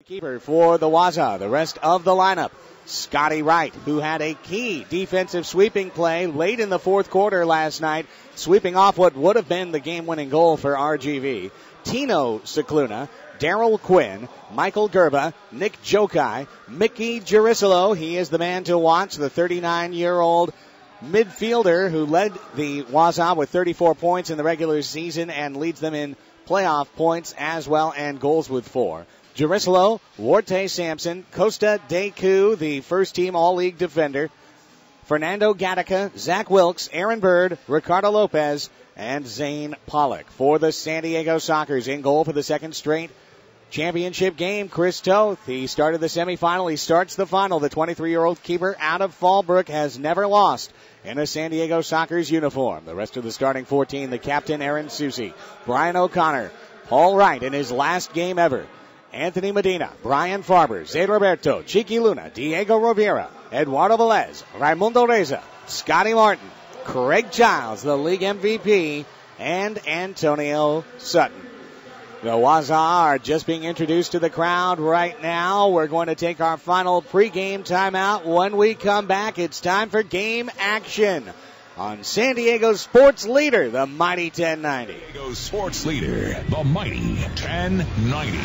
keeper for the Waza. The rest of the lineup: Scotty Wright, who had a key defensive sweeping play late in the fourth quarter last night, sweeping off what would have been the game-winning goal for RGV. Tino Cicluna, Daryl Quinn, Michael Gerba, Nick Jokai, Mickey Jerusalem. He is the man to watch, the 39-year-old midfielder who led the Waza with 34 points in the regular season and leads them in playoff points as well and goals with 4. Jerusalem, Warte Sampson, Costa Deku, the first-team All-League defender, Fernando Gattaca, Zach Wilkes, Aaron Bird, Ricardo Lopez, and Zane Pollock. For the San Diego Sockers, in goal for the second straight championship game, Chris Toth. He started the semifinal. He starts the final. The 23-year-old keeper out of Fallbrook has never lost in a San Diego Sockers uniform. The rest of the starting 14, the captain, Aaron Susi, Brian O'Connor, Paul Wright in his last game ever, Anthony Medina, Brian Farber, Zed Roberto, Chiqui Luna, Diego Rivera, Eduardo Velez, Raimundo Reza, Scotty Martin, Craig Giles, the league MVP, and Antonio Sutton. The Waza are just being introduced to the crowd right now. We're going to take our final pregame timeout. When we come back, it's time for game action on San Diego's sports leader, the Mighty 1090. San Diego's sports leader, the Mighty 1090.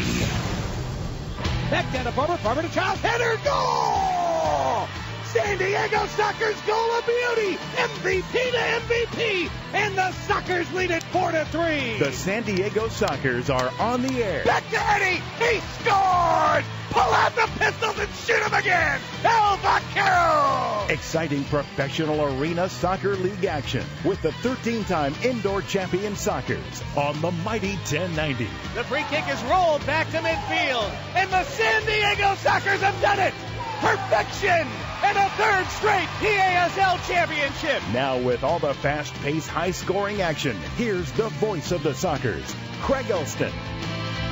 Back down to Farber to Giles, header, goal! San Diego Sockers goal of beauty, MVP to MVP, and the Sockers lead it 4-3. The San Diego Sockers are on the air. Back to Eddie, he scored! Pull out the pistols and shoot him again! El Vaquero! Exciting professional arena soccer league action with the 13-time indoor champion Sockers on the Mighty 1090. The free kick is rolled back to midfield, and the San Diego Sockers have done it! Perfection! And a third straight PASL championship. Now with all the fast-paced, high-scoring action, here's the voice of the Sockers, Craig Elston.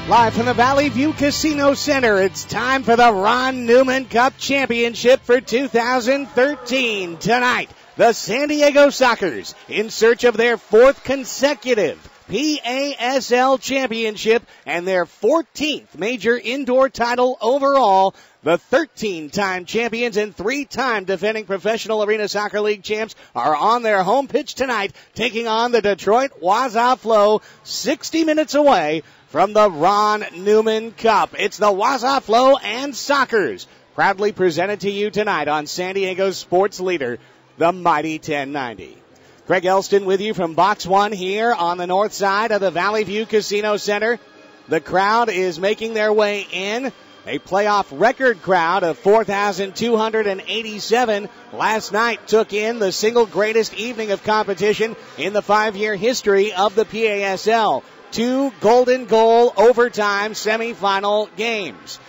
Live from the Valley View Casino Center, it's time for the Ron Newman Cup Championship for 2013. Tonight, the San Diego Sockers, in search of their 4th consecutive PASL championship and their 14th major indoor title overall. The 13-time champions and 3-time defending Professional Arena Soccer League champs are on their home pitch tonight, taking on the Detroit Waza Flow, 60 minutes away from the Ron Newman Cup. It's the Waza Flow and Sockers, proudly presented to you tonight on San Diego's sports leader, the Mighty 1090. Craig Elston with you from Box 1 here on the north side of the Valley View Casino Center. The crowd is making their way in. A playoff record crowd of 4,287 last night took in the single greatest evening of competition in the 5-year history of the PASL. 2 golden goal overtime semifinal games.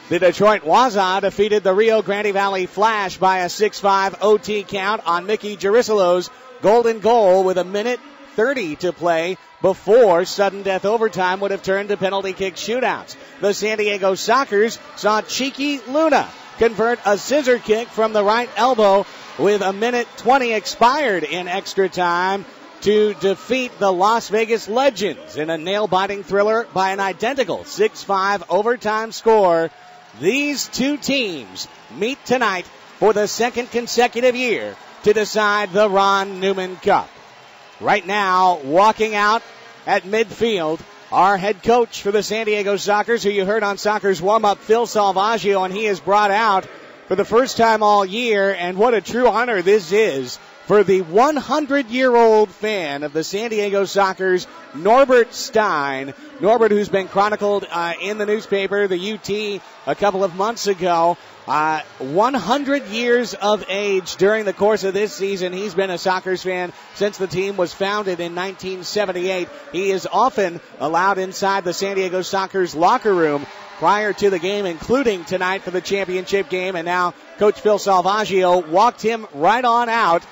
The Detroit Waza defeated the Rio Grande Valley Flash by a 6-5 OT count on Mickey Jerusalem's golden goal with 1:30 to play before sudden death overtime would have turned to penalty kick shootouts. The San Diego Sockers saw Chiqui Luna convert a scissor kick from the right elbow with 1:20 expired in extra time to defeat the Las Vegas Legends in a nail-biting thriller by an identical 6-5 overtime score. These two teams meet tonight for the second consecutive year to decide the Ron Newman Cup. Right now, walking out at midfield, our head coach for the San Diego Sockers, who you heard on Sockers warm-up, Phil Salvaggio, and he is brought out for the first time all year, and what a true honor this is for the 100-year-old fan of the San Diego Sockers, Norbert Stein. Norbert, who's been chronicled in the newspaper, the UT, a couple of months ago. 100 years of age during the course of this season. He's been a Sockers fan since the team was founded in 1978. He is often allowed inside the San Diego Sockers locker room prior to the game, including tonight for the championship game. And now Coach Phil Salvaggio walked him right on out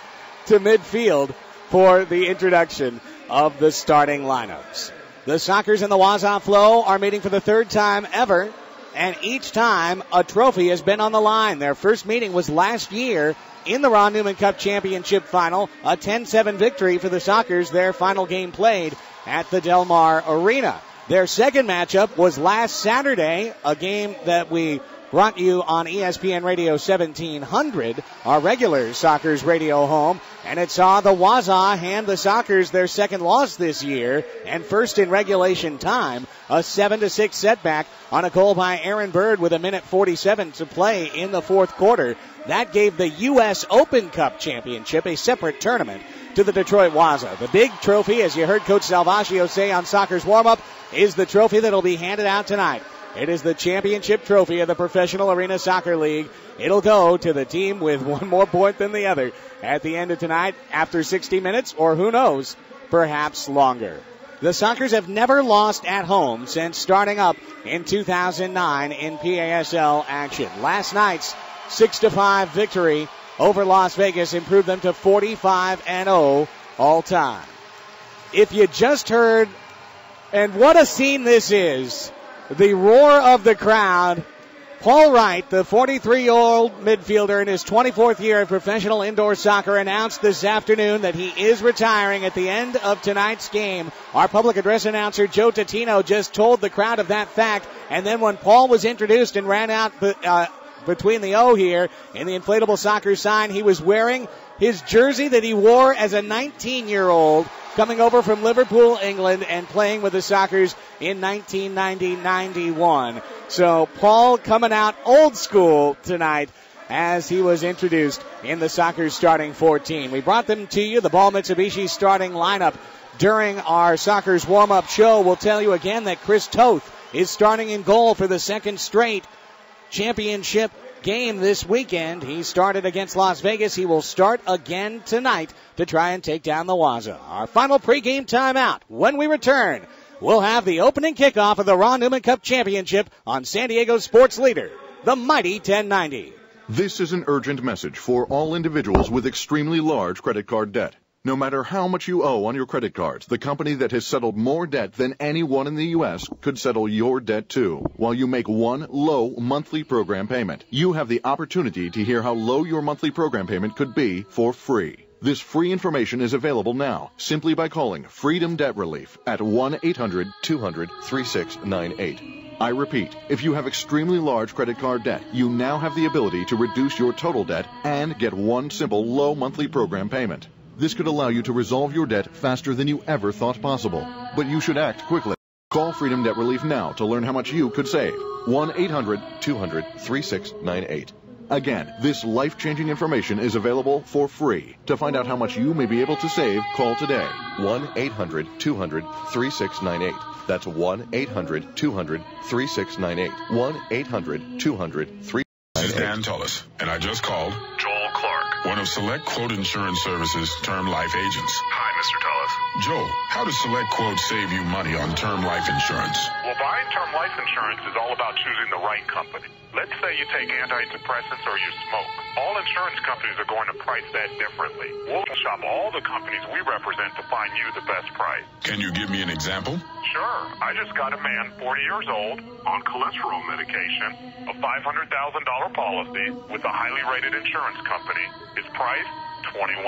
to midfield for the introduction of the starting lineups. The Sockers and the Waza Flow are meeting for the 3rd time ever, and each time a trophy has been on the line. Their first meeting was last year in the Ron Newman Cup Championship Final, a 10-7 victory for the Sockers, their final game played at the Del Mar Arena. Their second matchup was last Saturday, a game that we brought you on ESPN Radio 1700, our regular Sockers radio home, and it saw the Waza hand the Sockers their second loss this year and first in regulation time, a 7-6 setback on a goal by Aaron Bird with 1:47 to play in the fourth quarter. That gave the U.S. Open Cup Championship, a separate tournament, to the Detroit Waza. The big trophy, as you heard Coach Salvaggio say on Sockers warm-up, is the trophy that will be handed out tonight. It is the championship trophy of the Professional Arena Soccer League. It'll go to the team with one more point than the other at the end of tonight after 60 minutes, or who knows, perhaps longer. The Sockers have never lost at home since starting up in 2009 in PASL action. Last night's 6-5 victory over Las Vegas improved them to 45-0 all time. If you just heard, and what a scene this is, the roar of the crowd. Paul Wright, the 43-year-old midfielder in his 24th year of professional indoor soccer, announced this afternoon that he is retiring at the end of tonight's game. Our public address announcer, Joe Tatino, just told the crowd of that fact, and then when Paul was introduced and ran out between the O here in the inflatable soccer sign, he was wearing his jersey that he wore as a 19-year-old coming over from Liverpool, England, and playing with the Sockers in 1990-91. So Paul coming out old school tonight as he was introduced in the Sockers starting 14. We brought them to you, the Ball Mitsubishi starting lineup during our Sockers warm-up show. We'll tell you again that Chris Toth is starting in goal for the second straight championship game this weekend. He started against Las Vegas. He will start again tonight to try and take down the Waza. Our final pregame timeout. When we return, we'll have the opening kickoff of the Ron Newman Cup Championship on San Diego Sports Leader, the Mighty 1090. This is an urgent message for all individuals with extremely large credit card debt. No matter how much you owe on your credit cards, the company that has settled more debt than anyone in the U.S. could settle your debt too, while you make one low monthly program payment. You have the opportunity to hear how low your monthly program payment could be for free. This free information is available now simply by calling Freedom Debt Relief at 1-800-200-3698. I repeat, if you have extremely large credit card debt, you now have the ability to reduce your total debt and get one simple low monthly program payment. This could allow you to resolve your debt faster than you ever thought possible. But you should act quickly. Call Freedom Debt Relief now to learn how much you could save. 1-800-200-3698. Again, this life-changing information is available for free. To find out how much you may be able to save, call today. 1-800-200-3698. That's 1-800-200-3698. 1-800-200-3698. This is Dan Tullis, and I just called Joel Clark, one of Select Quote Insurance Services' term life agents. Hi, Mr. Tullis. Joe, how does Select Quote save you money on term life insurance? Well, buying term life insurance is all about choosing the right company. Let's say you take antidepressants or you smoke. All insurance companies are going to price that differently. We'll shop all the companies we represent to find you the best price. Can you give me an example? Sure. I just got a man 40 years old on cholesterol medication, a $500,000 policy with a highly rated insurance company. His price, $21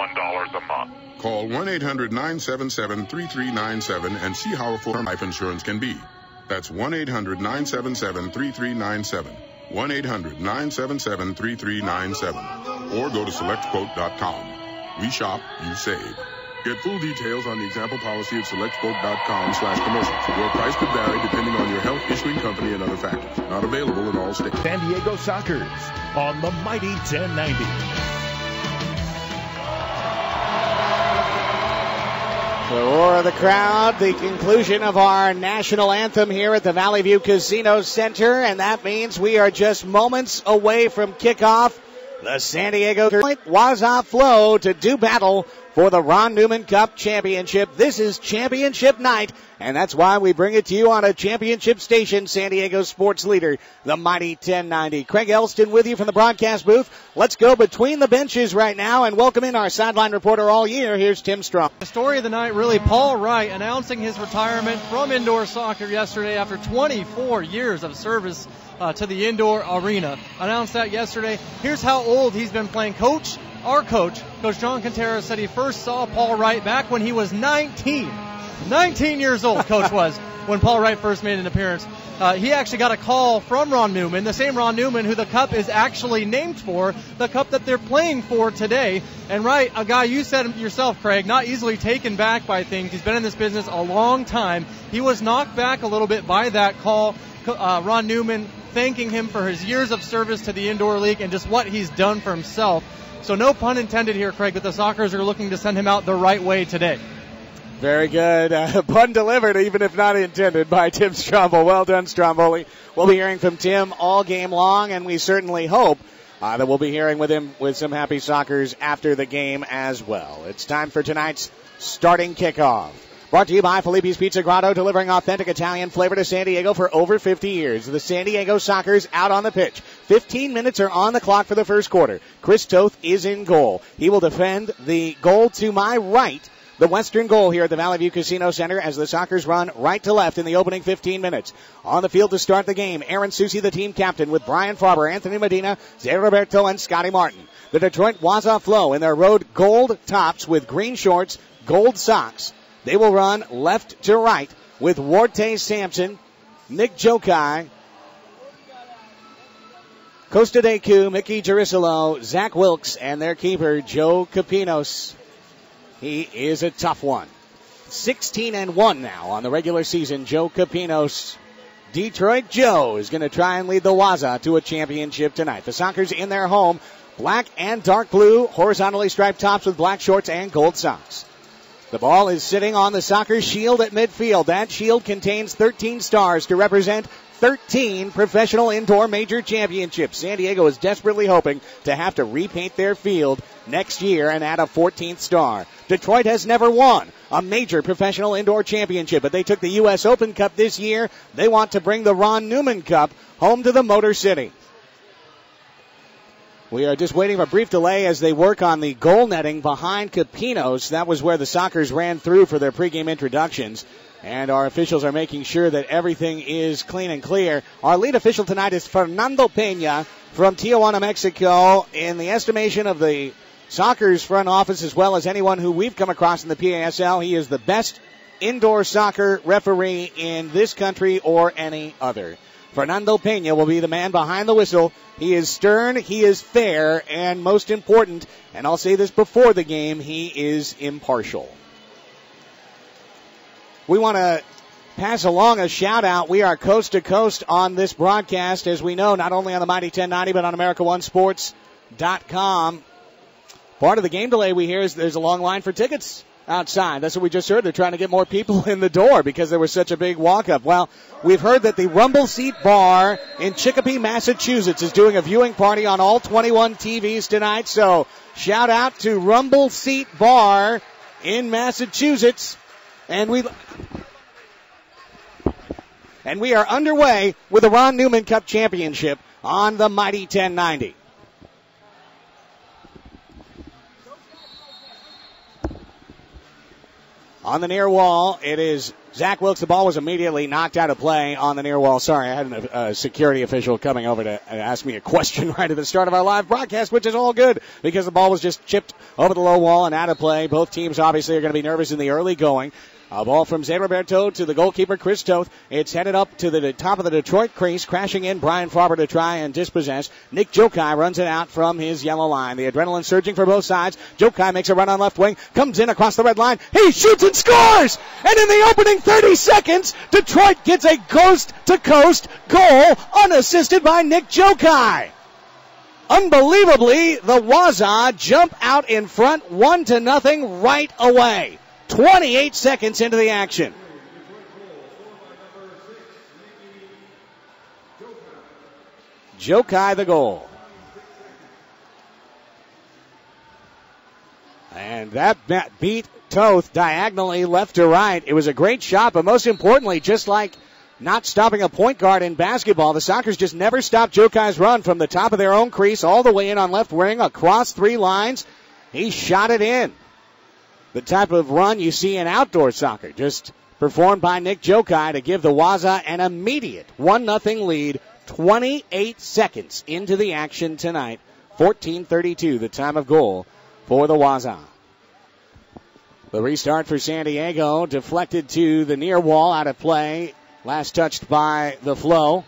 a month. Call 1-800-977-3397 and see how affordable life insurance can be. That's 1-800-977-3397. 1-800-977-3397. Or go to selectquote.com. We shop, you save. Get full details on the example policy at selectquote.com/commercials, where price could vary depending on your health, issuing company, and other factors. Not available in all states. San Diego Sockers on the Mighty 1090. The roar of the crowd, the conclusion of our national anthem here at the Valley View Casino Center, and that means we are just moments away from kickoff. The San Diego Waza flow to do battle for the Ron Newman Cup Championship. This is championship night, and that's why we bring it to you on a championship station, San Diego Sports Leader, the Mighty 1090. Craig Elston with you from the broadcast booth. Let's go between the benches right now and welcome in our sideline reporter all year. Here's Tim Strong. The story of the night, really, Paul Wright announcing his retirement from indoor soccer yesterday after 24 years of service to the indoor arena. Announced that yesterday. Here's how old he's been playing. Our coach, Coach John Contreras, said he first saw Paul Wright back when he was 19. 19 years old, Coach was. when Paul Wright first made an appearance. He actually got a call from Ron Newman, the same Ron Newman who the cup is actually named for, the cup that they're playing for today. And Wright, a guy you said yourself, Craig, not easily taken back by things. He's been in this business a long time. He was knocked back a little bit by that call. Ron Newman thanking him for his years of service to the Indoor League and just what he's done for himself. So no pun intended here, Craig, but the Sockers are looking to send him out the right way today. Very good. Pun delivered, even if not intended, by Tim Stromboli. Well done, Stromboli. We'll be hearing from Tim all game long, and we certainly hope that we'll be hearing with him with some happy Sockers after the game as well. It's time for tonight's starting kickoff. Brought to you by Felipe's Pizza Grotto, delivering authentic Italian flavor to San Diego for over 50 years. The San Diego Sockers out on the pitch. 15 minutes are on the clock for the first quarter. Chris Toth is in goal. He will defend the goal to my right, the western goal here at the Valley View Casino Center, as the Sockers run right to left in the opening 15 minutes. On the field to start the game, Aaron Susi, the team captain, with Brian Farber, Anthony Medina, Zé Roberto, and Scotty Martin. The Detroit Waza Flow in their road gold tops with green shorts, gold socks. They will run left to right with Warte Sampson, Nick Jokai, Costa Deku, Mickey Jerusalem, Zach Wilkes, and their keeper, Joe Capinos. He is a tough one. 16-1 now on the regular season. Joe Capinos. Detroit Joe is going to try and lead the Waza to a championship tonight. The Sockers in their home, black and dark blue, horizontally striped tops with black shorts and gold socks. The ball is sitting on the Sockers shield at midfield. That shield contains 13 stars to represent 13 professional indoor major championships. San Diego is desperately hoping to have to repaint their field next year and add a 14th star. Detroit has never won a major professional indoor championship, but they took the U.S. Open Cup this year. They want to bring the Ron Newman Cup home to the Motor City. We are just waiting for a brief delay as they work on the goal netting behind Capinos. That was where the Sockers ran through for their pregame introductions. And our officials are making sure that everything is clean and clear. Our lead official tonight is Fernando Peña from Tijuana, Mexico. In the estimation of the Sockers front office, as well as anyone who we've come across in the PASL, he is the best indoor soccer referee in this country or any other. Fernando Peña will be the man behind the whistle. He is stern, he is fair, and most important, and I'll say this before the game, he is impartial. We want to pass along a shout-out. We are coast to coast on this broadcast, as we know, not only on the Mighty 1090, but on AmericaOneSports.com. Part of the game delay we hear is there's a long line for tickets outside. That's what we just heard. They're trying to get more people in the door because there was such a big walk-up. Well, we've heard that the Rumble Seat Bar in Chicopee, Massachusetts is doing a viewing party on all 21 TVs tonight. So shout out to Rumble Seat Bar in Massachusetts. And we are underway with the Ron Newman Cup Championship on the Mighty 1090. On the near wall, it is Zach Wilkes. The ball was immediately knocked out of play on the near wall. Sorry, I had a security official coming over to ask me a question right at the start of our live broadcast, which is all good because the ball was just chipped over the low wall and out of play. Both teams obviously are going to be nervous in the early going. A ball from Zé Roberto to the goalkeeper, Chris Toth. It's headed up to the top of the Detroit crease, crashing in Brian Farber to try and dispossess. Nick Jokai runs it out from his yellow line. The adrenaline surging for both sides. Jokai makes a run on left wing, comes in across the red line. He shoots and scores! And in the opening 30 seconds, Detroit gets a coast-to-coast goal unassisted by Nick Jokai. Unbelievably, the Waza jump out in front 1-0 right away. 28 seconds into the action. Jokai the goal. And that beat Toth diagonally left to right. It was a great shot, but most importantly, just like not stopping a point guard in basketball, the Sockers just never stopped Jokai's run from the top of their own crease all the way in on left wing across three lines. He shot it in. The type of run you see in outdoor soccer, just performed by Nick Jokai to give the Waza an immediate 1-0 lead, 28 seconds into the action tonight. 14:32, the time of goal for the Waza. The restart for San Diego, deflected to the near wall, out of play. Last touched by the flow.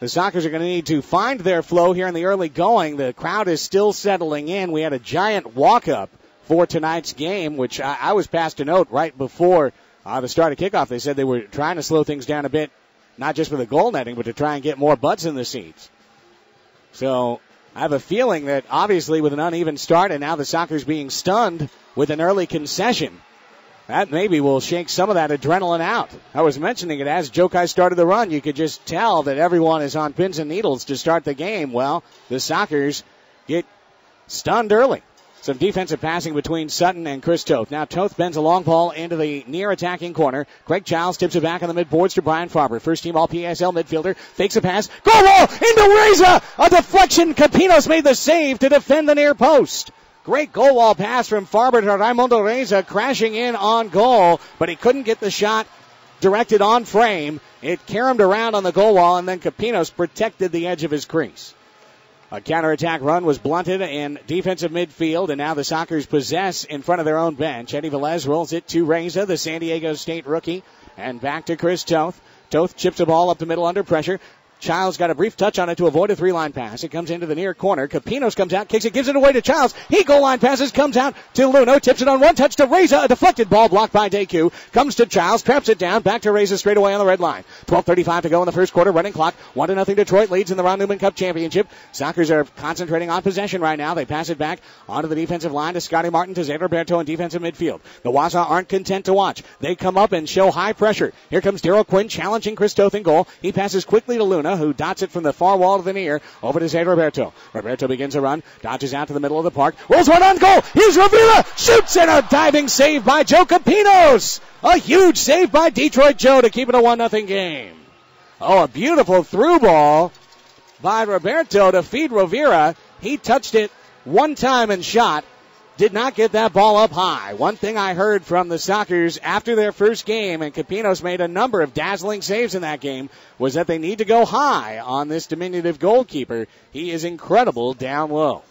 The Sockers are going to need to find their flow here in the early going. The crowd is still settling in. We had a giant walk-up for tonight's game, which I was passed a note right before the start of kickoff. They said they were trying to slow things down a bit, not just for the goal netting, but to try and get more butts in the seats. So I have a feeling that obviously with an uneven start and now the Sockers being stunned with an early concession, that maybe will shake some of that adrenaline out. I was mentioning it as Jokai started the run. You could just tell that everyone is on pins and needles to start the game. Well, the Sockers get stunned early. Some defensive passing between Sutton and Chris Toth. Now Toth bends a long ball into the near attacking corner. Craig Childs tips it back on the midboards to Brian Farber. First team all PASL midfielder. Fakes a pass. Goal ball into Waza. A deflection. Capinos made the save to defend the near post. Great goal wall pass from Farber to Raimundo Reza, crashing in on goal, but he couldn't get the shot directed on frame. It caromed around on the goal wall, and then Capinos protected the edge of his crease. A counterattack run was blunted in defensive midfield, and now the Sockers possess in front of their own bench. Eddie Velez rolls it to Reza, the San Diego State rookie, and back to Chris Toth. Toth chips the ball up the middle under pressure. Childs got a brief touch on it to avoid a three-line pass. It comes into the near corner. Capinos comes out, kicks it, gives it away to Childs. He goal line passes, comes out to Luno, tips it on one touch to Reza. A deflected ball blocked by Deku. Comes to Childs, traps it down, back to Reza straight away on the red line. 12:35 to go in the first quarter, running clock. 1-0 Detroit leads in the Ron Newman Cup Championship. Sockers are concentrating on possession right now. They pass it back onto the defensive line to Scotty Martin, to Zé Roberto in defensive midfield. The Waza aren't content to watch. They come up and show high pressure. Here comes Daryl Quinn challenging Chris Toth in goal. He passes quickly to Luna, who dots it from the far wall to the near, over to Zé Roberto. Roberto begins a run, dodges out to the middle of the park, rolls one on goal. Here's Rivera, shoots, and a diving save by Joe Capinos. A huge save by Detroit Joe to keep it a 1-0 game. Oh, a beautiful through ball by Roberto to feed Rivera. He touched it one time and shot. Did not get that ball up high. One thing I heard from the Sockers after their first game, and Capinos made a number of dazzling saves in that game, was that they need to go high on this diminutive goalkeeper. He is incredible down low.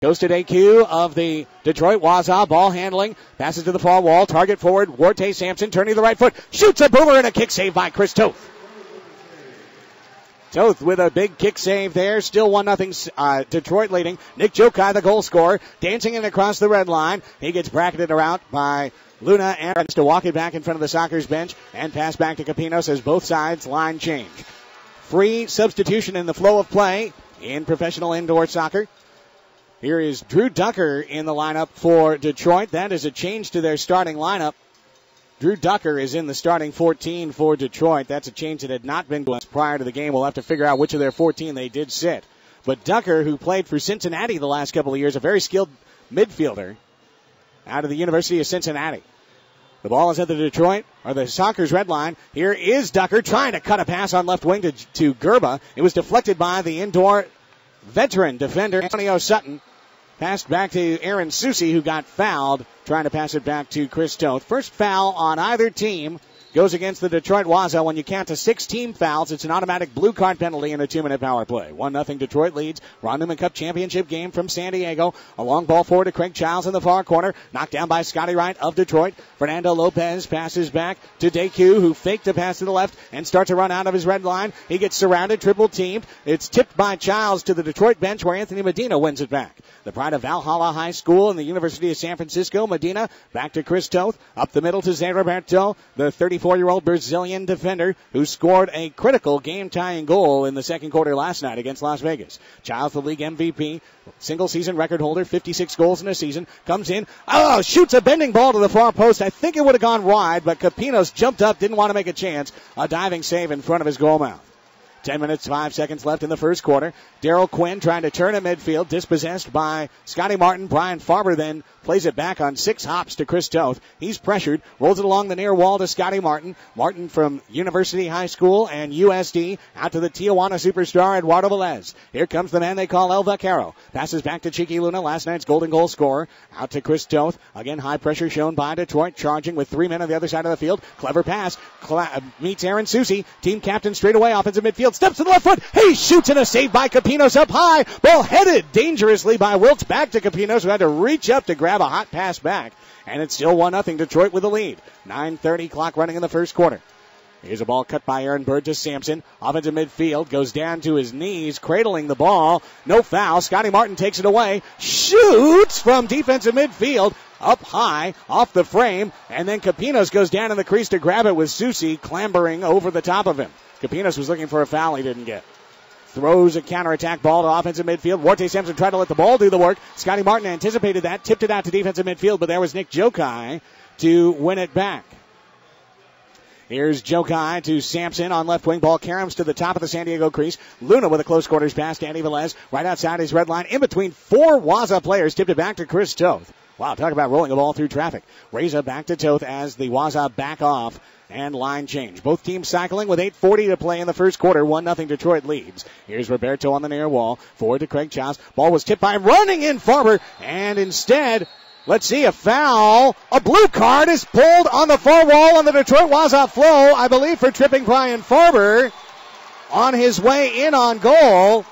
Goes to DQ of the Detroit Waza, ball handling, passes to the far wall, target forward, Warte Sampson turning to the right foot, shoots a boomer and a kick save by Chris Toth. Toth with a big kick save there. Still 1-0 Detroit leading. Nick Jokai, the goal scorer, dancing in across the red line. He gets bracketed around by Luna and to walk it back in front of the Sockers bench and pass back to Capinos as both sides line change. Free substitution in the flow of play in professional indoor soccer. Here is Drew Ducker in the lineup for Detroit. That is a change to their starting lineup. Drew Ducker is in the starting 14 for Detroit. That's a change that had not been prior to the game. We'll have to figure out which of their 14 they did sit. But Ducker, who played for Cincinnati the last couple of years, a very skilled midfielder out of the University of Cincinnati. The ball is at the Detroit, or the Sockers red line. Here is Ducker trying to cut a pass on left wing to Gerba. It was deflected by the indoor veteran defender, Antonio Sutton. Passed back to Aaron Susi, who got fouled, trying to pass it back to Chris Toth. First foul on either team goes against the Detroit Waza. When you count to 6 team fouls, it's an automatic blue card penalty in a 2-minute power play. 1-0 Detroit leads. Ron Newman Cup Championship game from San Diego. A long ball forward to Craig Childs in the far corner. Knocked down by Scotty Wright of Detroit. Fernando Lopez passes back to DeQ, who faked a pass to the left and starts to run out of his red line. He gets surrounded, triple teamed. It's tipped by Childs to the Detroit bench where Anthony Medina wins it back. The pride of Valhalla High School and the University of San Francisco. Medina back to Chris Toth. Up the middle to Zé Roberto, the 34-year-old Brazilian defender who scored a critical game-tying goal in the second quarter last night against Las Vegas. Childs, the league MVP, single-season record holder, 56 goals in a season, comes in, shoots a bending ball to the far post. I think it would have gone wide, but Capinos jumped up, didn't want to make a chance. A diving save in front of his goal mouth. 10 minutes, 5 seconds left in the first quarter. Daryl Quinn trying to turn a midfield, dispossessed by Scotty Martin. Brian Farber then plays it back on 6 hops to Chris Toth. He's pressured, rolls it along the near wall to Scotty Martin. Martin from University High School and USD out to the Tijuana superstar Eduardo Velez. Here comes the man they call El Vaquero. Passes back to Cheeky Luna, last night's golden goal scorer. Out to Chris Toth. Again, high pressure shown by Detroit, charging with 3 men on the other side of the field. Clever pass. Meets Aaron Susi. Team captain straight away, offensive midfield. midfield, steps to the left foot. He shoots and a save by Capinos up high. Ball headed dangerously by Wilkes back to Capinos, who had to reach up to grab a hot pass back. And it's still 1-0 Detroit with the lead. 9:30 clock running in the first quarter. Here's a ball cut by Aaron Bird to Sampson. Off into midfield. Goes down to his knees, cradling the ball. No foul. Scotty Martin takes it away. Shoots from defensive midfield. Up high, off the frame. And then Capinos goes down in the crease to grab it with Susi clambering over the top of him. Capinos was looking for a foul he didn't get. Throws a counterattack ball to offensive midfield. Warte Sampson tried to let the ball do the work. Scotty Martin anticipated that. Tipped it out to defensive midfield, but there was Nick Jokai to win it back. Here's Jokai to Sampson on left wing. Ball caroms to the top of the San Diego crease. Luna with a close quarters pass to Andy Velez. Right outside his red line. In between four Waza players. Tipped it back to Chris Toth. Wow, talk about rolling a ball through traffic. Reza back to Toth as the Waza back off and line change. Both teams cycling with 8:40 to play in the first quarter. 1-0 Detroit leads. Here's Roberto on the near wall. Forward to Craig Childs. Ball was tipped by running in Farber. And instead, let's see, a foul. A blue card is pulled on the far wall on the Detroit Waza flow, I believe for tripping Brian Farber on his way in on goal.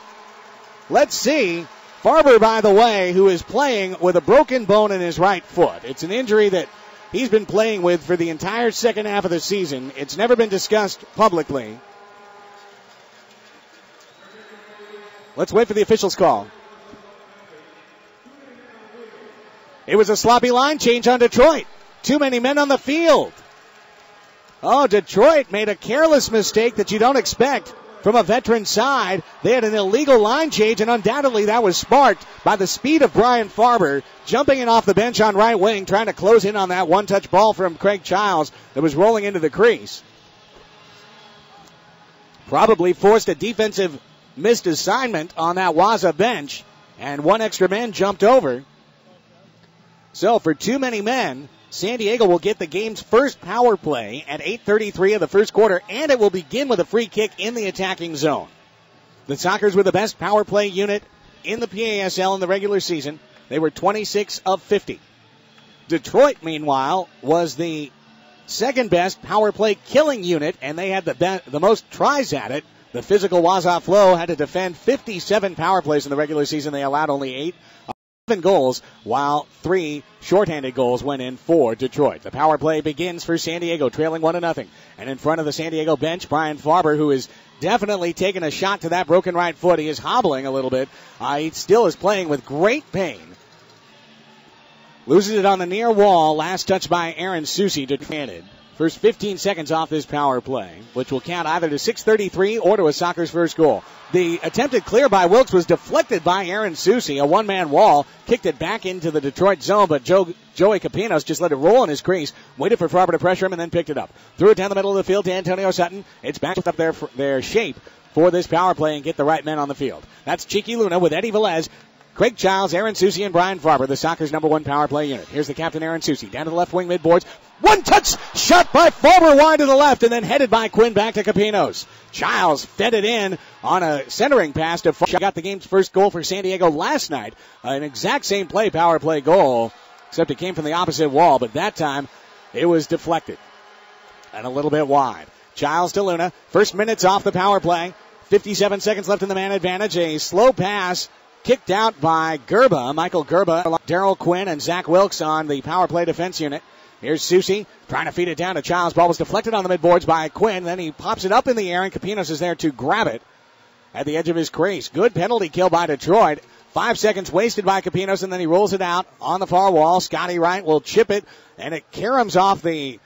Let's see. Farber, by the way, who is playing with a broken bone in his right foot. It's an injury that he's been playing with for the entire second half of the season. It's never been discussed publicly. Let's wait for the official's call. It was a sloppy line change on Detroit. Too many men on the field. Oh, Detroit made a careless mistake that you don't expect from a veteran side. They had an illegal line change, and undoubtedly that was sparked by the speed of Brian Farber jumping in off the bench on right wing, trying to close in on that one-touch ball from Craig Childs that was rolling into the crease. Probably forced a defensive missed assignment on that Waza bench, and one extra man jumped over. So for too many men, San Diego will get the game's first power play at 8:33 of the first quarter, and it will begin with a free kick in the attacking zone. The Sockers were the best power play unit in the PASL in the regular season. They were 26 of 50. Detroit, meanwhile, was the second best power play killing unit, and they had the most tries at it. The physical Waza Flow had to defend 57 power plays in the regular season. They allowed only 7 goals, while 3 shorthanded goals went in for Detroit. The power play begins for San Diego, trailing 1-0. And in front of the San Diego bench, Brian Farber, who is definitely taking a shot to that broken right foot. He is hobbling a little bit. He still is playing with great pain. Loses it on the near wall. Last touch by Aaron Susi to Detroit. First 15 seconds off this power play, which will count either to 6:33 or to a Sockers' first goal. The attempted clear by Wilkes was deflected by Aaron Susi. A one-man wall kicked it back into the Detroit zone, but Joey Capinos just let it roll in his crease, waited for Farber to pressure him, and then picked it up. Threw it down the middle of the field to Antonio Sutton. It's back up their shape for this power play and get the right men on the field. That's Cheeky Luna with Eddie Velez, Craig Childs, Aaron Susi, and Brian Farber, the Sockers' number one power play unit. Here's the captain, Aaron Susi, down to the left wing midboards. One touch shot by Farber wide to the left, and then headed by Quinn back to Capinos. Childs fed it in on a centering pass to Farber. Got the game's first goal for San Diego last night. An exact same play, power play goal, except it came from the opposite wall, but that time it was deflected and a little bit wide. Childs to Luna. First minutes off the power play. 57 seconds left in the man advantage. A slow pass kicked out by Gerba, Michael Gerba, Daryl Quinn, and Zach Wilkes on the power play defense unit. Here's Susi trying to feed it down to Childs. Ball was deflected on the midboards by Quinn. Then he pops it up in the air, and Capinos is there to grab it at the edge of his crease. Good penalty kill by Detroit. 5 seconds wasted by Capinos, and then he rolls it out on the far wall. Scotty Wright will chip it, and it caroms off the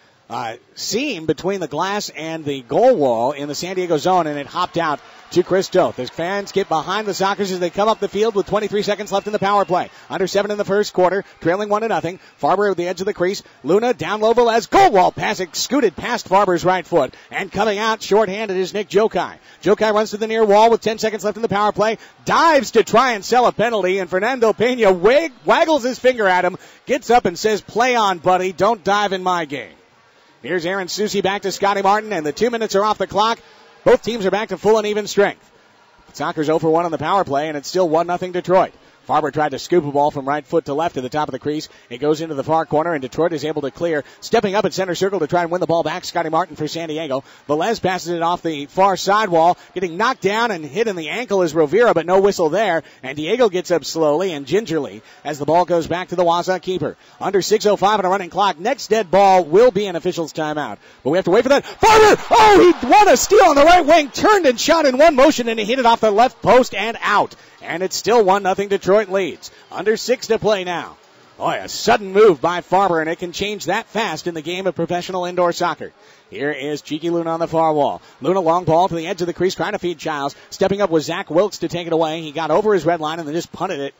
seam between the glass and the goal wall in the San Diego zone, and it hopped out to Chris Toth. As fans get behind the Sockers as they come up the field with 23 seconds left in the power play. Under 7 in the first quarter, trailing 1-0. Farber at the edge of the crease. Luna down low Velez. Goal wall pass scooted past Farber's right foot. And coming out shorthanded is Nick Jokai. Jokai runs to the near wall with 10 seconds left in the power play. Dives to try and sell a penalty, and Fernando Pena waggles his finger at him. Gets up and says, "Play on, buddy. Don't dive in my game." Here's Aaron Susi back to Scotty Martin, and the 2 minutes are off the clock. Both teams are back to full and even strength. Sockers 0 for 1 on the power play, and it's still 1-0 Detroit. Farber tried to scoop a ball from right foot to left at the top of the crease. It goes into the far corner, and Detroit is able to clear. Stepping up at center circle to try and win the ball back, Scotty Martin for San Diego. Velez passes it off the far sidewall. Getting knocked down and hit in the ankle is Rovira, but no whistle there. And Diego gets up slowly and gingerly as the ball goes back to the Waza keeper. Under 6:05 on a running clock. Next dead ball will be an official's timeout. But we have to wait for that. Farber! Oh, he won a steal on the right wing. Turned and shot in one motion, and he hit it off the left post and out. And it's still 1-0 Detroit leads. Under 6 to play now. Oh, a sudden move by Farber, and it can change that fast in the game of professional indoor soccer. Here is Cheeky Luna on the far wall. Luna long ball to the edge of the crease, trying to feed Childs. Stepping up was Zach Wilkes to take it away. He got over his red line and then just punted it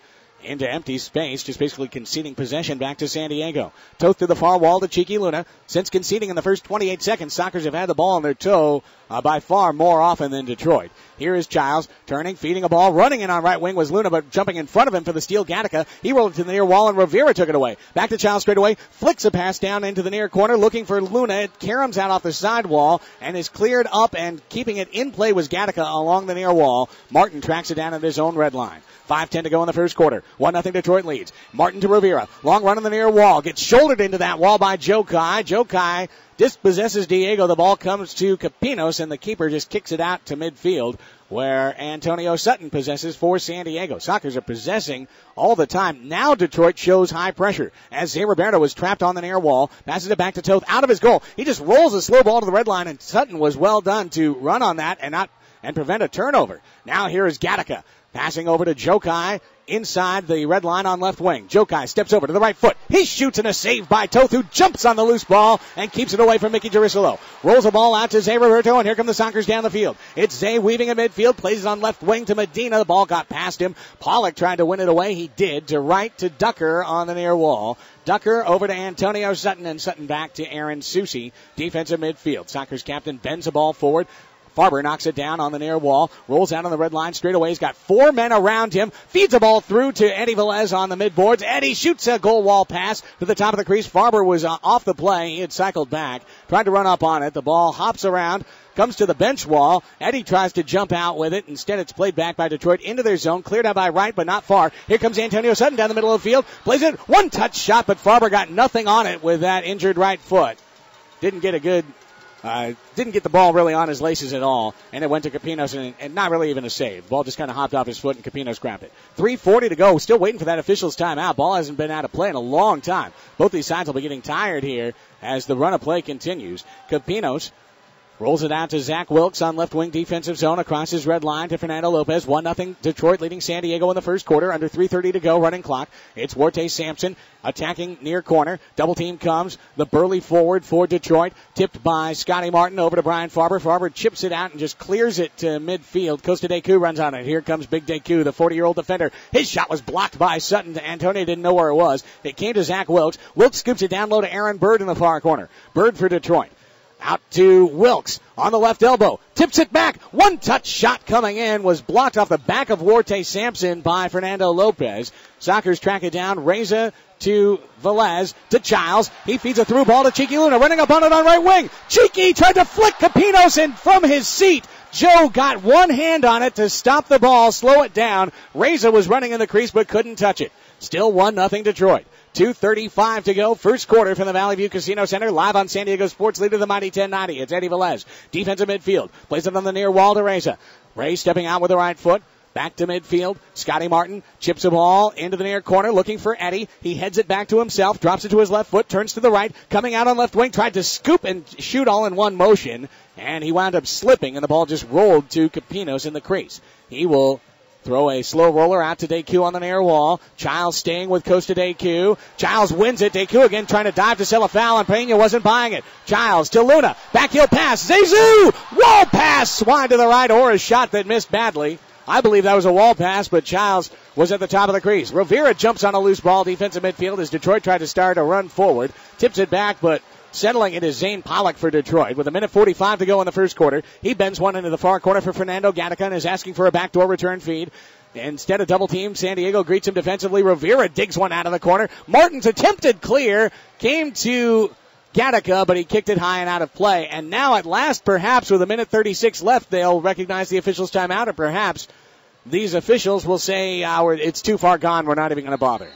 into empty space, just basically conceding possession back to San Diego. Toth to the far wall to Cheeky Luna. Since conceding in the first 28 seconds, Sockers have had the ball on their toe by far more often than Detroit. Here is Childs, turning, feeding a ball. Running in on right wing was Luna, but jumping in front of him for the steal, Gattaca. He rolled it to the near wall, and Rivera took it away. Back to Childs straight away. Flicks a pass down into the near corner, looking for Luna. It caroms out off the sidewall and is cleared up, and keeping it in play was Gattaca along the near wall. Martin tracks it down at his own red line. 5:10 to go in the first quarter. 1-0 Detroit leads. Martin to Rivera. Long run on the near wall. Gets shouldered into that wall by Joe Kai. Joe Kai dispossesses Diego. The ball comes to Capinos, and the keeper just kicks it out to midfield, where Antonio Sutton possesses for San Diego. Sockers are possessing all the time. Now Detroit shows high pressure as Zay Roberto was trapped on the near wall. Passes it back to Toth out of his goal. He just rolls a slow ball to the red line, and Sutton was well done to run on that and prevent a turnover. Now here is Gattaca. Passing over to Jokai inside the red line on left wing. Jokai steps over to the right foot. He shoots and a save by Toth, who jumps on the loose ball and keeps it away from Mickey Jerusalem. Rolls the ball out to Zay Roberto, and here come the Sockers down the field. It's Zay weaving in midfield, plays it on left wing to Medina. The ball got past him. Pollock tried to win it away. He did, to right to Ducker on the near wall. Ducker over to Antonio Sutton, and Sutton back to Aaron Susi, defensive midfield. Sockers captain bends the ball forward. Farber knocks it down on the near wall, rolls out on the red line straight away. He's got 4 men around him, feeds the ball through to Eddie Velez on the midboards. Eddie shoots a goal wall pass to the top of the crease. Farber was off the play. He had cycled back, tried to run up on it. The ball hops around, comes to the bench wall. Eddie tries to jump out with it. Instead, it's played back by Detroit into their zone, cleared out by right, but not far. Here comes Antonio Sutton down the middle of the field, plays it, one-touch shot, but Farber got nothing on it with that injured right foot. Didn't get the ball really on his laces at all, and it went to Capinos, and not really even a save. The ball just kind of hopped off his foot, and Capinos grabbed it. 3:40 to go. Still waiting for that official's timeout. Ball hasn't been out of play in a long time. Both these sides will be getting tired here as the run of play continues. Capinos rolls it out to Zach Wilkes on left wing defensive zone across his red line to Fernando Lopez. 1-0 Detroit leading San Diego in the first quarter. Under 3:30 to go, running clock. It's Warte Sampson attacking near corner. Double team comes. The burly forward for Detroit. Tipped by Scotty Martin over to Brian Farber. Farber chips it out and just clears it to midfield. Costa Deku runs on it. Here comes Big Deku, the 40-year-old defender. His shot was blocked by Sutton. Antonio didn't know where it was. It came to Zach Wilkes. Wilkes scoops it down low to Aaron Bird in the far corner. Bird for Detroit. Out to Wilkes on the left elbow. Tips it back. One-touch shot coming in was blocked off the back of Warte Sampson by Fernando Lopez. Sockers track it down. Reza to Velez to Childs. He feeds a through ball to Cheeky Luna. Running up on it on right wing. Cheeky tried to flick Capinos in from his seat. Joe got one hand on it to stop the ball, slow it down. Reza was running in the crease but couldn't touch it. Still 1-0 Detroit. 2:35 to go. First quarter from the Valley View Casino Center. Live on San Diego Sports Leader, the Mighty 1090. It's Eddie Velez. Defensive midfield. Plays it on the near wall to Reza. Ray stepping out with the right foot. Back to midfield. Scotty Martin chips a ball into the near corner looking for Eddie. He heads it back to himself. Drops it to his left foot. Turns to the right. Coming out on left wing. Tried to scoop and shoot all in one motion. And he wound up slipping and the ball just rolled to Capinos in the crease. He will throw a slow roller out to Deku on the near wall. Childs staying with Costa Deku. Childs wins it. Deku again trying to dive to sell a foul, and Pena wasn't buying it. Childs to Luna. Backheel pass. Zezou! Wall pass! Wide to the right, or a shot that missed badly. I believe that was a wall pass, but Childs was at the top of the crease. Rivera jumps on a loose ball. Defensive midfield as Detroit tried to start a run forward. Tips it back, but settling it is Zane Pollock for Detroit. With 1:45 to go in the first quarter, he bends one into the far corner for Fernando Gattaca and is asking for a backdoor return feed. Instead of double team, San Diego greets him defensively. Rivera digs one out of the corner. Martin's attempted clear came to Gattaca, but he kicked it high and out of play. And now at last, perhaps with 1:36 left, they'll recognize the official's timeout, or perhaps these officials will say it's too far gone, we're not even going to bother.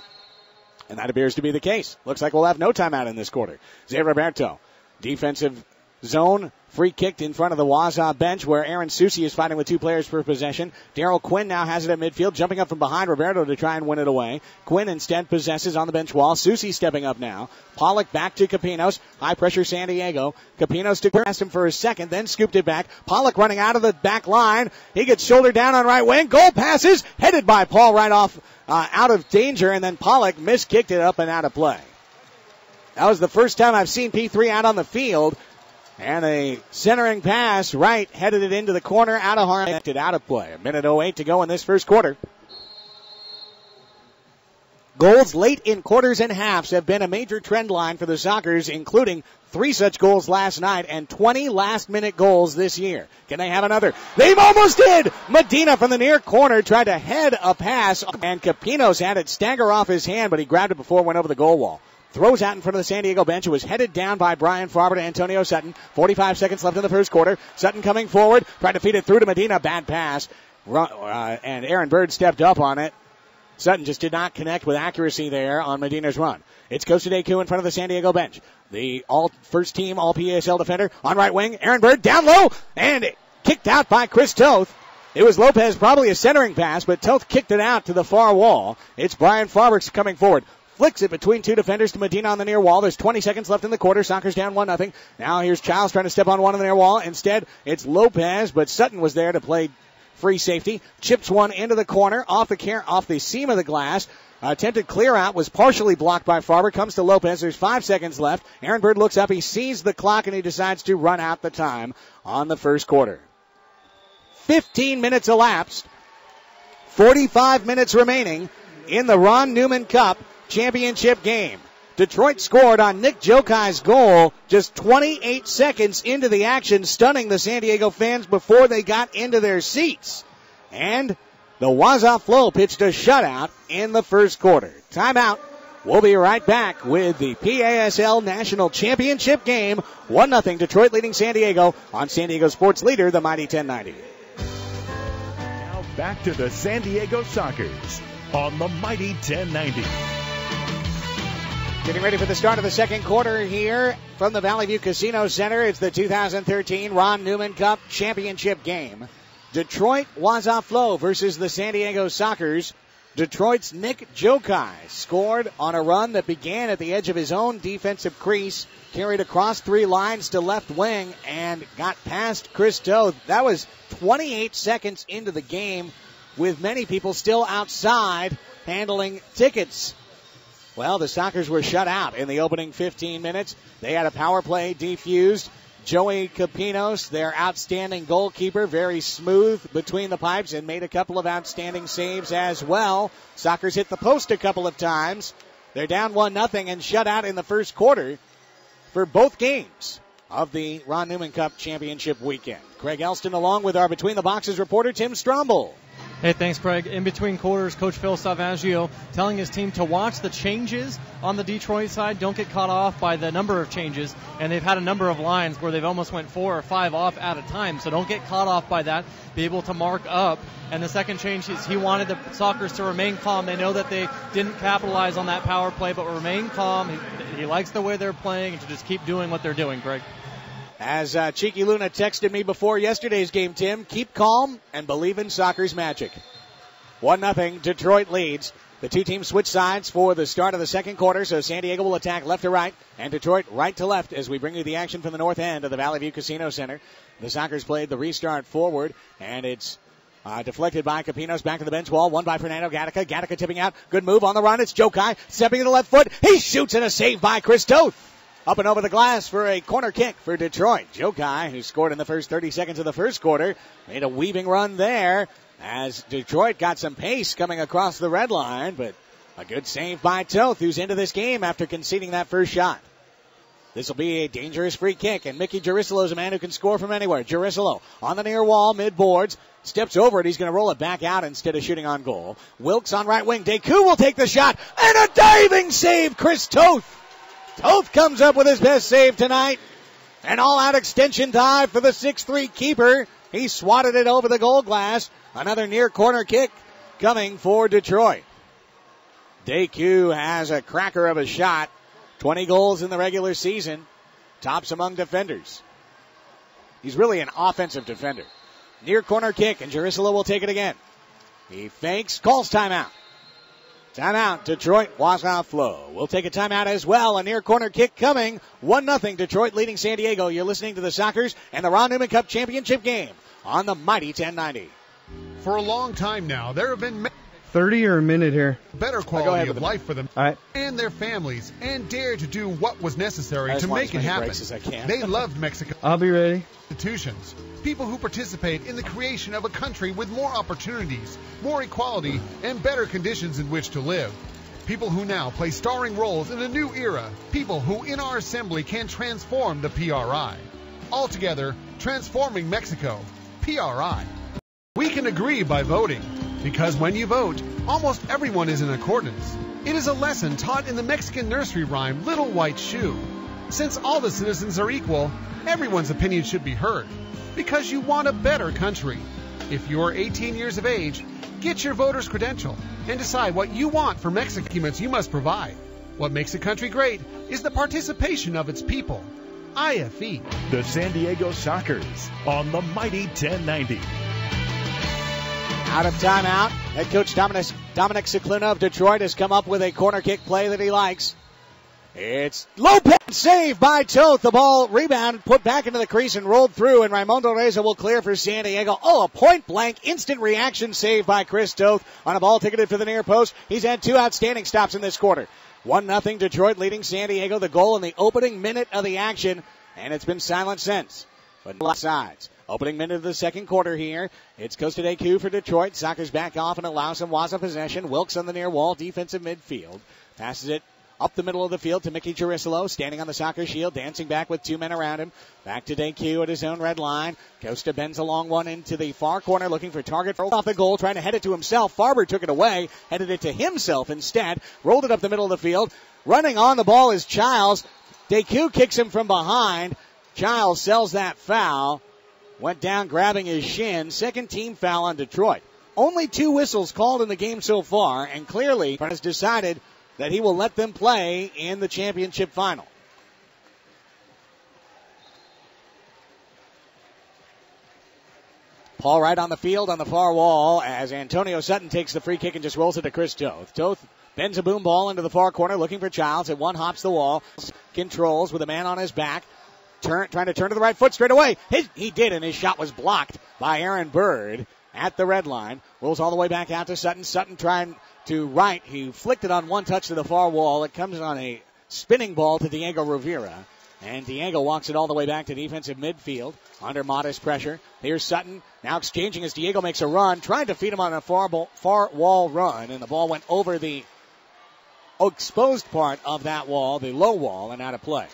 And that appears to be the case. Looks like we'll have no timeout in this quarter. Zé Roberto, defensive zone, free kicked in front of the Waza bench where Aaron Susi is fighting with 2 players per possession. Daryl Quinn now has it at midfield, jumping up from behind Roberto to try and win it away. Quinn instead possesses on the bench wall. Susi stepping up now. Pollock back to Capinos. High pressure San Diego. Capinos took past him for a second, then scooped it back. Pollock running out of the back line. He gets shouldered down on right wing. Goal passes, headed by Paul right off out of danger, and then Pollock miskicked it up and out of play. That was the first time I've seen P3 out on the field. And a centering pass right, headed it into the corner, out of harm, out of play. 1:08 to go in this first quarter. Goals late in quarters and halves have been a major trend line for the Sockers, including 3 such goals last night and 20 last-minute goals this year. Can they have another? They almost did! Medina from the near corner tried to head a pass, and Capinos had it stagger off his hand, but he grabbed it before it went over the goal wall. Throws out in front of the San Diego bench. It was headed down by Brian Farber to Antonio Sutton. 45 seconds left in the first quarter. Sutton coming forward, trying to feed it through to Medina. Bad pass. And Aaron Bird stepped up on it. Sutton just did not connect with accuracy there on Medina's run. It's Costa Deku in front of the San Diego bench. The first team, all PASL defender on right wing. Aaron Bird down low and kicked out by Chris Toth. It was Lopez, probably a centering pass, but Toth kicked it out to the far wall. It's Brian Farber coming forward. Flicks it between 2 defenders to Medina on the near wall. There's 20 seconds left in the quarter. Sockers down 1-0. Now here's Childs trying to step on one on the near wall. Instead, it's Lopez, but Sutton was there to play free safety. Chips one into the corner, off the seam of the glass. Attempted clear out was partially blocked by Farber. Comes to Lopez. There's 5 seconds left. Aaron Bird looks up. He sees the clock, and he decides to run out the time on the first quarter. 15 minutes elapsed. 45 minutes remaining in the Ron Newman Cup championship game. Detroit scored on Nick Jokai's goal just 28 seconds into the action, stunning the San Diego fans before they got into their seats. And the Waza Flow pitched a shutout in the first quarter. Timeout. We'll be right back with the PASL National Championship game. 1-0 Detroit leading San Diego on San Diego Sports Leader, the Mighty 1090. Now back to the San Diego Sockers on the Mighty 1090. Getting ready for the start of the second quarter here from the Valley View Casino Center. It's the 2013 Ron Newman Cup Championship game. Detroit Waza Flow versus the San Diego Sockers. Detroit's Nick Jokai scored on a run that began at the edge of his own defensive crease, carried across 3 lines to left wing, and got past Chris Toth. That was 28 seconds into the game, with many people still outside handling tickets. Well, the Sockers were shut out in the opening 15 minutes. They had a power play defused. Joey Capinos, their outstanding goalkeeper, very smooth between the pipes and made a couple of outstanding saves as well. Sockers hit the post a couple of times. They're down 1-0 and shut out in the first quarter for both games of the Ron Newman Cup Championship weekend. Craig Elston along with our Between the Boxes reporter Tim Stromble. Hey, thanks, Craig. In between quarters, Coach Phil Salvaggio telling his team to watch the changes on the Detroit side. Don't get caught off by the number of changes. And they've had a number of lines where they've almost went 4 or 5 off at a time. So don't get caught off by that. Be able to mark up. And the second change is he wanted the Sockers to remain calm. They know that they didn't capitalize on that power play, but remain calm. He likes the way they're playing and to just keep doing what they're doing, Craig. As Cheeky Luna texted me before yesterday's game, Tim, keep calm and believe in soccer's magic. 1-0, Detroit leads. The two teams switch sides for the start of the second quarter, so San Diego will attack left to right, and Detroit right to left as we bring you the action from the north end of the Valley View Casino Center. The Sockers played the restart forward, and it's deflected by Capinos back to the bench wall, won by Fernando Gattaca. Gattaca tipping out, good move on the run. It's Jokai stepping to the left foot. He shoots and a save by Chris Toth. Up and over the glass for a corner kick for Detroit. Jokai, who scored in the first 30 seconds of the first quarter, made a weaving run there as Detroit got some pace coming across the red line, but a good save by Toth, who's into this game after conceding that first shot. This will be a dangerous free kick, and Mickey Girisolo is a man who can score from anywhere. Girisolo on the near wall, mid-boards, steps over it. He's going to roll it back out instead of shooting on goal. Wilkes on right wing. Deku will take the shot, and a diving save, Chris Toth. Toth comes up with his best save tonight. An all-out extension dive for the 6'3 keeper. He swatted it over the goal glass. Another near corner kick coming for Detroit. DeQ has a cracker of a shot. 20 goals in the regular season. Tops among defenders. He's really an offensive defender. Near corner kick, and Jerusalem will take it again. He fakes, calls timeout. Timeout, Detroit. Waza Flow will take a timeout as well. A near corner kick coming. 1-0, Detroit leading San Diego. You're listening to the Sockers and the Ron Newman Cup Championship game on the mighty 1090. For a long time now, there have been 30 or a minute here. Better quality of life for them All right. and their families, and dared to do what was necessary to make it happen. They loved Mexico. I'll be ready. Institutions, people who participate in the creation of a country with more opportunities, more equality, and better conditions in which to live. People who now play starring roles in a new era. People who in our assembly can transform the PRI. Altogether, transforming Mexico. PRI. We can agree by voting, because when you vote, almost everyone is in accordance. It is a lesson taught in the Mexican nursery rhyme, Little White Shoe. Since all the citizens are equal, everyone's opinion should be heard, because you want a better country. If you're 18 years of age, get your voter's credential and decide what you want for Mexican documents you must provide. What makes a country great is the participation of its people. IFE. The San Diego Sockers on the mighty 1090. Out of timeout, head coach Dominic Cicluna of Detroit has come up with a corner kick play that he likes. It's Lopez saved by Toth. The ball rebound put back into the crease and rolled through, and Raimundo Reza will clear for San Diego. Oh, a point-blank instant reaction save by Chris Toth on a ball ticketed for the near post. He's had two outstanding stops in this quarter. 1-0 Detroit leading San Diego. The goal in the opening minute of the action, and it's been silent since. But both sides. Opening minute of the second quarter here. It's Costa DeQ for Detroit. Sockers back off and allow some Waza possession. Wilkes on the near wall, defensive midfield. Passes it up the middle of the field to Mickey Jerusalem, standing on the Socker shield, dancing back with two men around him. Back to DeQ at his own red line. Costa bends a long one into the far corner, looking for target. Rolled off the goal, trying to head it to himself. Farber took it away, headed it to himself instead. Rolled it up the middle of the field. Running on the ball is Childs. DeQ kicks him from behind. Childs sells that foul. Went down grabbing his shin. Second team foul on Detroit. Only 2 whistles called in the game so far, and clearly has decided that he will let them play in the championship final. Paul Wright on the field on the far wall as Antonio Sutton takes the free kick and just rolls it to Chris Toth. Toth bends a boom ball into the far corner looking for Childs. At one hops the wall. Controls with a man on his back. Trying to turn to the right foot straight away. He did, and his shot was blocked by Aaron Bird at the red line. Rolls all the way back out to Sutton. Sutton trying to right. He flicked it on one touch to the far wall. It comes on a spinning ball to Diego Rivera. And Diego walks it all the way back to defensive midfield under modest pressure. Here's Sutton now exchanging as Diego makes a run, trying to feed him on a far wall run, and the ball went over the exposed part of that wall, the low wall, and out of play.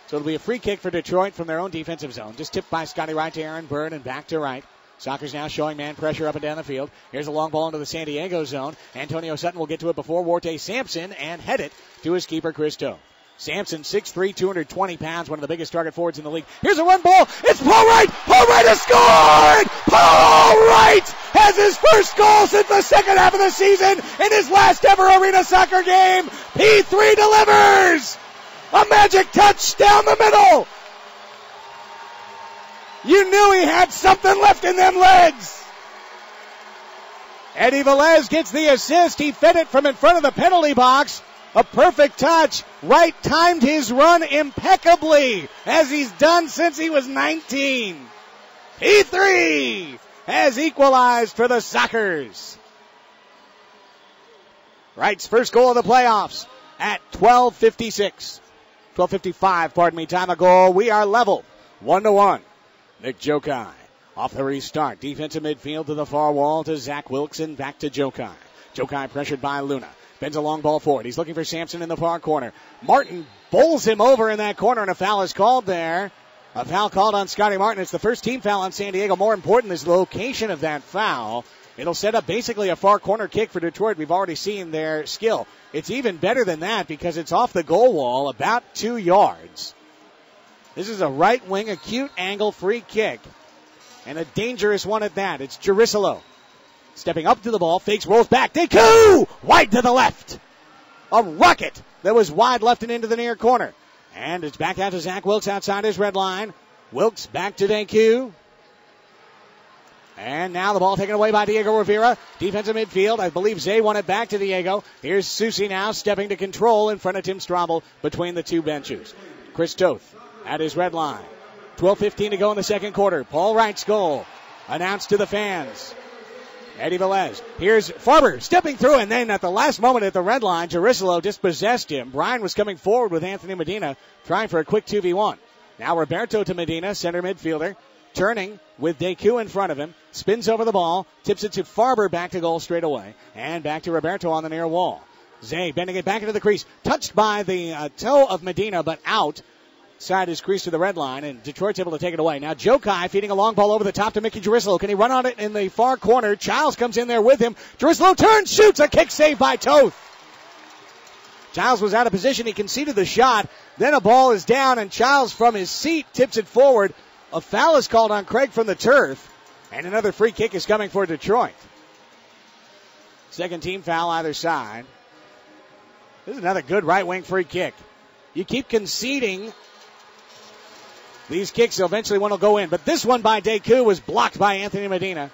So it'll be a free kick for Detroit from their own defensive zone. Just tipped by Scotty Wright to Aaron Bird and back to Wright. Sockers now showing man pressure up and down the field. Here's a long ball into the San Diego zone. Antonio Sutton will get to it before Warte Sampson and head it to his keeper, Chris Toth. Sampson, 6'3", 220 pounds, one of the biggest target forwards in the league. Here's a run ball. It's Paul Wright. Paul Wright has scored. Paul Wright has his first goal since the second half of the season in his last ever arena soccer game. P3 delivers. A magic touch down the middle. You knew he had something left in them legs. Eddie Velez gets the assist. He fed it from in front of the penalty box. A perfect touch. Wright timed his run impeccably, as he's done since he was 19. P3 has equalized for the Sockers. Wright's first goal of the playoffs at 12:55, pardon me, time of goal. We are level, 1-1. Nick Jokai off the restart. Defensive midfield to the far wall to Zach Wilkson. Back to Jokai. Jokai pressured by Luna. Bends a long ball forward. He's looking for Sampson in the far corner. Martin bowls him over in that corner, and a foul is called there. A foul called on Scotty Martin. It's the first team foul on San Diego. More important is the location of that foul. It'll set up basically a far corner kick for Detroit. We've already seen their skill. It's even better than that because it's off the goal wall about 2 yards. This is a right wing acute angle free kick, and a dangerous one at that. It's Jerusalem Stepping up to the ball, fakes, rolls back. Deku! Wide to the left. A rocket that was wide left and into the near corner. And it's back out to Zach Wilkes outside his red line. Wilkes back to Deku. And now the ball taken away by Diego Rivera. Defensive midfield. I believe Zay won it back to Diego. Here's Susie now stepping to control in front of Tim Strobel between the two benches. Chris Toth at his red line. 12:15 to go in the second quarter. Paul Wright's goal announced to the fans. Eddie Velez. Here's Farber stepping through, and then at the last moment at the red line, Jerusalem dispossessed him. Brian was coming forward with Anthony Medina, trying for a quick 2v1. Now Roberto to Medina, center midfielder, turning with Deku in front of him, spins over the ball, tips it to Farber back to goal straight away, and back to Roberto on the near wall. Zay bending it back into the crease, touched by the toe of Medina, but out. Side his crease to the red line, and Detroit's able to take it away. Now Jokai feeding a long ball over the top to Mickey Jerusalem. Can he run on it in the far corner? Childs comes in there with him. Jerusalem turns, shoots, a kick saved by Toth. Childs was out of position. He conceded the shot. Then a ball is down, and Childs from his seat tips it forward. A foul is called on Craig from the turf, and another free kick is coming for Detroit. Second team foul either side. This is another good right wing free kick. You keep conceding these kicks, eventually one will go in. But this one by Deku was blocked by Anthony Medina.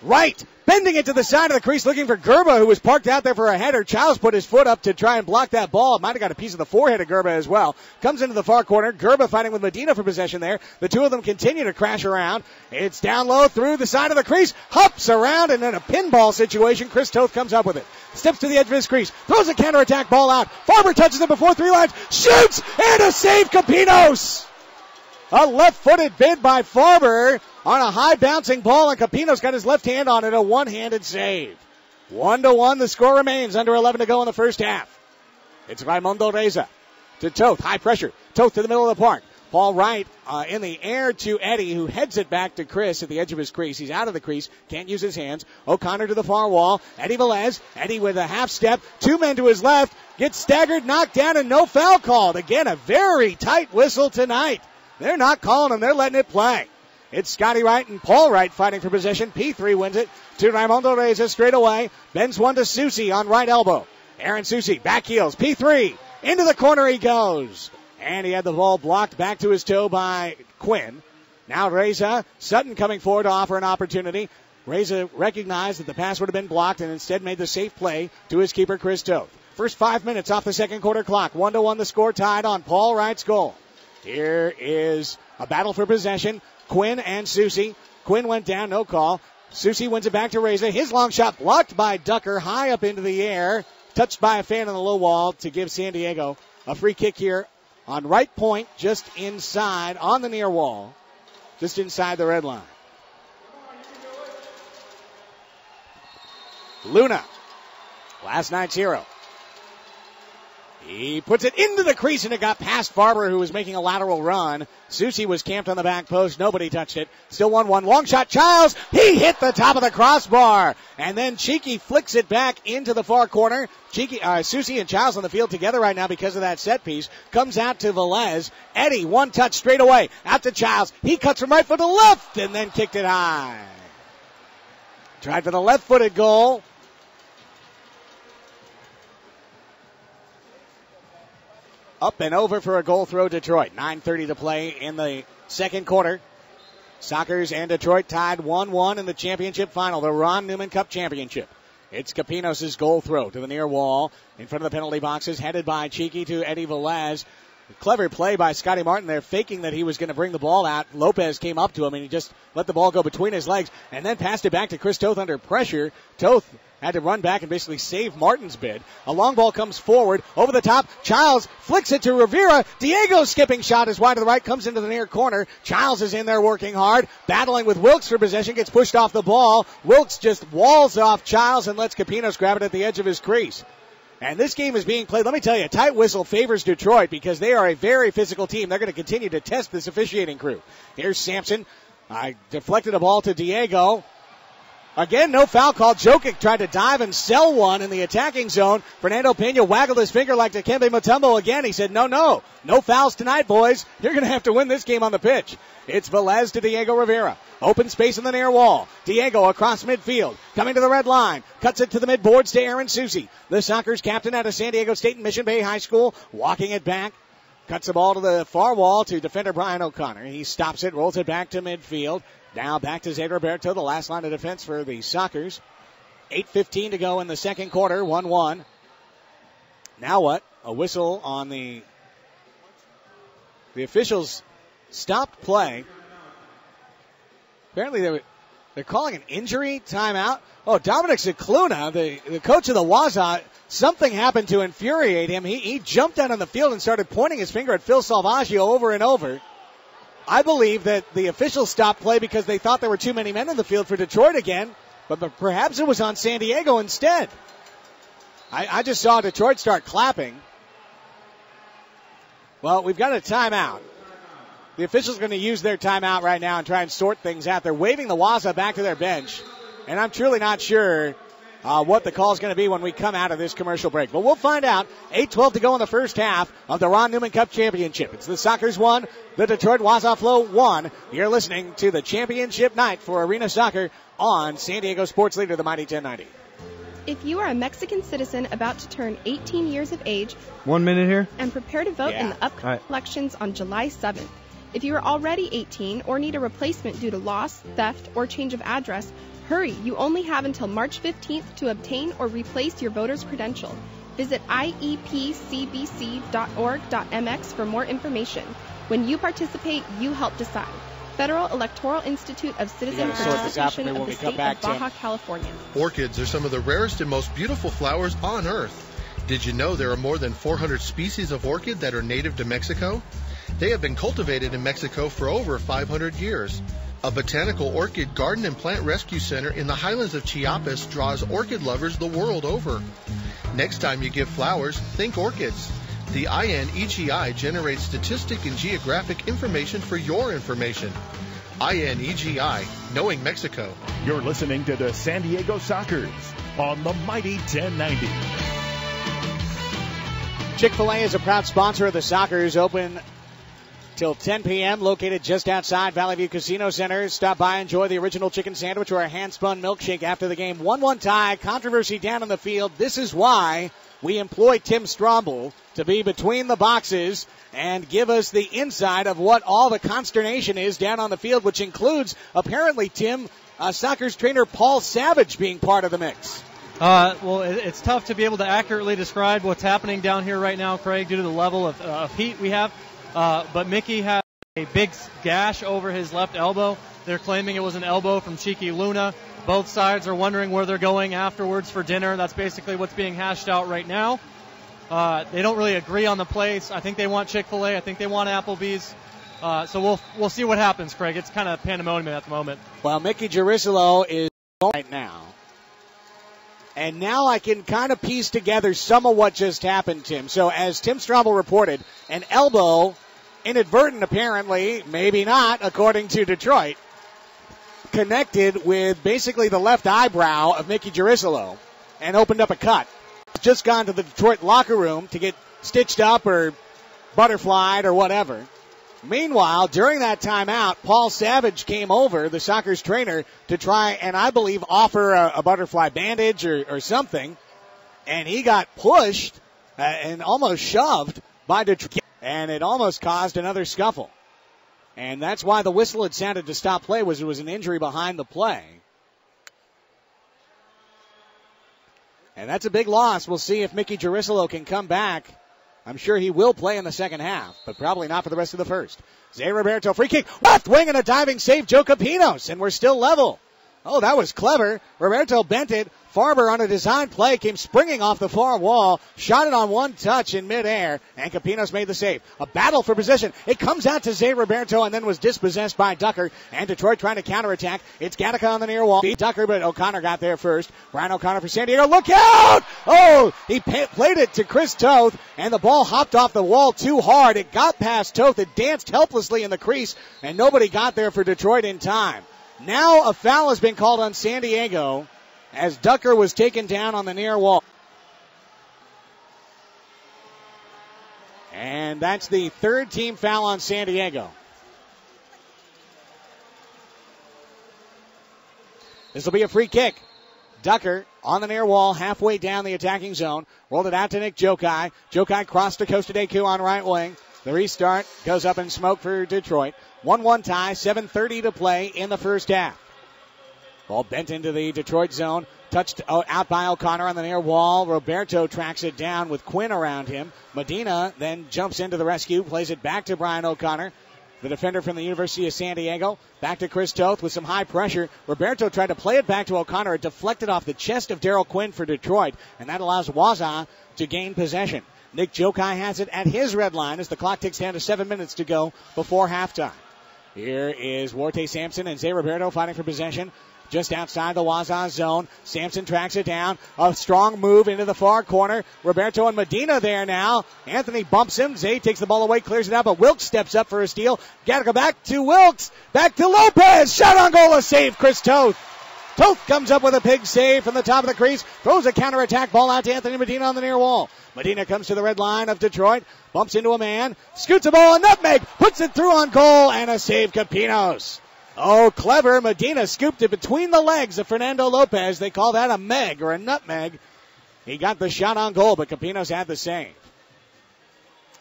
Right, bending it to the side of the crease, looking for Gerba, who was parked out there for a header. Childs put his foot up to try and block that ball. It might have got a piece of the forehead of Gerba as well. Comes into the far corner. Gerba fighting with Medina for possession there. The two of them continue to crash around. It's down low through the side of the crease. Hops around, and then a pinball situation. Chris Toth comes up with it. Steps to the edge of his crease. Throws a counterattack ball out. Farber touches it before three lines. Shoots! And a save, Capinos! A left-footed bid by Farber on a high bouncing ball, and Capinos got his left hand on it, a one-handed save. 1-1, the score remains, under 11 to go in the first half. It's Raimundo Reza to Toth, high pressure. Toth to the middle of the park. Paul Wright in the air to Eddie, who heads it back to Chris at the edge of his crease. He's out of the crease, can't use his hands. O'Connor to the far wall. Eddie Velez. Eddie with a half step, two men to his left, gets staggered, knocked down, and no foul called. Again, a very tight whistle tonight. They're not calling him. They're letting it play. It's Scotty Wright and Paul Wright fighting for possession. P3 wins it to Raimundo Reza straight away. Bends one to Susie on right elbow. Aaron Susie, back heels. P3, into the corner he goes. And he had the ball blocked back to his toe by Quinn. Now Reza, Sutton coming forward to offer an opportunity. Reza recognized that the pass would have been blocked and instead made the safe play to his keeper, Chris Toth. First 5 minutes off the second quarter clock. 1-1 the score, tied on Paul Wright's goal. Here is a battle for possession. Quinn and Susie. Quinn went down, no call. Susie wins it back to Reza. His long shot blocked by Ducker high up into the air. Touched by a fan on the low wall to give San Diego a free kick here on right point, just inside, on the near wall, just inside the red line. Luna, last night's hero. He puts it into the crease, and it got past Farber, who was making a lateral run. Susie was camped on the back post. Nobody touched it. Still 1-1. Long shot. Childs. He hit the top of the crossbar. And then Cheeky flicks it back into the far corner. Susie and Childs on the field together right now because of that set piece. Comes out to Velez. Eddie, one touch straight away. Out to Childs. He cuts from right foot to left and then kicked it high. Tried for the left-footed goal. Up and over for a goal throw, Detroit. 9:30 to play in the second quarter. Sockers and Detroit tied 1-1 in the championship final, the Ron Newman Cup Championship. It's Capinos' goal throw to the near wall in front of the penalty boxes, headed by Cheeky to Eddie Velez. Clever play by Scotty Martin there, faking that he was going to bring the ball out. Lopez came up to him, and he just let the ball go between his legs and then passed it back to Chris Toth under pressure. Toth had to run back and basically save Martin's bid. A long ball comes forward, over the top. Childs flicks it to Rivera. Diego's skipping shot is wide to the right, comes into the near corner. Childs is in there working hard, battling with Wilkes for possession, gets pushed off the ball. Wilkes just walls off Childs and lets Capinos grab it at the edge of his crease. And this game is being played, let me tell you, a tight whistle favors Detroit because they are a very physical team. They're going to continue to test this officiating crew. Here's Sampson. Deflected a ball to Diego. Again, no foul call. Jokic tried to dive and sell one in the attacking zone. Fernando Pena waggled his finger like Dikembe Mutombo again. He said, no fouls tonight, boys. You're going to have to win this game on the pitch. It's Velez to Diego Rivera. Open space in the near wall. Diego across midfield. Coming to the red line. Cuts it to the midboards to Aaron Susie. The Sockers captain out of San Diego State and Mission Bay High School. Walking it back. Cuts the ball to the far wall to defender Brian O'Connor. He stops it, rolls it back to midfield. Now back to Zay Roberto, the last line of defense for the Sockers. 8:15 to go in the second quarter, 1-1. Now what? A whistle on the officials stopped play. Apparently they're calling an injury timeout. Oh, Dominic Cicluna, the coach of the Waza, something happened to infuriate him. He jumped out on the field and started pointing his finger at Phil Salvaggio over and over. I believe that the officials stopped play because they thought there were too many men in the field for Detroit again, but perhaps it was on San Diego instead. I just saw Detroit start clapping. Well, we've got a timeout. The officials are going to use their timeout right now and try and sort things out. They're waving the Waza back to their bench, and I'm truly not sure what the call is going to be when we come out of this commercial break. But we'll find out. 8:12 to go in the first half of the Ron Newman Cup Championship. It's the Sockers 1, the Detroit Waza Flow 1. You're listening to the championship night for Arena Soccer on San Diego Sports Leader, the Mighty 1090. If you are a Mexican citizen about to turn 18 years of age, 1 minute here, and prepare to vote in the upcoming elections on July 7th. If you are already 18 or need a replacement due to loss, theft, or change of address, hurry. You only have until March 15th to obtain or replace your voter's credential. Visit iepcbc.org.mx for more information. When you participate, you help decide. Federal Electoral Institute of Citizen Participation of the State of Baja California. Orchids are some of the rarest and most beautiful flowers on Earth. Did you know there are more than 400 species of orchid that are native to Mexico? They have been cultivated in Mexico for over 500 years. A botanical orchid garden and plant rescue center in the highlands of Chiapas draws orchid lovers the world over. Next time you give flowers, think orchids. The INEGI generates statistic and geographic information for your information. INEGI, Knowing Mexico. You're listening to the San Diego Sockers on the Mighty 1090. Chick-fil-A is a proud sponsor of the Sockers. Open till 10 p.m., located just outside Valley View Casino Center. Stop by, enjoy the original chicken sandwich or a hand-spun milkshake after the game. 1-1 tie, controversy down on the field. This is why we employ Tim Stromble to be between the boxes and give us the inside of what all the consternation is down on the field, which includes, apparently, Tim, Sockers trainer Paul Savage being part of the mix. Well, it's tough to be able to accurately describe what's happening down here right now, Craig, due to the level of heat we have. But Mickey has a big gash over his left elbow. They're claiming it was an elbow from Cheeky Luna. Both sides are wondering where they're going afterwards for dinner. That's basically what's being hashed out right now. They don't really agree on the place. I think they want Chick-fil-A. I think they want Applebee's. So we'll see what happens, Craig. It's kind of pandemonium at the moment. Well, Mickey Jerusalem is right now. And now I can kind of piece together some of what just happened, Tim. So as Tim Strobel reported, an elbow, inadvertent apparently, maybe not, according to Detroit, connected with basically the left eyebrow of Mickey Jerusalem and opened up a cut. Just gone to the Detroit locker room to get stitched up or butterflied or whatever. Meanwhile, during that timeout, Paul Savage came over, the Sockers trainer, to try and, I believe, offer a butterfly bandage or something. And he got pushed and almost shoved by Detroit. And it almost caused another scuffle. And that's why the whistle had sounded to stop play, was it was an injury behind the play. And that's a big loss. We'll see if Mickey Jerusalem can come back. I'm sure he will play in the second half, but probably not for the rest of the first. Zay Roberto, free kick, left wing and a diving save, Joe Capinos, and we're still level. Oh, that was clever. Roberto bent it. Farber on a design play came springing off the far wall, shot it on one touch in midair, and Capinos made the save. A battle for position. It comes out to Zay Roberto and then was dispossessed by Ducker, and Detroit trying to counterattack. It's Gattaca on the near wall. Beat Ducker, but O'Connor got there first. Brian O'Connor for San Diego. Look out! Oh, he played it to Chris Toth, and the ball hopped off the wall too hard. It got past Toth. It danced helplessly in the crease, and nobody got there for Detroit in time. Now a foul has been called on San Diego as Ducker was taken down on the near wall. And that's the third team foul on San Diego. This will be a free kick. Ducker on the near wall, halfway down the attacking zone. Rolled it out to Nick Jokai. Jokai crossed to Costa Deku on right wing. The restart goes up in smoke for Detroit. 1-1 tie, 7:30 to play in the first half. Ball bent into the Detroit zone. Touched out by O'Connor on the near wall. Roberto tracks it down with Quinn around him. Medina then jumps into the rescue, plays it back to Brian O'Connor, the defender from the University of San Diego. Back to Chris Toth with some high pressure. Roberto tried to play it back to O'Connor. It deflected off the chest of Daryl Quinn for Detroit, and that allows Waza to gain possession. Nick Jokai has it at his red line as the clock ticks down to 7 minutes to go before halftime. Here is Warte Sampson and Zay Roberto fighting for possession. Just outside the Waza zone. Sampson tracks it down. A strong move into the far corner. Roberto and Medina there now. Anthony bumps him. Zay takes the ball away, clears it out, but Wilkes steps up for a steal. Gotta go back to Wilkes. Back to Lopez. Shot on goal, a save, Chris Toth. Toth comes up with a big save from the top of the crease. Throws a counterattack ball out to Anthony Medina on the near wall. Medina comes to the red line of Detroit. Bumps into a man. Scoots a ball, a nutmeg. Puts it through on goal, and a save, Capinos. Oh, clever. Medina scooped it between the legs of Fernando Lopez. They call that a meg or a nutmeg. He got the shot on goal, but Capinos had the save.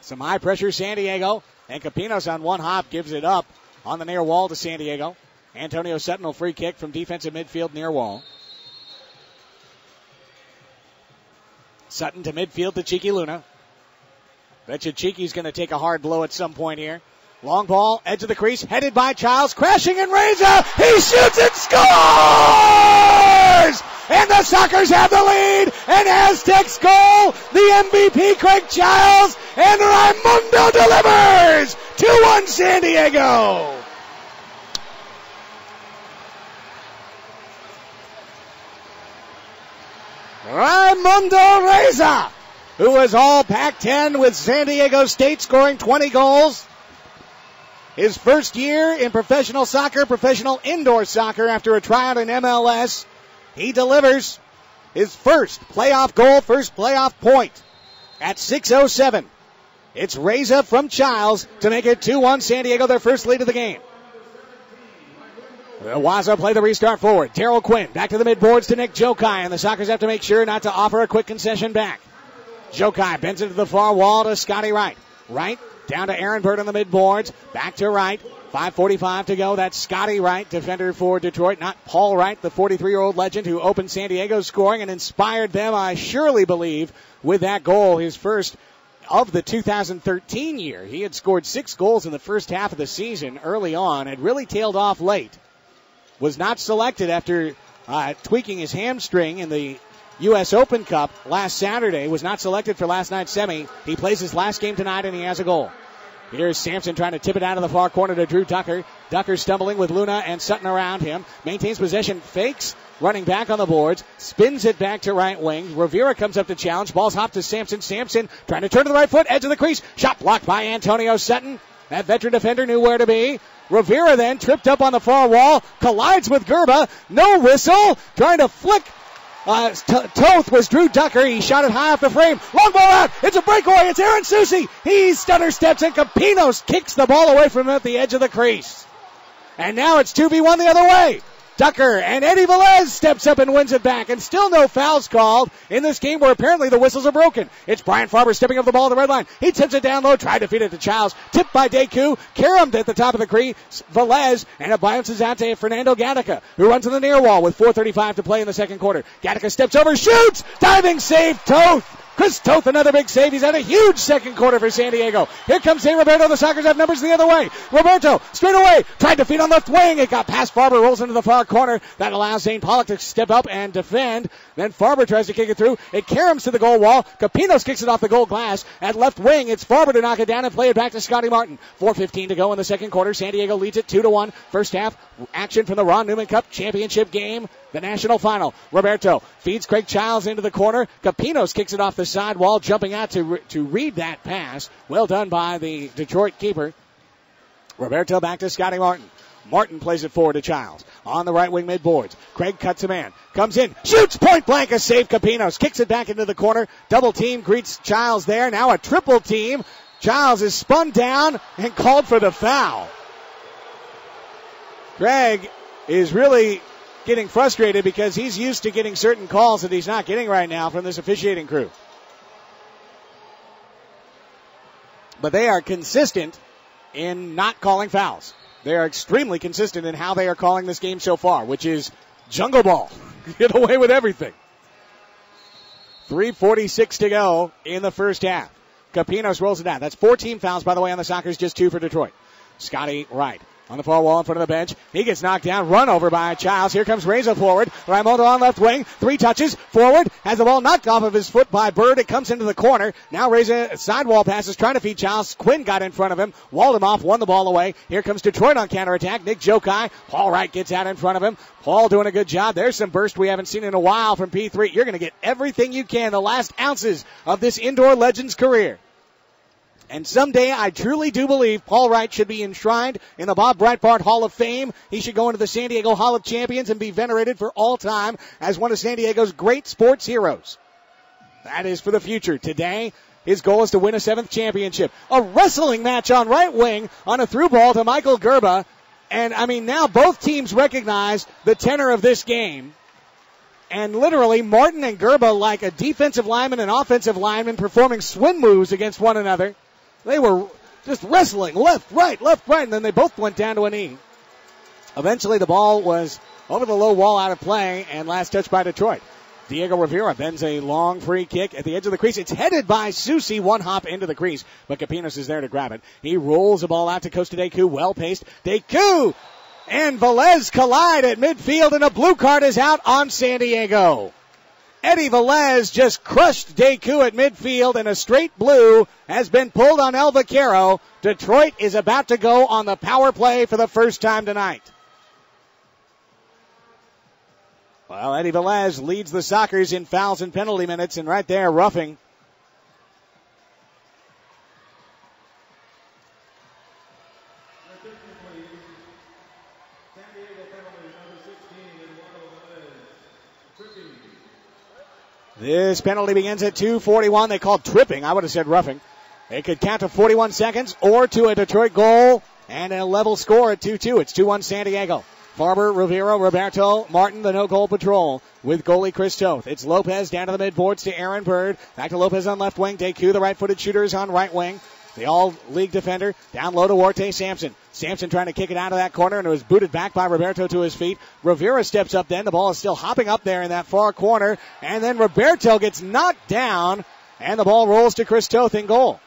Some high pressure San Diego, and Capinos on one hop gives it up on the near wall to San Diego. Antonio Sutton will free kick from defensive midfield near wall. Sutton to midfield to Cheeky Luna. Betcha Cheeky's going to take a hard blow at some point here. Long ball, edge of the crease, headed by Childs, crashing in Reza. He shoots and scores! And the Sockers have the lead. And Aztecs goal, the MVP Craig Childs, and Raimundo delivers. 2-1 San Diego. Raimundo Reza, who was all Pac-10 with San Diego State, scoring 20 goals. His first year in professional soccer, professional indoor soccer after a tryout in MLS. He delivers his first playoff goal, first playoff point at 6:07. It's Reza from Childs to make it 2-1 San Diego, their first lead of the game. The Waza play the restart forward. Daryl Quinn back to the midboards to Nick Jokai, and the Sockers have to make sure not to offer a quick concession back. Jokai bends into the far wall to Scotty Wright. Wright down to Aaron Bird on the midboards. Back to Wright. 5:45 to go. That's Scotty Wright, defender for Detroit, not Paul Wright, the 43-year-old legend who opened San Diego's scoring and inspired them, I surely believe, with that goal, his first of the 2013 year. He had scored 6 goals in the first half of the season early on, had really tailed off late. Was not selected after tweaking his hamstring in the U.S. Open Cup last Saturday. Was not selected for last night's semi. He plays his last game tonight, and he has a goal. Here's Sampson trying to tip it out of the far corner to Drew Ducker. Ducker stumbling with Luna and Sutton around him. Maintains possession, fakes, running back on the boards. Spins it back to right wing. Rivera comes up to challenge. Ball's hopped to Sampson. Sampson trying to turn to the right foot. Edge of the crease. Shot blocked by Antonio Sutton. That veteran defender knew where to be. Rivera then tripped up on the far wall. Collides with Gerba. No whistle. Trying to flick. Toth was Drew Ducker. He shot it high off the frame. Long ball out. It's a breakaway. It's Aaron Susi. He stutter steps and Capinos kicks the ball away from him at the edge of the crease. And now it's 2v1 the other way. Ducker and Eddie Velez steps up and wins it back. And still no fouls called in this game where apparently the whistles are broken. It's Brian Farber stepping up the ball at the red line. He tips it down low. Tried to feed it to Childs. Tipped by Deku. Caromed at the top of the crease. Velez. And it bounces out to Fernando Gattaca, who runs on the near wall with 4:35 to play in the second quarter. Gattaca steps over. Shoots. Diving save. Toth. Chris Toth, another big save. He's had a huge second quarter for San Diego. Here comes Zay Roberto. The Sockers have numbers the other way. Roberto, straight away, tried to feed on left wing. It got past Farber, rolls into the far corner. That allows Zane Pollock to step up and defend. Then Farber tries to kick it through. It caroms to the goal wall. Capinos kicks it off the goal glass. At left wing, it's Farber to knock it down and play it back to Scotty Martin. 4:15 to go in the second quarter. San Diego leads it 2-1. First half action from the Ron Newman Cup championship game. The national final. Roberto feeds Craig Childs into the corner. Capinos kicks it off the side wall, jumping out to read that pass. Well done by the Detroit keeper. Roberto back to Scotty Martin. Martin plays it forward to Childs. On the right wing midboards. Craig cuts a man. Comes in. Shoots point blank. A save. Capinos kicks it back into the corner. Double team greets Childs there. Now a triple team. Childs is spun down and called for the foul. Craig is really getting frustrated because he's used to getting certain calls that he's not getting right now from this officiating crew. But they are consistent in not calling fouls. They are extremely consistent in how they are calling this game so far, which is jungle ball. Get away with everything. 3:46 to go in the first half. Capinos rolls it down. That's 14 fouls, by the way, on the Sockers, just 2 for Detroit. Scotty Wright on the far wall in front of the bench. He gets knocked down, run over by Childs. Here comes Reza forward. Raimondo on left wing. 3 touches forward. Has the ball knocked off of his foot by Bird. It comes into the corner. Now Reza sidewall passes, trying to feed Childs. Quinn got in front of him, walled him off, won the ball away. Here comes Detroit on counterattack. Nick Jokai. Paul Wright gets out in front of him. Paul doing a good job. There's some burst we haven't seen in a while from P3. You're going to get everything you can, the last ounces of this indoor legend's career. And someday I truly do believe Paul Wright should be enshrined in the Bob Breitbart Hall of Fame. He should go into the San Diego Hall of Champions and be venerated for all time as one of San Diego's great sports heroes. That is for the future. Today, his goal is to win a 7th championship. A wrestling match on right wing on a through ball to Michael Gerba. And, I mean, now both teams recognize the tenor of this game. And literally, Martin and Gerba, like a defensive lineman and offensive lineman, performing swim moves against one another. They were just wrestling left, right, and then they both went down to a knee. Eventually, the ball was over the low wall, out of play, and last touch by Detroit. Diego Rivera bends a long free kick at the edge of the crease. It's headed by Susi, one hop into the crease, but Capinos is there to grab it. He rolls the ball out to Costa Deku, well-paced. Deku and Velez collide at midfield, and a blue card is out on San Diego. Eddie Velez just crushed Deku at midfield, and a straight blue has been pulled on El Vaquero. Detroit is about to go on the power play for the first time tonight. Well, Eddie Velez leads the Sockers in fouls and penalty minutes, and right there, roughing. This penalty begins at 2:41. They called tripping. I would have said roughing. It could count to 41 seconds or to a Detroit goal and a level score at 2-2. It's 2-1 San Diego. Farber, Rivera, Roberto, Martin, the no-goal patrol with goalie Chris Toth. It's Lopez down to the midboards to Aaron Bird. Back to Lopez on left wing. Deku, the right-footed shooter, is on right wing. The all-league defender down low to Warte Sampson. Sampson trying to kick it out of that corner, and it was booted back by Roberto to his feet. Rivera steps up then. The ball is still hopping up there in that far corner. And then Roberto gets knocked down, and the ball rolls to Chris Toth in goal.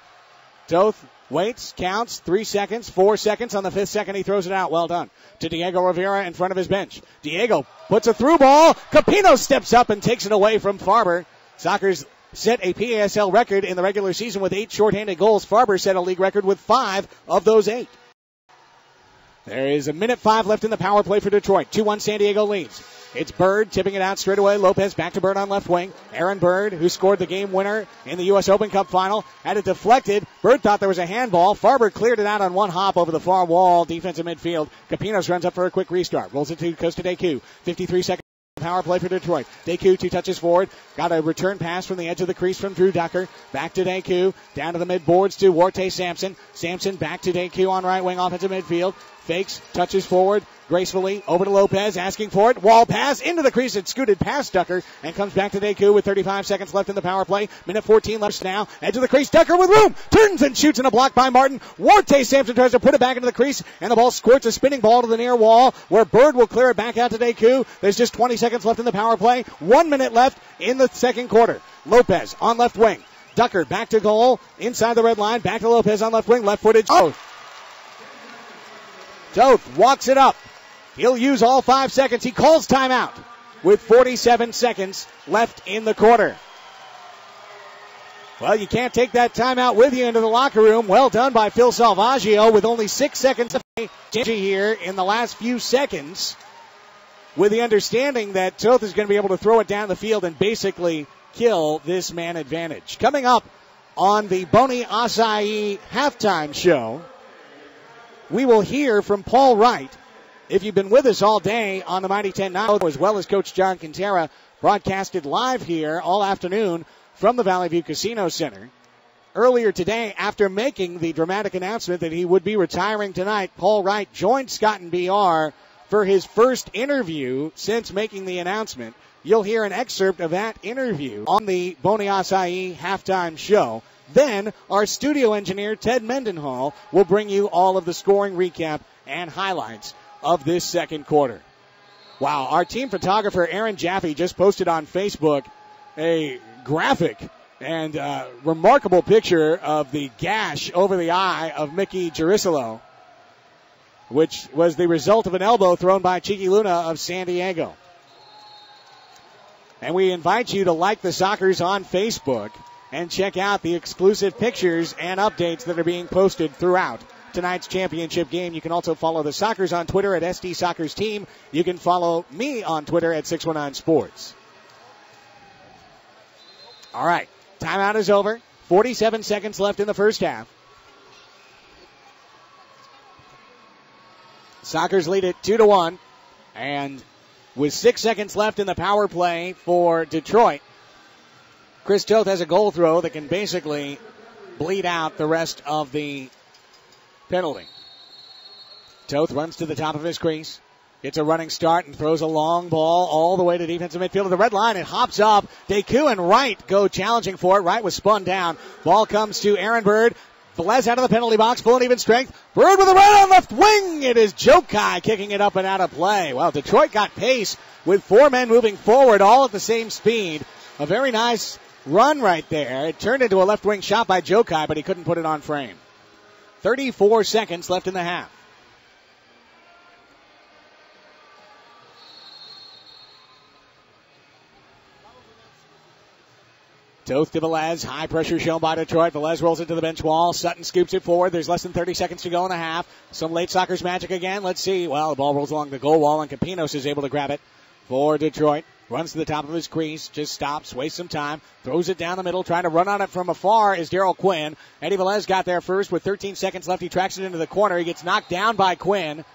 Toth waits, counts, 3 seconds, 4 seconds. On the 5th second, he throws it out. Well done. To Diego Rivera in front of his bench. Diego puts a through ball. Capino steps up and takes it away from Farber. Sockers set a PASL record in the regular season with 8 shorthanded goals. Farber set a league record with 5 of those 8. There is 1:05 left in the power play for Detroit. 2-1 San Diego leads. It's Bird tipping it out straight away. Lopez back to Bird on left wing. Aaron Bird, who scored the game winner in the U.S. Open Cup final, had it deflected. Bird thought there was a handball. Farber cleared it out on one hop over the far wall. Defensive midfield. Capinos runs up for a quick restart. Rolls it to Costa Deku. 53 seconds. Power play for Detroit. Deku 2 touches forward. Got a return pass from the edge of the crease from Drew Ducker. Back to Deku. Down to the midboards to Warte Sampson. Sampson back to Deku on right wing offensive midfield. Fakes, touches forward gracefully over to Lopez, asking for it. Wall pass into the crease. It scooted past Ducker and comes back to Deku with 35 seconds left in the power play. Minute 14 left now. Edge of the crease. Ducker with room. Turns and shoots in a block by Martin. Warte Sampson tries to put it back into the crease, and the ball squirts a spinning ball to the near wall where Bird will clear it back out to Deku. There's just 20 seconds left in the power play. 1 minute left in the second quarter. Lopez on left wing. Ducker back to goal. Inside the red line. Back to Lopez on left wing. Left footed. Toth walks it up. He'll use all 5 seconds. He calls timeout with 47 seconds left in the quarter. Well, you can't take that timeout with you into the locker room. Well done by Phil Salvaggio with only 6 seconds here in the last few seconds, with the understanding that Toth is going to be able to throw it down the field and basically kill this man advantage. Coming up on the Boni Acai halftime show, we will hear from Paul Wright. If you've been with us all day on the Mighty 10-9, as well as Coach John Quintera, broadcasted live here all afternoon from the Valley View Casino Center. Earlier today, after making the dramatic announcement that he would be retiring tonight, Paul Wright joined Scott and BR for his first interview since making the announcement. You'll hear an excerpt of that interview on the Bonnie Acai halftime show. Then our studio engineer, Ted Mendenhall, will bring you all of the scoring recap and highlights of this second quarter. Wow, our team photographer, Aaron Jaffe, just posted on Facebook a graphic and remarkable picture of the gash over the eye of Mickey Jerusalem, which was the result of an elbow thrown by Cheeky Luna of San Diego. And we invite you to like the Sockers on Facebook and check out the exclusive pictures and updates that are being posted throughout tonight's championship game. You can also follow the Sockers on Twitter at SD Sockers Team. You can follow me on Twitter at 619 Sports. All right, timeout is over. 47 seconds left in the first half. Sockers lead it 2-1, and with 6 seconds left in the power play for Detroit, Chris Toth has a goal throw that can basically bleed out the rest of the penalty. Toth runs to the top of his crease, gets a running start, and throws a long ball all the way to defensive midfield of the red line. It hops up. Deku and Wright go challenging for it. Wright was spun down. Ball comes to Aaron Bird. Velez out of the penalty box, full and even strength. Bird with a run on left wing. It is Jokai kicking it up and out of play. Well, Detroit got pace with 4 men moving forward, all at the same speed. A very nice run right there. It turned into a left wing shot by Jokai, but he couldn't put it on frame. 34 seconds left in the half. Toth to Velez. High pressure shown by Detroit. Velez rolls it to the bench wall. Sutton scoops it forward. There's less than 30 seconds to go in the half. Some late Sockers magic again. Let's see. Well, the ball rolls along the goal wall, and Capinos is able to grab it for Detroit. Runs to the top of his crease. Just stops. Wastes some time. Throws it down the middle. Trying to run on it from afar is Daryl Quinn. Eddie Velez got there first with 13 seconds left. He tracks it into the corner. He gets knocked down by Quinn.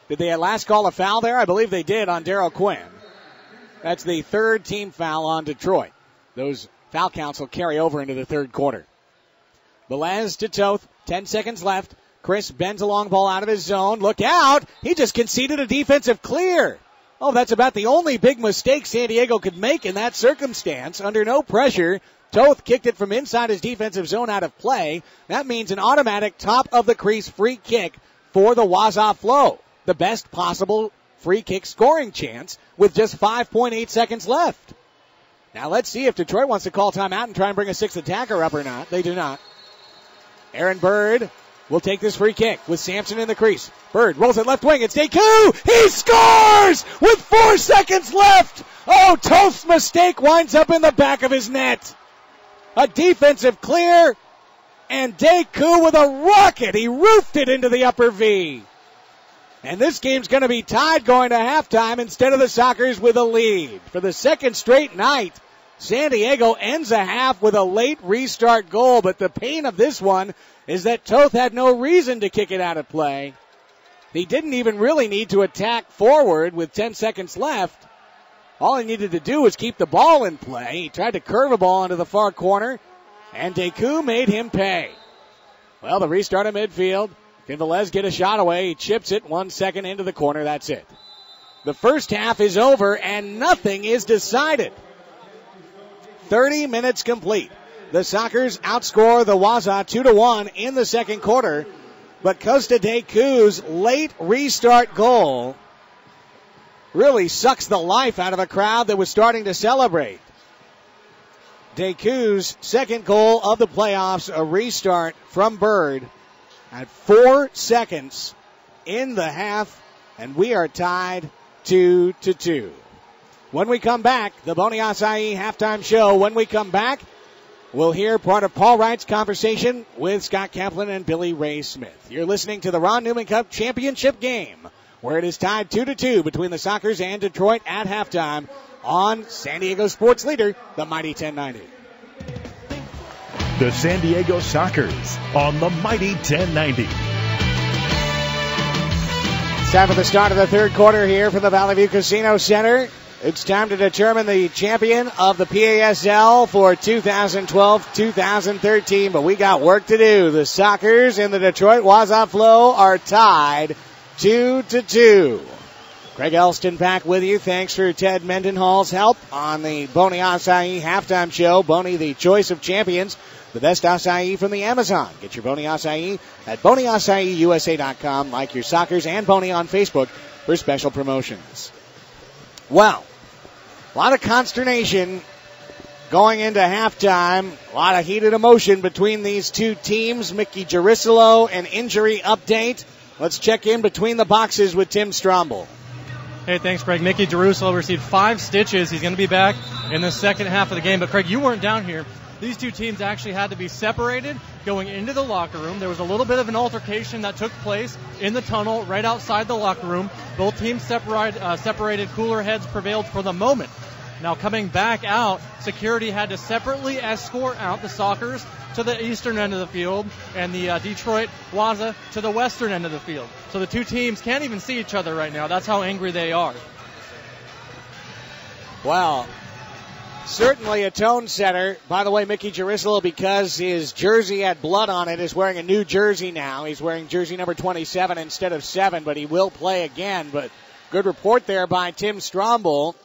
Did they at last call a foul there? I believe they did on Daryl Quinn. That's the third team foul on Detroit. Those foul counts will carry over into the third quarter. Velez to Toth. 10 seconds left. Chris bends a long ball out of his zone. Look out! He just conceded a defensive clear. Oh, that's about the only big mistake San Diego could make in that circumstance. Under no pressure, Toth kicked it from inside his defensive zone out of play. That means an automatic top-of-the-crease free kick for the Waza Flow. The best possible free kick scoring chance with just 5.8 seconds left. Now let's see if Detroit wants to call timeout and try and bring a sixth attacker up or not. They do not. Aaron Bird will take this free kick with Sampson in the crease. Bird rolls it left wing. It's Deku. He scores with 4 seconds left. Oh, Toth's mistake winds up in the back of his net. A defensive clear, and Deku with a rocket. He roofed it into the upper V. And this game's going to be tied going to halftime instead of the Sockers with a lead. For the second straight night, San Diego ends a half with a late restart goal, but the pain of this one is that Toth had no reason to kick it out of play. He didn't even really need to attack forward with 10 seconds left. All he needed to do was keep the ball in play. He tried to curve a ball into the far corner, and Deku made him pay. Well, the restart of midfield. Can Velez get a shot away? He chips it 1 second into the corner. That's it. The first half is over, and nothing is decided. 30 minutes complete. The Sockers outscore the Waza 2-1 in the second quarter, but Costa Deku's late restart goal really sucks the life out of a crowd that was starting to celebrate. Deku's second goal of the playoffs, a restart from Bird at 4 seconds in the half, and we are tied 2-2. When we come back, the Bonnie Acai halftime show. When we come back, we'll hear part of Paul Wright's conversation with Scott Kaplan and Billy Ray Smith. You're listening to the Ron Newman Cup championship game, where it is tied 2-2 between the Sockers and Detroit at halftime on San Diego Sports Leader, the Mighty 1090. The San Diego Sockers on the Mighty 1090. It's time for the start of the third quarter here from the Valley View Casino Center. It's time to determine the champion of the PASL for 2012-2013, but we got work to do. The Sockers and the Detroit Waza Flow are tied 2-2. Greg Elston back with you. Thanks for Ted Mendenhall's help on the Boney Acai halftime show. Boney, the choice of champions, the best acai from the Amazon. Get your Boney Acai at BoneyAcaiUSA.com. Like your Sockers and Boney on Facebook for special promotions. Well, a lot of consternation going into halftime. A lot of heated emotion between these two teams. Mickey Jerusalem, an injury update. Let's check in between the boxes with Tim Stromble. Hey, thanks, Craig. Mickey Jerusalem received 5 stitches. He's going to be back in the second half of the game. But, Craig, you weren't down here. These two teams actually had to be separated going into the locker room. There was a little bit of an altercation that took place in the tunnel right outside the locker room. Both teams separated. Cooler heads prevailed for the moment. Now, coming back out, security had to separately escort out the Sockers to the eastern end of the field and the Detroit Waza to the western end of the field. So the two teams can't even see each other right now. That's how angry they are. Well, certainly a tone setter. By the way, Mickey Jerusalem, because his jersey had blood on it, is wearing a new jersey now. He's wearing jersey number 27 instead of 7, but he will play again. But good report there by Tim Stromble.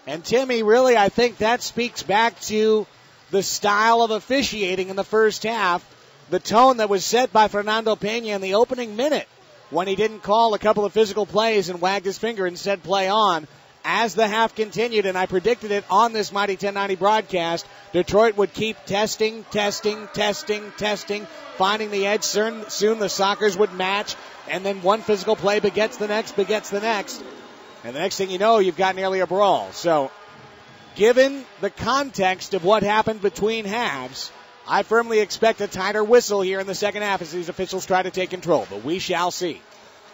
And Timmy, really, I think that speaks back to the style of officiating in the first half, the tone that was set by Fernando Pena in the opening minute when he didn't call a couple of physical plays and wagged his finger and said play on. As the half continued, and I predicted it on this Mighty 1090 broadcast, Detroit would keep testing, finding the edge. Soon the Sockers would match, and then one physical play begets the next. And the next thing you know, you've got nearly a brawl. So, given the context of what happened between halves, I firmly expect a tighter whistle here in the second half as these officials try to take control, but we shall see.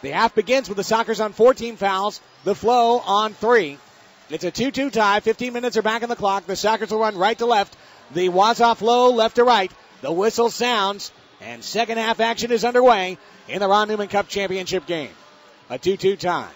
The half begins with the Sockers on 14 fouls, the Flow on 3. It's a 2-2 tie. 15 minutes are back on the clock. The Sockers will run right to left. The Waza Flow left to right. The whistle sounds, and second half action is underway in the Ron Newman Cup Championship game. A 2-2 tie.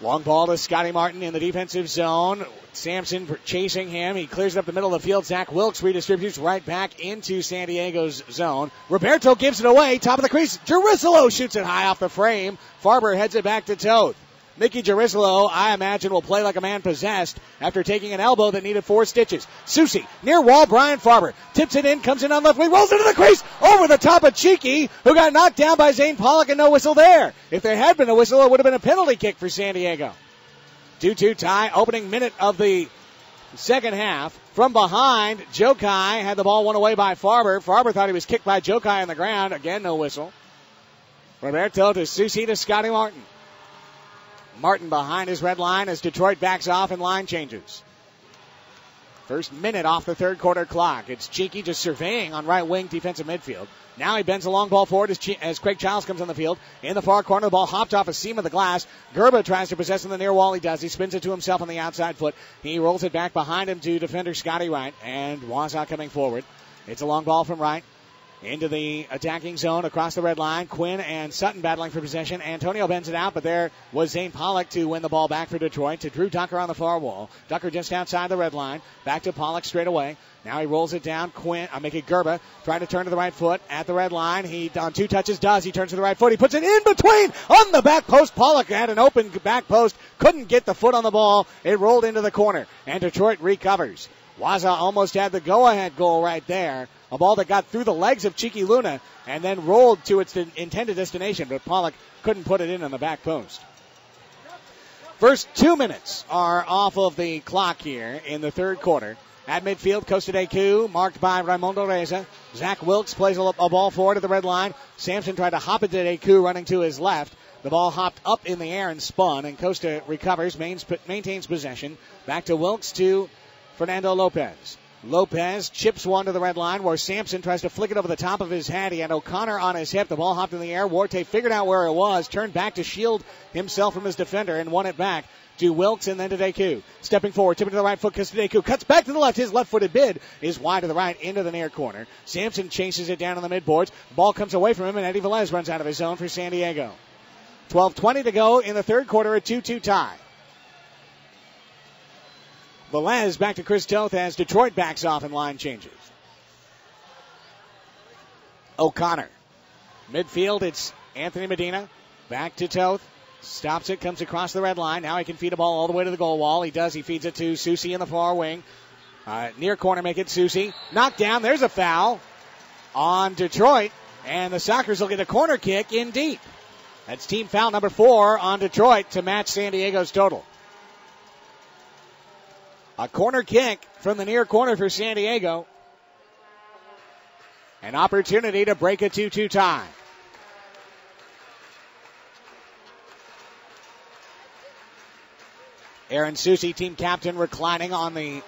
Long ball to Scotty Martin in the defensive zone. Sampson chasing him. He clears it up the middle of the field. Zach Wilkes redistributes right back into San Diego's zone. Roberto gives it away. Top of the crease. Jerusalem shoots it high off the frame. Farber heads it back to Toth. Mickey Jerusalem, I imagine, will play like a man possessed after taking an elbow that needed 4 stitches. Susie, near wall, Brian Farber. Tips it in, comes in on left wing, rolls into the crease, over the top of Cheeky, who got knocked down by Zane Pollock, and no whistle there. If there had been a whistle, it would have been a penalty kick for San Diego. 2-2 tie, opening minute of the second half. From behind, Jokai had the ball won away by Farber. Farber thought he was kicked by Jokai on the ground. Again, no whistle. Roberto to Susie to Scotty Martin. Martin behind his red line as Detroit backs off and line changes. First minute off the third quarter clock. It's Cheeky just surveying on right wing defensive midfield. Now he bends a long ball forward as Craig Childs comes on the field. In the far corner, the ball hopped off a seam of the glass. Gerba tries to possess in the near wall. He does. He spins it to himself on the outside foot. He rolls it back behind him to defender Scotty Wright. And Waza coming forward. It's a long ball from Wright. Into the attacking zone across the red line. Quinn and Sutton battling for possession. Antonio bends it out, but there was Zane Pollock to win the ball back for Detroit to Drew Ducker on the far wall. Ducker just outside the red line. Back to Pollock straight away. Now he rolls it down. Mickey Gerba trying to turn to the right foot at the red line. He, on 2 touches, does. He turns to the right foot. He puts it in between on the back post. Pollock had an open back post. Couldn't get the foot on the ball. It rolled into the corner, and Detroit recovers. Waza almost had the go-ahead goal right there. A ball that got through the legs of Cheeky Luna and then rolled to its intended destination, but Pollock couldn't put it in on the back post. First 2 minutes are off of the clock here in the third quarter. At midfield, Costa de Cu, marked by Raimundo Reza. Zach Wilkes plays a ball forward at the red line. Sampson tried to hop it to de Cu, running to his left. The ball hopped up in the air and spun, and Costa recovers, maintains possession. Back to Wilkes to Fernando Lopez. Lopez chips one to the red line where Sampson tries to flick it over the top of his head. He had O'Connor on his hip. The ball hopped in the air. Warte figured out where it was, turned back to shield himself from his defender, and won it back to Wilkes and then to Deku. Stepping forward, tipping to the right foot, because Deku cuts back to the left. His left-footed bid is wide to the right into the near corner. Sampson chases it down on the midboards. Ball comes away from him, and Eddie Velez runs out of his zone for San Diego. 12:20 to go in the third quarter, a 2-2 tie. Velez back to Chris Toth as Detroit backs off and line changes. O'Connor. Midfield, it's Anthony Medina. Back to Toth. Stops it, comes across the red line. Now he can feed a ball all the way to the goal wall. He does. He feeds it to Susie in the far wing. Near corner, make it Susie. Knocked down. There's a foul on Detroit. And the Sockers will get a corner kick in deep. That's team foul number 4 on Detroit to match San Diego's total. A corner kick from the near corner for San Diego. An opportunity to break a 2-2 tie. Aaron Susie, team captain, reclining on the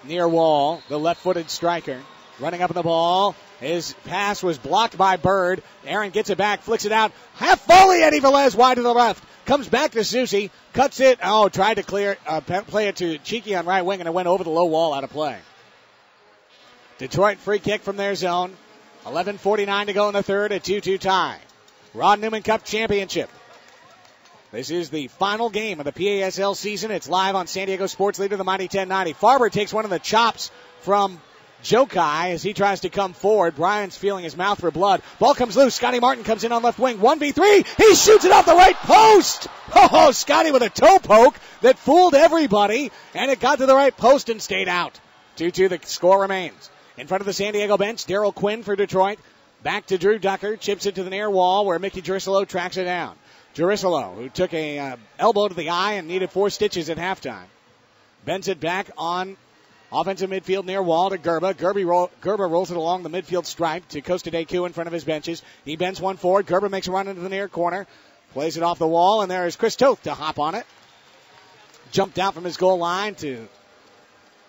near wall. The left-footed striker running up on the ball. His pass was blocked by Bird. Aaron gets it back, flicks it out. Half volley, Eddie Velez wide to the left. Comes back to Susie, cuts it. Tried to play it to Cheeky on right wing, and it went over the low wall out of play. Detroit free kick from their zone. 11:49 to go in the third, a 2-2 tie. Rod Newman Cup Championship. This is the final game of the PASL season. It's live on San Diego Sports Leader, the Mighty 1090. Farber takes one of the chops from Jokai as he tries to come forward. Bryant's feeling his mouth for blood. Ball comes loose. Scotty Martin comes in on left wing. 1v3. He shoots it off the right post. Oh, Scotty with a toe poke that fooled everybody, and it got to the right post and stayed out. 2-2, the score remains. In front of the San Diego bench, Darryl Quinn for Detroit. Back to Drew Ducker. Chips it to the near wall where Mickey Jerusalem tracks it down. Jerusalem, who took a elbow to the eye and needed 4 stitches at halftime. Bends it back on offensive midfield near wall to Gerba. Gerba rolls it along the midfield stripe to Costa Deku in front of his benches. He bends one forward. Gerba makes a run into the near corner. Plays it off the wall, and there is Chris Toth to hop on it. Jumped out from his goal line to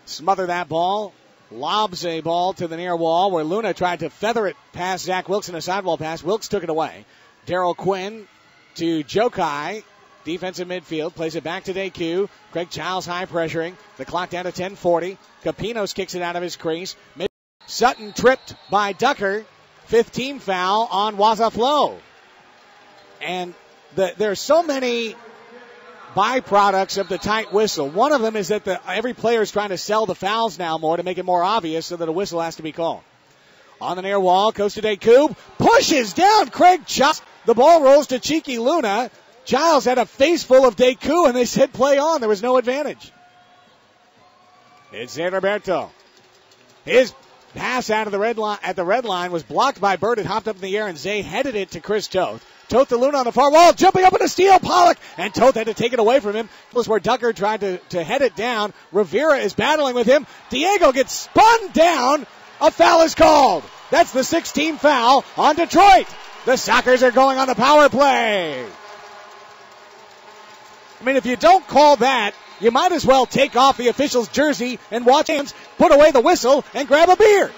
smother that ball. Lobs a ball to the near wall where Luna tried to feather it past Zach Wilkes in a sidewall pass. Wilkes took it away. Darryl Quinn to Jokai. Defensive midfield. Plays it back to Deku. Craig Childs high pressuring. The clock down to 10:40. Capinos kicks it out of his crease. Sutton tripped by Ducker. 5th team foul on Waza Flow. And there are so many byproducts of the tight whistle. One of them is that every player is trying to sell the fouls now more to make it more obvious so that a whistle has to be called. On the near wall, Costa Deku pushes down Craig Childs. The ball rolls to Cheeky Luna. Giles had a face full of Deku, and they said play on. There was no advantage. It's Zay Roberto. His pass out of the red line was blocked by Bird. It hopped up in the air, and Zay headed it to Chris Toth. Toth to Luna on the far wall, jumping up in a steal. Pollock, and Toth had to take it away from him. This was where Ducker tried to head it down. Rivera is battling with him. Diego gets spun down. A foul is called. That's the 6th team foul on Detroit. The Sockers are going on the power play. I mean, if you don't call that, you might as well take off the official's jersey and watch hands, put away the whistle, and grab a beer.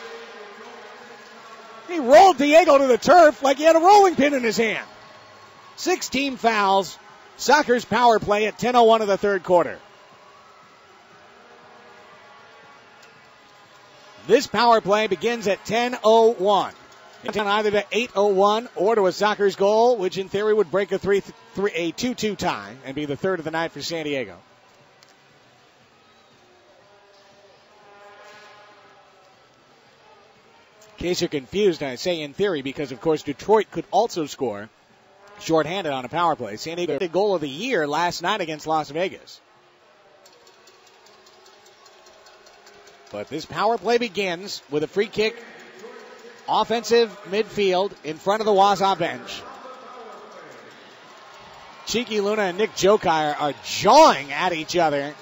He rolled Diego to the turf like he had a rolling pin in his hand. 6 team fouls. Sockers power play at 10:01 of the third quarter. This power play begins at 10:01. It's either to 8:01 or to a Sockers goal, which in theory would break a 2-2 tie and be the third of the night for San Diego. In case you're confused, I say in theory because, of course, Detroit could also score shorthanded on a power play. San Diego did goal of the year last night against Las Vegas. But this power play begins with a free kick, offensive midfield in front of the Waza bench. Cheeky Luna and Nick Jokai are jawing at each other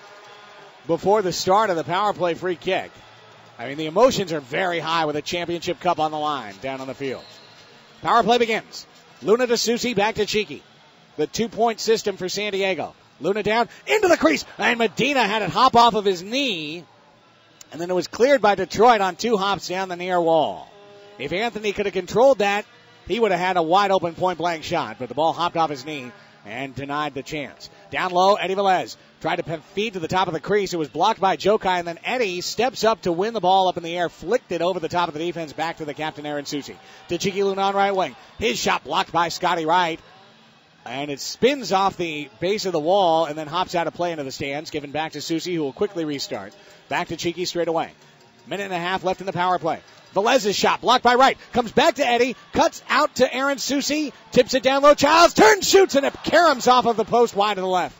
before the start of the power play free kick. I mean, the emotions are very high with a championship cup on the line down on the field. Power play begins. Luna to Susie, back to Cheeky. The 2-point system for San Diego. Luna down into the crease, and Medina had it hop off of his knee, and then it was cleared by Detroit on 2 hops down the near wall. If Anthony could have controlled that, he would have had a wide open point blank shot, but the ball hopped off his knee and denied the chance. Down low, Eddie Velez tried to feed to the top of the crease. It was blocked by Jokai, and then Eddie steps up to win the ball up in the air, flicked it over the top of the defense back to the captain, Aaron Susie. To Cheeky Luna on right wing. His shot blocked by Scotty Wright, and it spins off the base of the wall and then hops out of play into the stands, given back to Susie, who will quickly restart. Back to Cheeky straight away. Minute and a half left in the power play. Velez's shot blocked by Wright. Comes back to Eddie. Cuts out to Aaron Susi. Tips it down low. Childs turns, shoots, and it caroms off of the post wide to the left.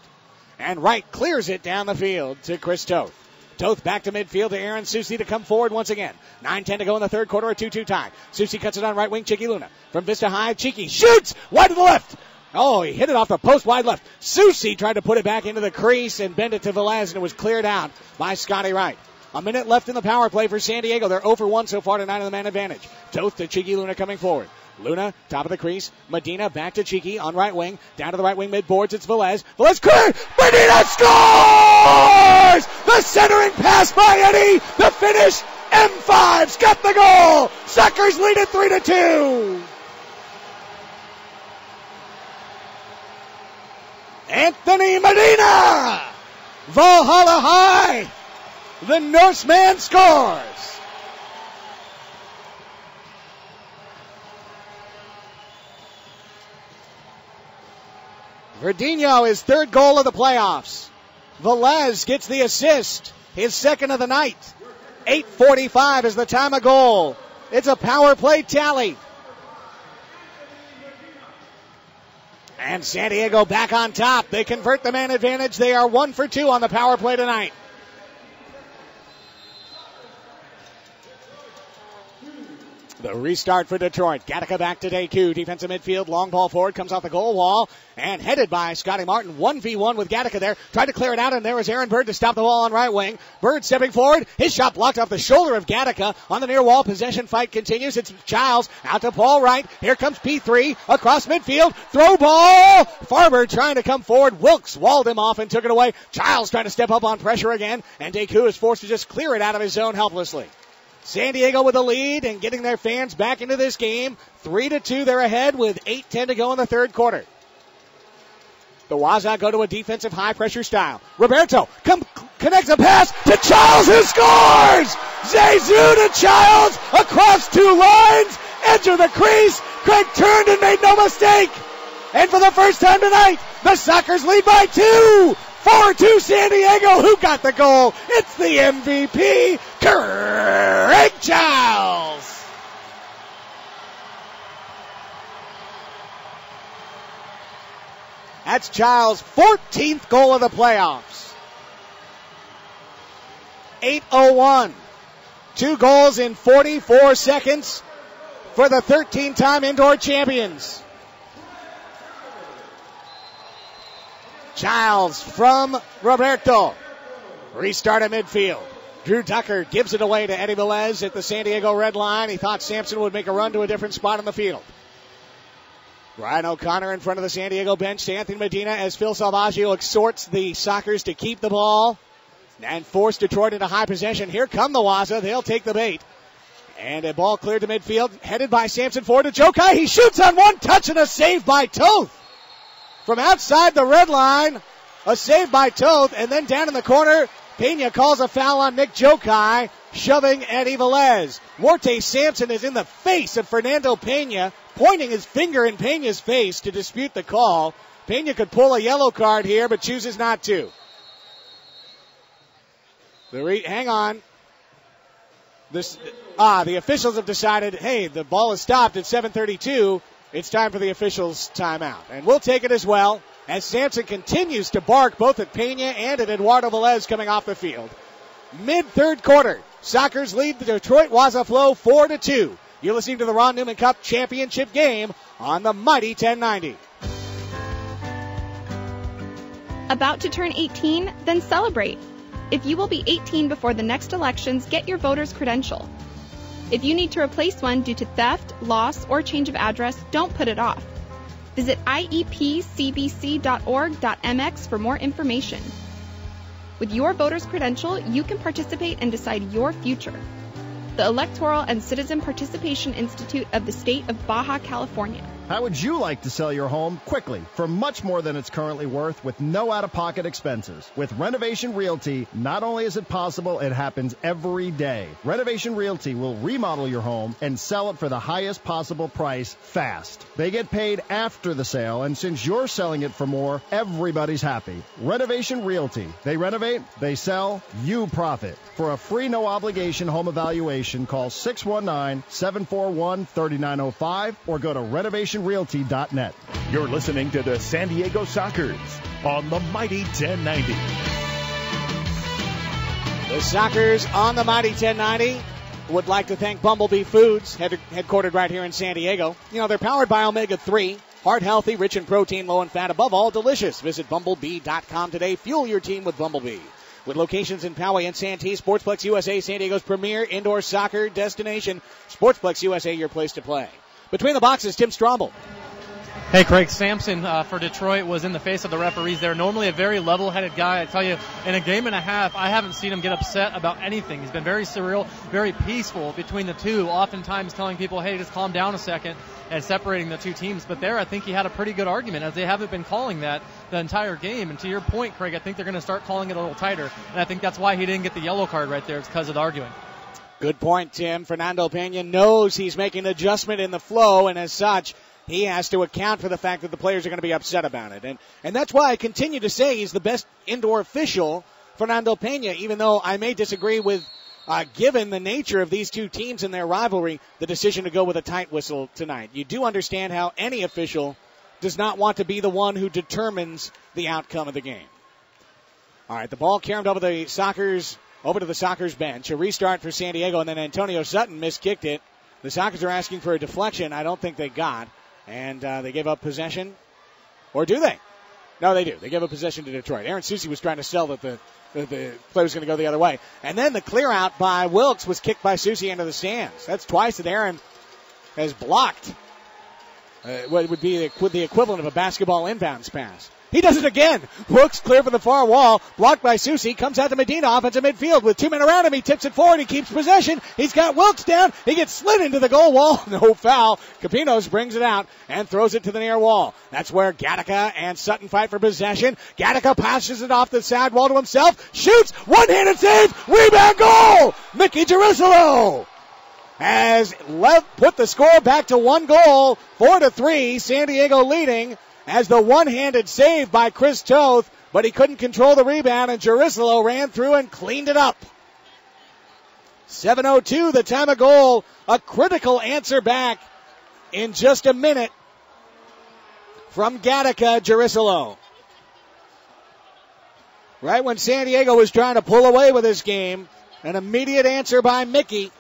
And Wright clears it down the field to Chris Toth. Toth back to midfield to Aaron Susi to come forward once again. 9:10 to go in the third quarter, a 2-2 tie. Susi cuts it on right wing, Cheeky Luna. From Vista High, Cheeky shoots! Wide to the left! Oh, he hit it off the post wide left. Susi tried to put it back into the crease and bend it to Velez, and it was cleared out by Scotty Wright. A minute left in the power play for San Diego. They're 0 for 1 so far tonight on the man advantage. Toth to Cheeky Luna coming forward. Luna, top of the crease. Medina back to Cheeky on right wing. Down to the right wing mid-boards. It's Velez. Velez cleared! Medina scores! The centering pass by Eddie. The finish. M5's got the goal. Suckers lead it 3-2. Anthony Medina! Valhalla High! The Norseman scores! Verdinho, his third goal of the playoffs. Velez gets the assist, his second of the night. 8:45 is the time of goal. It's a power play tally. And San Diego back on top. They convert the man advantage. They are 1 for 2 on the power play tonight. The restart for Detroit. Gattaca back to Deku. Defensive midfield. Long ball forward. Comes off the goal wall. And headed by Scotty Martin. 1v1 with Gattaca there. Tried to clear it out. And there was Aaron Bird to stop the ball on right wing. Bird stepping forward. His shot blocked off the shoulder of Gattaca. On the near wall. Possession fight continues. It's Childs out to Paul Wright. Here comes P3 across midfield. Throw ball. Farber trying to come forward. Wilkes walled him off and took it away. Childs trying to step up on pressure again. And Deku is forced to just clear it out of his zone helplessly. San Diego with the lead and getting their fans back into this game. 3-2, they're ahead with 8:10 to go in the third quarter. The Waza go to a defensive high-pressure style. Roberto connects a pass to Childs, who scores! Zezou to Childs across two lines, edge of the crease. Craig turned and made no mistake. And for the first time tonight, the Sockers lead by 2. 4-2 San Diego. Who got the goal? It's the MVP, Craig Childs. That's Childs' 14th goal of the playoffs. 8:01. 2 goals in 44 seconds for the 13-time indoor champions. Childs from Roberto. Restart at midfield. Drew Tucker gives it away to Eddie Velez at the San Diego red line. He thought Sampson would make a run to a different spot on the field. Ryan O'Connor in front of the San Diego bench to Anthony Medina as Phil Salvaggio exhorts the Sockers to keep the ball and force Detroit into high possession. Here come the Waza. They'll take the bait. And a ball cleared to midfield, headed by Sampson forward to Jokai. He shoots on one touch and a save by Toth. From outside the red line, a save by Toth, and then down in the corner, Pena calls a foul on Nick Jokai, shoving Eddie Velez. Morte Sampson is in the face of Fernando Pena, pointing his finger in Pena's face to dispute the call. Pena could pull a yellow card here, but chooses not to. Hang on. The officials have decided, hey, the ball is stopped at 7:32. It's time for the officials' timeout. And we'll take it as well as Sampson continues to bark both at Pena and at Eduardo Velez coming off the field. Mid-third quarter, Sockers lead the Detroit Waza Flow 4-2. You're listening to the Ron Newman Cup Championship game on the mighty 1090. About to turn 18? Then celebrate. If you will be 18 before the next elections, get your voter's credential. If you need to replace one due to theft, loss, or change of address, don't put it off. Visit iepcbc.org.mx for more information. With your voter's credential, you can participate and decide your future. The Electoral and Citizen Participation Institute of the State of Baja California. How would you like to sell your home quickly for much more than it's currently worth with no out-of-pocket expenses? With Renovation Realty, not only is it possible, it happens every day. Renovation Realty will remodel your home and sell it for the highest possible price fast. They get paid after the sale, and since you're selling it for more, everybody's happy. Renovation Realty. They renovate, they sell, you profit. For a free no-obligation home evaluation, call 619-741-3905 or go to renovationrealty.net. You're listening to the San Diego Sockers on the Mighty 1090. The Sockers on the Mighty 1090 would like to thank Bumblebee Foods, headquartered right here in San Diego. You know, they're powered by omega-3, heart healthy, rich in protein, low in fat, above all, delicious. Visit bumblebee.com today. Fuel your team with Bumblebee. With locations in Poway and Santee, Sportsplex USA, San Diego's premier indoor soccer destination. Sportsplex USA, your place to play. Between the boxes, Tim Strobel. Hey, Craig, Sampson for Detroit was in the face of the referees. They're normally a very level-headed guy. I tell you, in a game and a half, I haven't seen him get upset about anything. He's been very surreal, very peaceful between the two, oftentimes telling people, hey, just calm down a second, and separating the two teams. But there, I think he had a pretty good argument, as they haven't been calling that the entire game. And to your point, Craig, I think they're going to start calling it a little tighter. And I think that's why he didn't get the yellow card right there. It's because of the arguing. Good point, Tim. Fernando Pena knows he's making an adjustment in the flow, and as such, he has to account for the fact that the players are going to be upset about it. And that's why I continue to say he's the best indoor official, Fernando Pena, even though I may disagree with, given the nature of these two teams and their rivalry, the decision to go with a tight whistle tonight. You do understand how any official does not want to be the one who determines the outcome of the game. All right, the ball carried over to the Sockers bench. A restart for San Diego, and then Antonio Sutton miskicked it. The Sockers are asking for a deflection. I don't think they got. And they gave up possession. Or do they? No, they do. They gave up possession to Detroit. Aaron Susi was trying to sell that the play was going to go the other way. And then the clear out by Wilkes was kicked by Susi into the stands. That's twice that Aaron has blocked what would be the equivalent of a basketball inbounds pass. He does it again. Wilkes clear for the far wall. Blocked by Susi. Comes out to Medina. Offensive midfield with 2 men around him. He tips it forward. He keeps possession. He's got Wilkes down. He gets slid into the goal wall. No foul. Capinos brings it out and throws it to the near wall. That's where Gattaca and Sutton fight for possession. Gattaca passes it off the side wall to himself. Shoots. One-handed save. Rebound goal. Mickey Jerusalem has put the score back to 1 goal. 4-3. San Diego leading. As the one-handed save by Chris Toth, but he couldn't control the rebound, and Jerusalem ran through and cleaned it up. 7:02, the time of goal. A critical answer back in just a minute from Gattaca Jerusalem. Right when San Diego was trying to pull away with this game, an immediate answer by Mickey.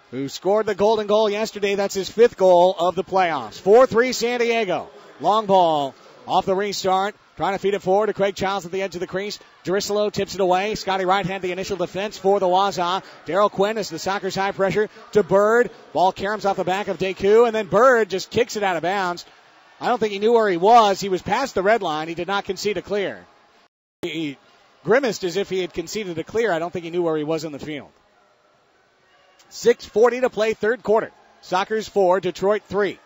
Who scored the golden goal yesterday. That's his 5th goal of the playoffs. 4-3 San Diego. Long ball off the restart. Trying to feed it forward to Craig Childs at the edge of the crease. Jerusalem tips it away. Scotty Wright had the initial defense for the Waza. Darrell Quinn is the Sockers high pressure to Bird. Ball caroms off the back of Deku, and then Bird just kicks it out of bounds. I don't think he knew where he was. He was past the red line. He did not concede a clear. He grimaced as if he had conceded a clear. I don't think he knew where he was in the field. 6:40 to play, third quarter. Sockers 4, Detroit 3.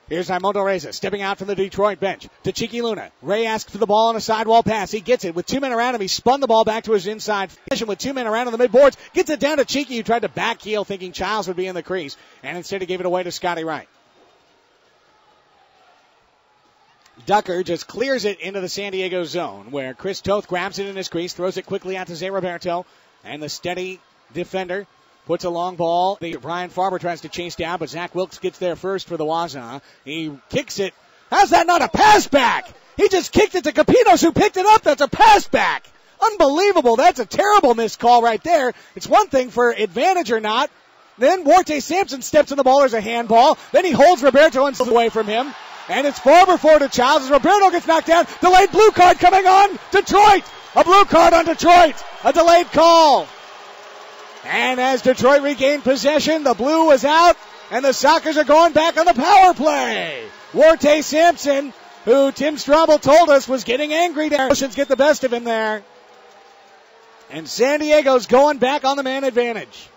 Here's Raimundo Reza stepping out from the Detroit bench to Cheeky Luna. Ray asks for the ball on a sidewall pass. He gets it with 2 men around him. He spun the ball back to his inside position with 2 men around on the midboards. Gets it down to Cheeky, who tried to backheel thinking Childs would be in the crease. And instead he gave it away to Scotty Wright. Ducker just clears it into the San Diego zone where Chris Toth grabs it in his crease, throws it quickly out to Zé Roberto. And the steady defender puts a long ball. Brian Farber tries to chase down, but Zach Wilkes gets there first for the Waza. He kicks it. How's that not a pass back? He just kicked it to Capinos, who picked it up. That's a pass back. Unbelievable. That's a terrible missed call right there. It's one thing for advantage or not. Then Warte Sampson steps in the ball. There's a handball. Then he holds Roberto and away from him. And it's Farber forward to Childs as Roberto gets knocked down. Delayed blue card coming on Detroit. A blue card on Detroit. A delayed call. And as Detroit regained possession, the blue was out, and the Sockers are going back on the power play. Warte Sampson, who Tim Strobel told us was getting angry there. Emotions get the best of him there. And San Diego's going back on the man advantage.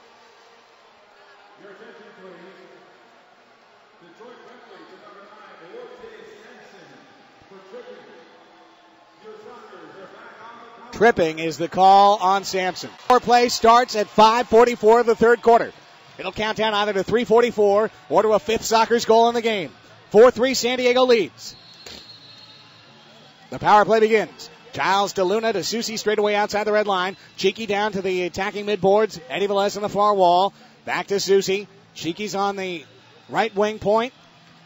Tripping is the call on Sampson. Power play starts at 5:44 of the third quarter. It'll count down either to 3:44 or to a fifth Sockers goal in the game. 4-3 San Diego leads. The power play begins. Giles to Luna to Susie straight away outside the red line. Cheeky down to the attacking midboards. Eddie Velez on the far wall. Back to Susie. Cheeky's on the right wing point.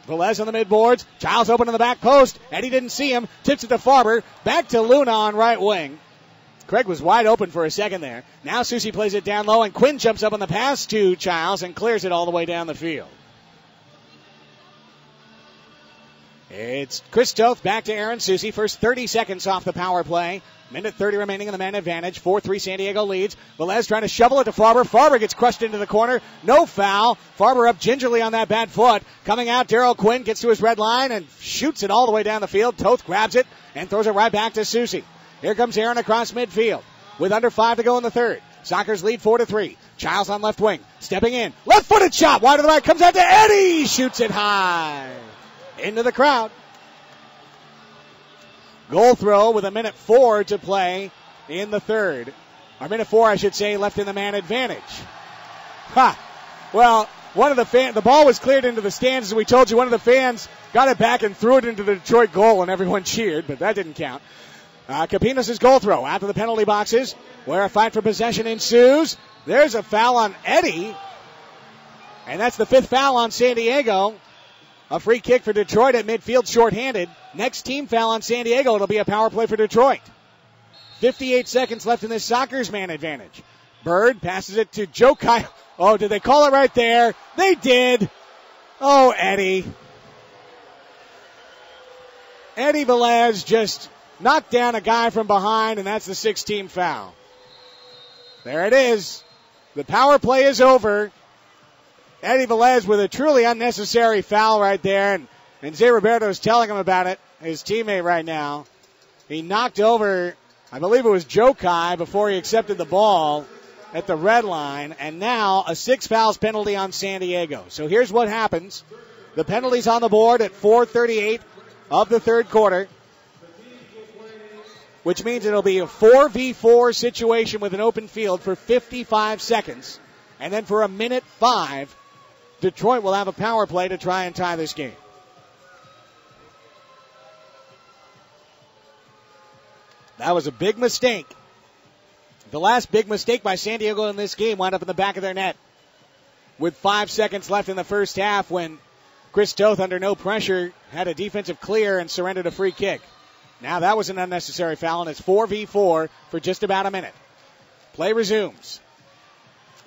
Velez on the midboards. Giles open in the back post. Eddie didn't see him. Tips it to Farber. Back to Luna on right wing. Craig was wide open for a second there. Now Susie plays it down low, and Quinn jumps up on the pass to Giles and clears it all the way down the field. It's Chris Toth back to Aaron Susie. First 30 seconds off the power play. Minute 30 remaining in the man advantage. 4-3 San Diego leads. Velez trying to shovel it to Farber. Farber gets crushed into the corner. No foul. Farber up gingerly on that bad foot. Coming out, Darryl Quinn gets to his red line and shoots it all the way down the field. Toth grabs it and throws it right back to Susie. Here comes Aaron across midfield with under 5 to go in the third. Sockers lead 4-3. Giles on left wing. Stepping in. Left-footed shot. Wide to the right. Comes out to Eddie. Shoots it high. Into the crowd. Goal throw with a minute 4 to play in the third. Or minute 4, I should say, left in the man advantage. Well, one of the ball was cleared into the stands, as we told you. One of the fans got it back and threw it into the Detroit goal, and everyone cheered, but that didn't count. Capinos' goal throw out to the penalty boxes, where a fight for possession ensues. There's a foul on Eddie, and that's the 5th foul on San Diego. A free kick for Detroit at midfield, shorthanded. Next team foul on San Diego. It'll be a power play for Detroit. 58 seconds left in this Sockers man advantage. Bird passes it to Joe Kyle. Oh, did they call it right there? They did. Oh, Eddie. Eddie Velez just knocked down a guy from behind, and that's the 6th-team foul. There it is. The power play is over. Eddie Velez with a truly unnecessary foul right there, and Zay Roberto's telling him about it, his teammate right now. He knocked over, I believe it was Joe Kai, before he accepted the ball at the red line, and now a 6 fouls penalty on San Diego. So here's what happens. The penalty's on the board at 4:38 of the third quarter, which means it'll be a 4v4 situation with an open field for 55 seconds. And then for a minute 5, Detroit will have a power play to try and tie this game. That was a big mistake. The last big mistake by San Diego in this game wound up in the back of their net with 5 seconds left in the first half when Chris Toth, under no pressure, had a defensive clear and surrendered a free kick. Now that was an unnecessary foul, and it's 4v4 for just about a minute. Play resumes.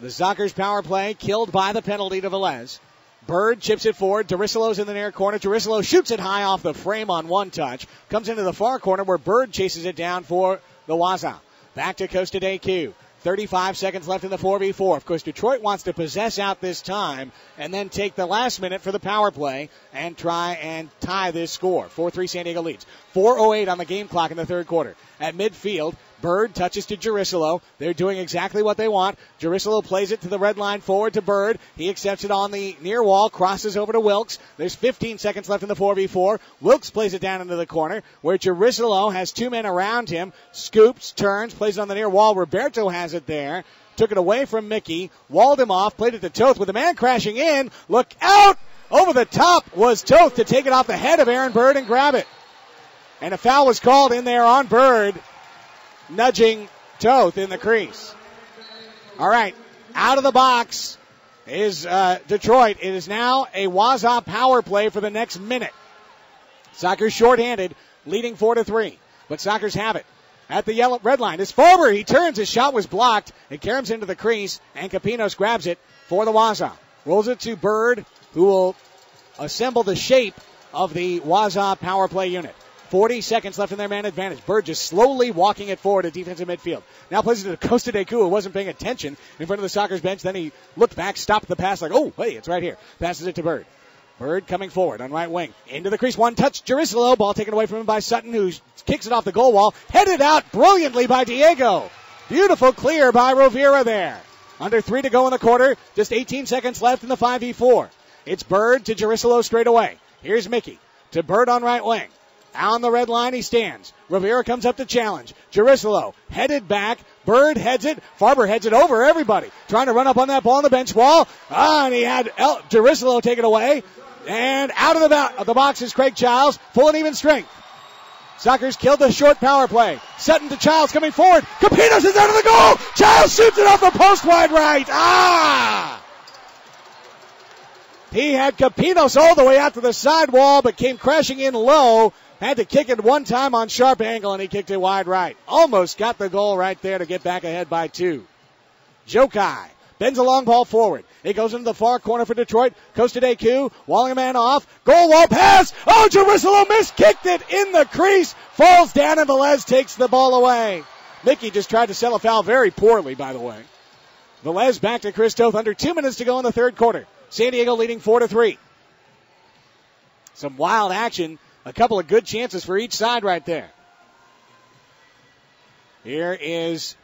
The Sockers power play killed by the penalty to Velez. Bird chips it forward. Jerusalem's in the near corner. Jerusalem shoots it high off the frame on one touch. Comes into the far corner where Bird chases it down for the Waza. Back to Costa Day Q. 35 seconds left in the 4v4. Of course, Detroit wants to possess out this time and then take the last minute for the power play and try and tie this score. 4-3 San Diego leads. 4:08 on the game clock in the third quarter. At midfield, Bird touches to Jerusalem. They're doing exactly what they want. Jerusalem plays it to the red line forward to Bird. He accepts it on the near wall, crosses over to Wilkes. There's 15 seconds left in the 4v4. Wilkes plays it down into the corner where Jerusalem has 2 men around him. Scoops, turns, plays it on the near wall. Roberto has it there. Took it away from Mickey. Walled him off. Played it to Toth with the man crashing in. Look out! Over the top was Toth to take it off the head of Aaron Bird and grab it. And a foul was called in there on Bird, nudging Toth in the crease. All right, out of the box is Detroit. It is now a Waza power play for the next minute. Sockers shorthanded, leading 4-3. But Sockers have it. At the red line is Farber. He turns. His shot was blocked. It carries into the crease, and Capinos grabs it for the Waza. Rolls it to Bird, who will assemble the shape of the Waza power play unit. 40 seconds left in their man advantage. Bird just slowly walking it forward to defensive midfield. Now plays it to Costa Deku, who wasn't paying attention in front of the Sockers bench. Then he looked back, stopped the pass like, oh, hey, it's right here. Passes it to Bird. Bird coming forward on right wing. Into the crease. One touch. Jerusalem. Ball taken away from him by Sutton, who kicks it off the goal wall. Headed out brilliantly by Diego. Beautiful clear by Rovira there. Under 3 to go in the quarter. Just 18 seconds left in the 5v4. It's Bird to Jerusalem straight away. Here's Mickey to Bird on right wing. On the red line he stands. Rovira comes up to challenge. Jerusalem headed back. Bird heads it. Farber heads it over everybody. Trying to run up on that ball on the bench wall. And he had Jerusalem take it away. And out of the box is Craig Childs. Full and even strength. Sockers killed the short power play. Sutton to Childs coming forward. Capinos is out of the goal. Childs shoots it off the post wide right. He had Capinos all the way out to the sidewall, but came crashing in low. Had to kick it one time on sharp angle, and he kicked it wide right. Almost got the goal right there to get back ahead by 2. Jokai bends a long ball forward. It goes into the far corner for Detroit. Coast to Deku, walling a man off. Goal wall pass. Oh, Jerusalem kicked it in the crease. Falls down, and Velez takes the ball away. Mickey just tried to sell a foul very poorly, by the way. Velez back to Chris Toth. Under 2 minutes to go in the third quarter. San Diego leading 4-3. Some wild action. A couple of good chances for each side right there. Here is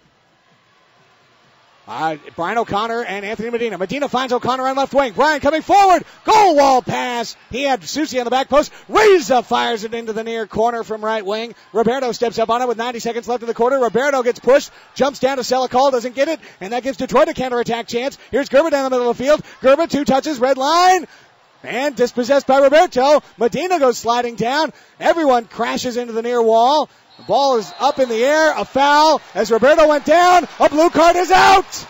Brian O'Connor and Anthony Medina. Medina finds O'Connor on left wing. Brian coming forward. Goal wall pass. He had Susie on the back post. Waza fires it into the near corner from right wing. Roberto steps up on it with 90 seconds left in the quarter. Roberto gets pushed. Jumps down to sell a call. Doesn't get it. And that gives Detroit a counterattack chance. Here's Gerber down the middle of the field. Gerber 2 touches. Red line. And dispossessed by Roberto. Medina goes sliding down. Everyone crashes into the near wall. The ball is up in the air. A foul as Roberto went down. A blue card is out.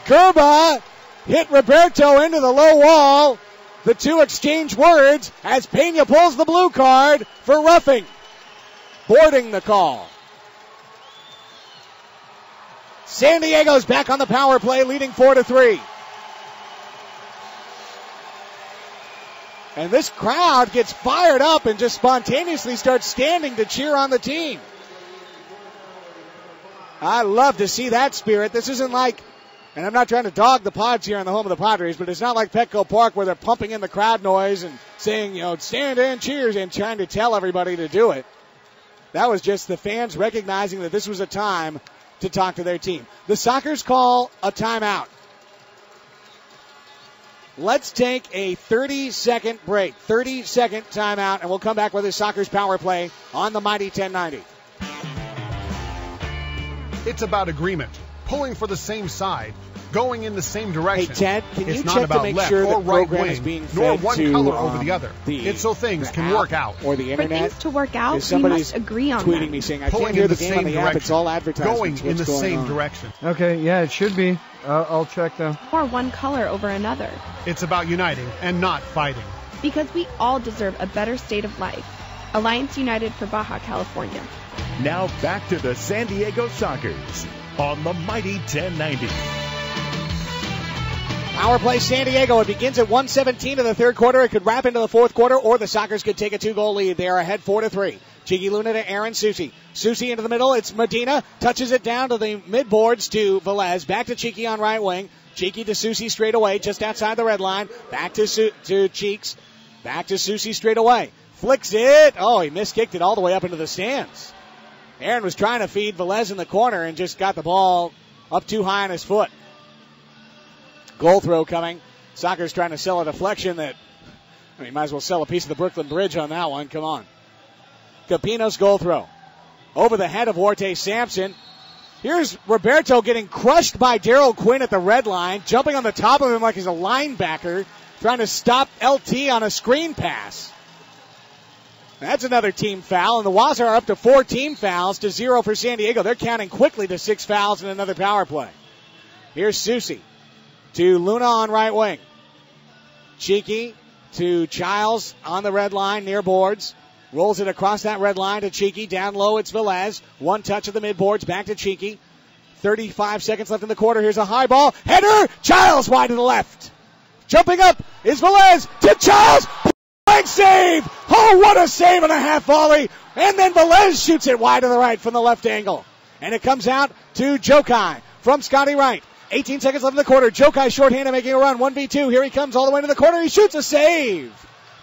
Gerba hit Roberto into the low wall. The two exchange words as Pena pulls the blue card for roughing. Boarding the call. San Diego's back on the power play, leading 4-3. And this crowd gets fired up and just spontaneously starts standing to cheer on the team. I love to see that spirit. This isn't like, and I'm not trying to dog the Pods here on the home of the Padres, but it's not like Petco Park where they're pumping in the crowd noise and saying, stand and cheers and trying to tell everybody to do it. That was just the fans recognizing that this was a time to talk to their team. The Sockers call a timeout. Let's take a 30-second break, 30-second timeout, and we'll come back with the Sockers power play on the Mighty 1090. It's about agreement, pulling for the same side, going in the same direction. Hey, Ted, can you it's not check about to make left sure or the right program wing, is being nor fed one to, color over the other. It's so things can work out. Or the internet. For things to work out, If we somebody's must agree on tweeting them. me saying, I Pulling can't hear in the the game on same the app, it's direction. all advertisements. Going in What's the going same on? direction. Okay, yeah, it should be. I'll check though. Or one color over another. It's about uniting and not fighting. Because we all deserve a better state of life. Alliance United for Baja California. Now back to the San Diego Sockers on the Mighty 1090. Power play San Diego. It begins at 1:17 of the third quarter. It could wrap into the fourth quarter, or the Sockers could take a 2-goal lead. They are ahead 4-3. Cheeky Luna to Aaron Susi. Susi into the middle. It's Medina. Touches it down to the midboards to Velez. Back to Cheeky on right wing. Cheeky to Susi straight away, just outside the red line. Back to Cheeks. Back to Susi straight away. Flicks it. Oh, he miskicked it all the way up into the stands. Aaron was trying to feed Velez in the corner and just got the ball up too high on his foot. Goal throw coming. Sockers trying to sell a deflection that, might as well sell a piece of the Brooklyn Bridge on that one. Come on. Capinos goal throw. Over the head of Huarte Sampson. Here's Roberto getting crushed by Daryl Quinn at the red line, jumping on the top of him like he's a linebacker, trying to stop LT on a screen pass. That's another team foul, and the Waza are up to 4 team fouls to 0 for San Diego. They're counting quickly to 6 fouls in another power play. Here's Susi to Luna on right wing. Cheeky to Childs on the red line near boards. Rolls it across that red line to Cheeky. Down low, it's Velez. One touch of the midboards, back to Cheeky. 35 seconds left in the quarter. Here's a high ball. Header! Childs wide to the left. Jumping up is Velez to Childs. Big save! Oh, what a save and a half volley. And then Velez shoots it wide to the right from the left angle. And it comes out to Jokai from Scotty Wright. 18 seconds left in the quarter. Jokai shorthanded making a run. 1v2. Here he comes all the way to the corner. He shoots a save.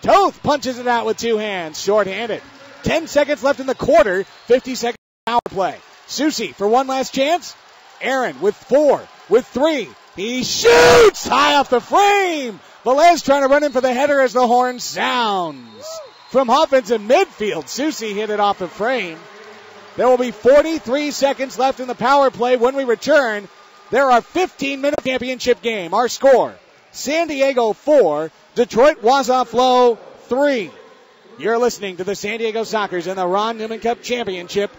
Toth punches it out with 2 hands. Shorthanded. 10 seconds left in the quarter. 50 seconds power play. Susi for one last chance. Aaron with 4, with 3. He shoots high off the frame. Velez trying to run in for the header as the horn sounds. From offensive midfield, Susi hit it off the frame. There will be 43 seconds left in the power play when we return. There are 15-minute championship game. Our score, San Diego 4, Detroit Waza Flow 3. You're listening to the San Diego Sockers in the Ron Newman Cup Championship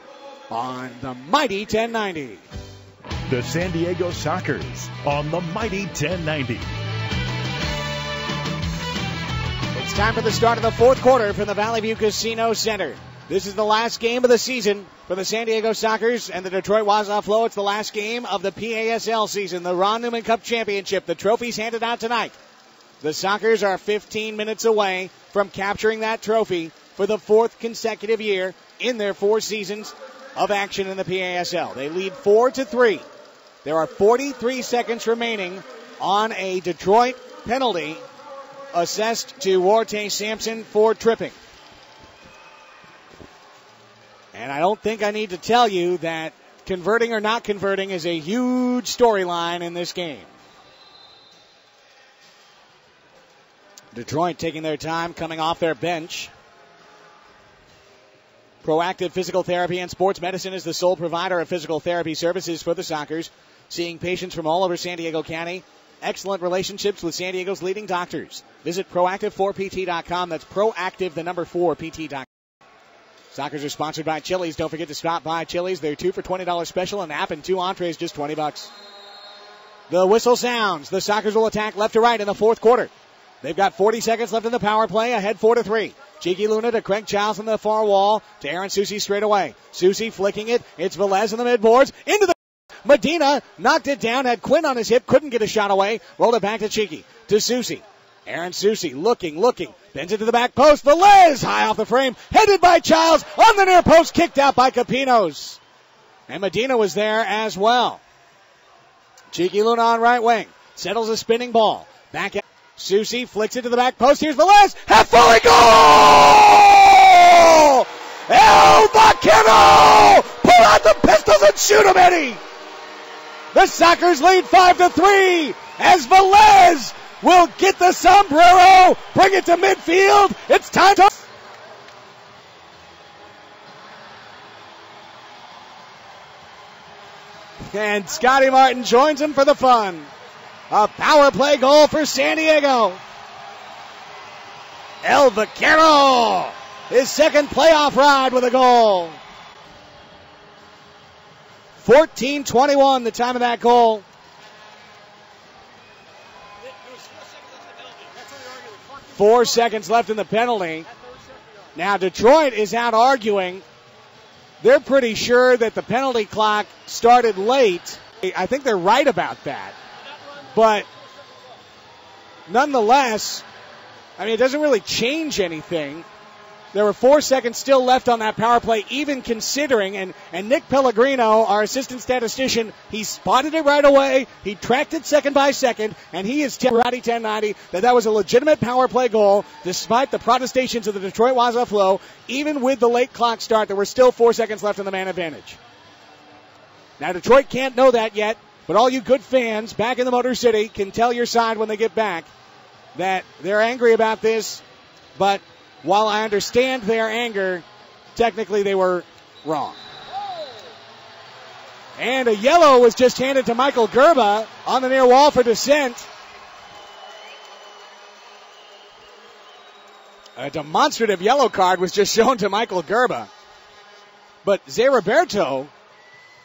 on the Mighty 1090. The San Diego Sockers on the Mighty 1090. It's time for the start of the fourth quarter from the Valley View Casino Center. This is the last game of the season for the San Diego Sockers and the Detroit Waza Flow. It's the last game of the PASL season, the Ron Newman Cup Championship. The trophy's handed out tonight. The Sockers are 15 minutes away from capturing that trophy for the 4th consecutive year in their 4 seasons of action in the PASL. They lead 4-3. There are 43 seconds remaining on a Detroit penalty assessed to Warte Sampson for tripping. And I don't think I need to tell you that converting or not converting is a huge storyline in this game. Detroit taking their time coming off their bench. Proactive Physical Therapy and Sports Medicine is the sole provider of physical therapy services for the Sockers, seeing patients from all over San Diego County. Excellent relationships with San Diego's leading doctors. Visit proactive4pt.com. That's proactive, the number 4pt.com. Sockers are sponsored by Chili's. Don't forget to stop by Chili's. They're 2 for $20 special, an app and 2 entrees, just $20. The whistle sounds. The Sockers will attack left to right in the fourth quarter. They've got 40 seconds left in the power play, ahead 4-3. Cheeky Luna to Craig Childs on the far wall, to Aaron Susi straight away. Susi flicking it. It's Velez in the midboards. Into the Medina knocked it down, had Quinn on his hip, couldn't get a shot away. Rolled it back to Cheeky, to Susi. Aaron Susi looking, bends it to the back post. Velez high off the frame, headed by Childs on the near post, kicked out by Capinos. And Medina was there as well. Cheeky Luna on right wing, settles a spinning ball. Back at Susi, flicks it to the back post. Here's Velez, half-volley goal! El Vaquero! Pull out the pistols and shoot him, Eddie! The Sockers lead 5-3 as Velez will get the sombrero, bring it to midfield. It's time to... And Scotty Martin joins him for the fun. A power play goal for San Diego. El Vaquero, his second playoff ride with a goal. 14:21, the time of that goal. 4 seconds left in the penalty. Now Detroit is out arguing. They're pretty sure that the penalty clock started late. I think they're right about that. But nonetheless, I mean, it doesn't really change anything. There were 4 seconds still left on that power play, even considering, and Nick Pellegrino, our assistant statistician, he spotted it right away. He tracked it second by second, and he is telling Rowdy 1090 that was a legitimate power play goal, despite the protestations of the Detroit Waza Flow. Even with the late clock start, there were still 4 seconds left in the man advantage. Now, Detroit can't know that yet, but all you good fans back in the Motor City can tell your side when they get back that they're angry about this, but while I understand their anger, technically they were wrong. And a yellow was just handed to Michael Gerba on the near wall for dissent. A demonstrative yellow card was just shown to Michael Gerba. But Zé Roberto,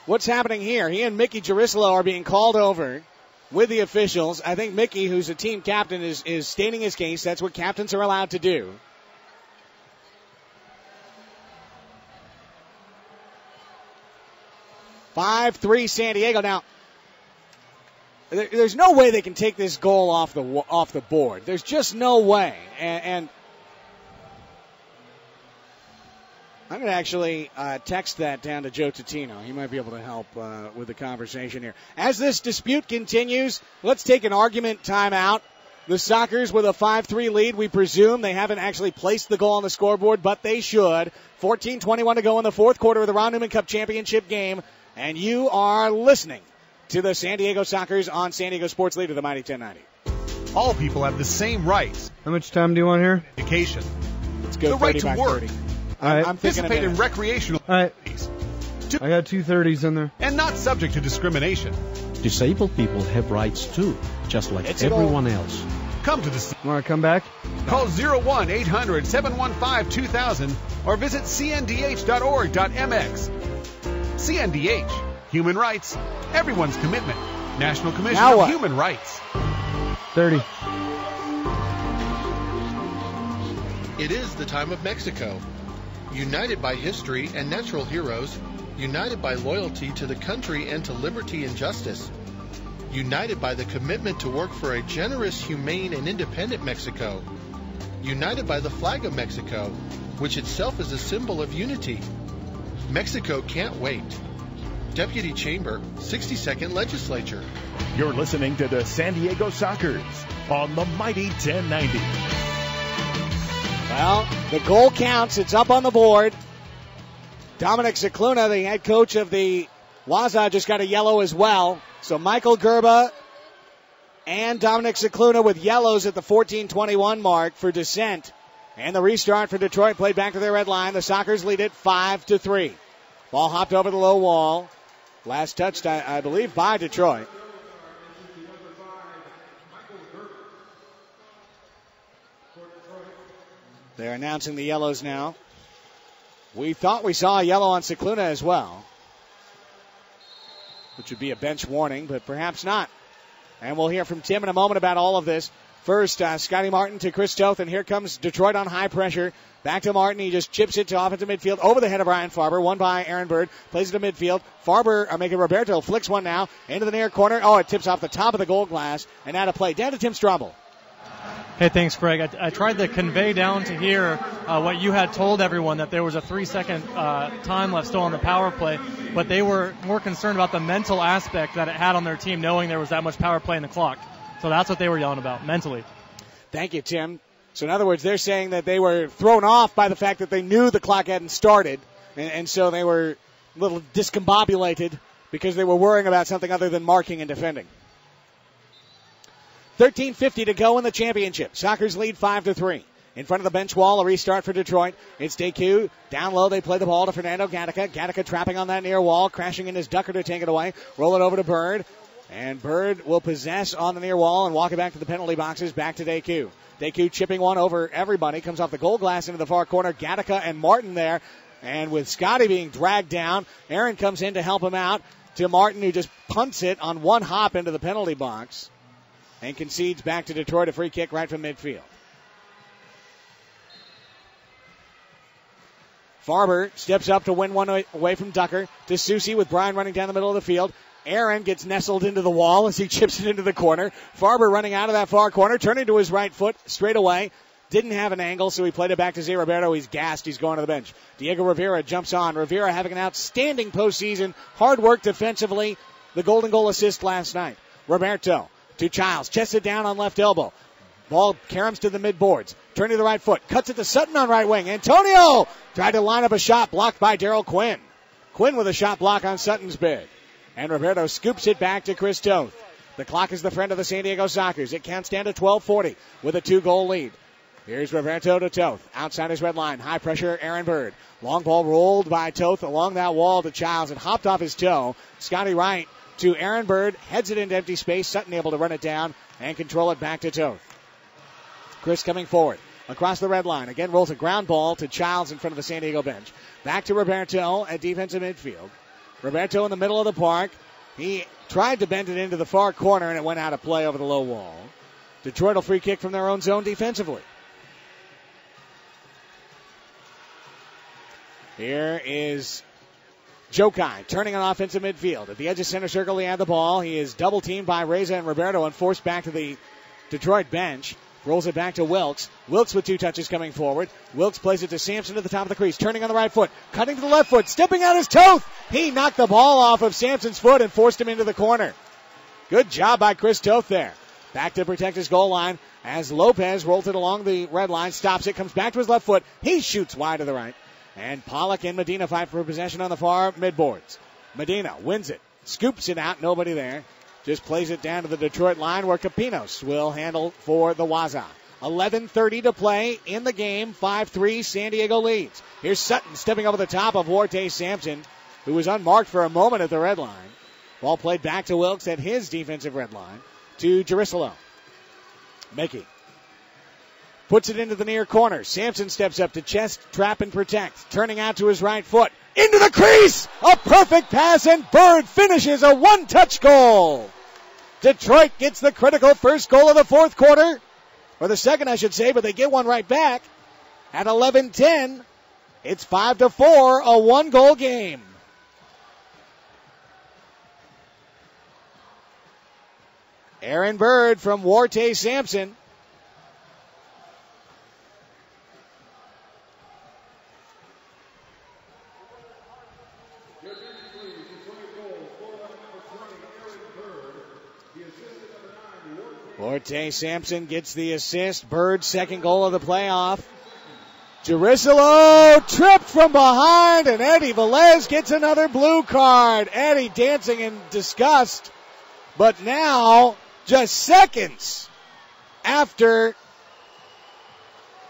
what's happening here? He and Mickey Jerusalem are being called over with the officials. I think Mickey, who's a team captain, is stating his case. That's what captains are allowed to do. 5-3 San Diego. Now, there's no way they can take this goal off the board. There's just no way. And I'm going to actually text that down to Joe Totino. He might be able to help with the conversation here. As this dispute continues, let's take an argument timeout. The Sockers with a 5-3 lead. We presume they haven't actually placed the goal on the scoreboard, but they should. 14:21 to go in the fourth quarter of the Ron Newman Cup Championship game. And you are listening to the San Diego Sockers on San Diego Sports Leader, the Mighty 1090. All people have the same rights. How much time do you want here? Education. Let's go the right to work. 30. All right. I'm thinking Participate in recreational activities. I got 2 30s in there. And not subject to discrimination. Disabled people have rights too, just like everyone else. Come to the... Want to come back? Call 01-800-715-2000 or visit cndh.org.mx. CNDH. Human rights. Everyone's commitment. National Commission of Human Rights. 30. It is the time of Mexico. United by history and natural heroes, united by loyalty to the country and to liberty and justice, united by the commitment to work for a generous, humane, and independent Mexico, united by the flag of Mexico, which itself is a symbol of unity. Mexico can't wait. Deputy Chamber, 62nd Legislature. You're listening to the San Diego Sockers on the Mighty 1090. Well, the goal counts. It's up on the board. Dominic Cicluna, the head coach of the Waza, just got a yellow as well. So Michael Gerba and Dominic Cicluna with yellows at the 14:21 mark for dissent. And the restart for Detroit played back to their red line. The Sockers lead it 5-3. Ball hopped over the low wall. Last touched, I believe, by Detroit. They're announcing the yellows now. We thought we saw a yellow on Cicluna as well, which would be a bench warning, but perhaps not. And we'll hear from Tim in a moment about all of this. First, Scotty Martin to Chris Toth, and here comes Detroit on high pressure. Back to Martin. He just chips it to offensive midfield over the head of Ryan Farber. Won by Aaron Bird. Plays it to midfield. Making Roberto flicks one now into the near corner. Oh, it tips off the top of the goal glass. And out of play. Down to Tim Strobel. Hey, thanks, Greg. I tried to convey down to here what you had told everyone, that there was a 3-second time left still on the power play, but they were more concerned about the mental aspect that it had on their team, knowing there was that much power play in the clock. So that's what they were yelling about, mentally. Thank you, Tim. So in other words, they're saying that they were thrown off by the fact that they knew the clock hadn't started, and so they were a little discombobulated because they were worrying about something other than marking and defending. 13:50 to go in the championship. Sockers lead 5-3. In front of the bench wall, a restart for Detroit. It's DQ. Down low, they play the ball to Fernando Gattaca. Gattaca trapping on that near wall, crashing in his ducker to take it away. Roll it over to Bird. And Bird will possess on the near wall and walk it back to the penalty boxes, back to DQ. DQ chipping one over everybody. Comes off the goal glass into the far corner. Gattaca and Martin there. And with Scotty being dragged down, Aaron comes in to help him out to Martin, who just punts it on one hop into the penalty box and concedes back to Detroit a free kick right from midfield. Farber steps up to win one away from Ducker to Susie with Brian running down the middle of the field. Aaron gets nestled into the wall as he chips it into the corner. Farber running out of that far corner, turning to his right foot straight away. Didn't have an angle, so he played it back to Zé Roberto. He's gassed. He's going to the bench. Diego Rivera jumps on. Rivera having an outstanding postseason. Hard work defensively. The golden goal assist last night. Roberto to Childs. Chests it down on left elbow. Ball caroms to the midboards. Turning to the right foot. Cuts it to Sutton on right wing. Antonio tried to line up a shot blocked by Daryl Quinn. Quinn with a shot block on Sutton's bid. And Roberto scoops it back to Chris Toth. The clock is the friend of the San Diego Sockers. It counts down to 12:40 with a 2-goal lead. Here's Roberto to Toth. Outside his red line. High pressure, Aaron Bird. Long ball rolled by Toth along that wall to Childs. It hopped off his toe. Scotty Wright to Aaron Bird. Heads it into empty space. Sutton able to run it down and control it back to Toth. Chris coming forward. Across the red line. Again rolls a ground ball to Childs in front of the San Diego bench. Back to Roberto at defensive midfield. Roberto in the middle of the park. He tried to bend it into the far corner, and it went out of play over the low wall. Detroit will free kick from their own zone defensively. Here is Jokai turning on offensive midfield. At the edge of center circle, he had the ball. He is double-teamed by Reza and Roberto and forced back to the Detroit bench. Rolls it back to Wilkes. Wilkes with 2 touches coming forward. Wilkes plays it to Sampson at the top of the crease. Turning on the right foot. Cutting to the left foot. Stepping out his Toth. He knocked the ball off of Sampson's foot and forced him into the corner. Good job by Chris Toth there. Back to protect his goal line. as Lopez rolls it along the red line, stops it, comes back to his left foot. He shoots wide to the right. And Pollock and Medina fight for possession on the far midboards. Medina wins it, scoops it out, nobody there. Just plays it down to the Detroit line where Capinos will handle for the Waza. 11:30 to play in the game. 5-3, San Diego leads. Here's Sutton stepping over the top of Huarte Sampson, who was unmarked for a moment at the red line. Ball played back to Wilkes at his defensive red line to Jerusalem. Mickey puts it into the near corner. Sampson steps up to chest, trap, and protect. Turning out to his right foot. Into the crease! A perfect pass, and Bird finishes a one-touch goal. Detroit gets the critical first goal of the fourth quarter. Or the second, I should say, but they get one right back. At 11:10, it's 5-4, a one-goal game. Aaron Bird from Huarte Sampson. Huarte Sampson gets the assist. Bird's second goal of the playoff. Jerusalem tripped from behind, and Eddie Velez gets another blue card. Eddie dancing in disgust. But now, just seconds after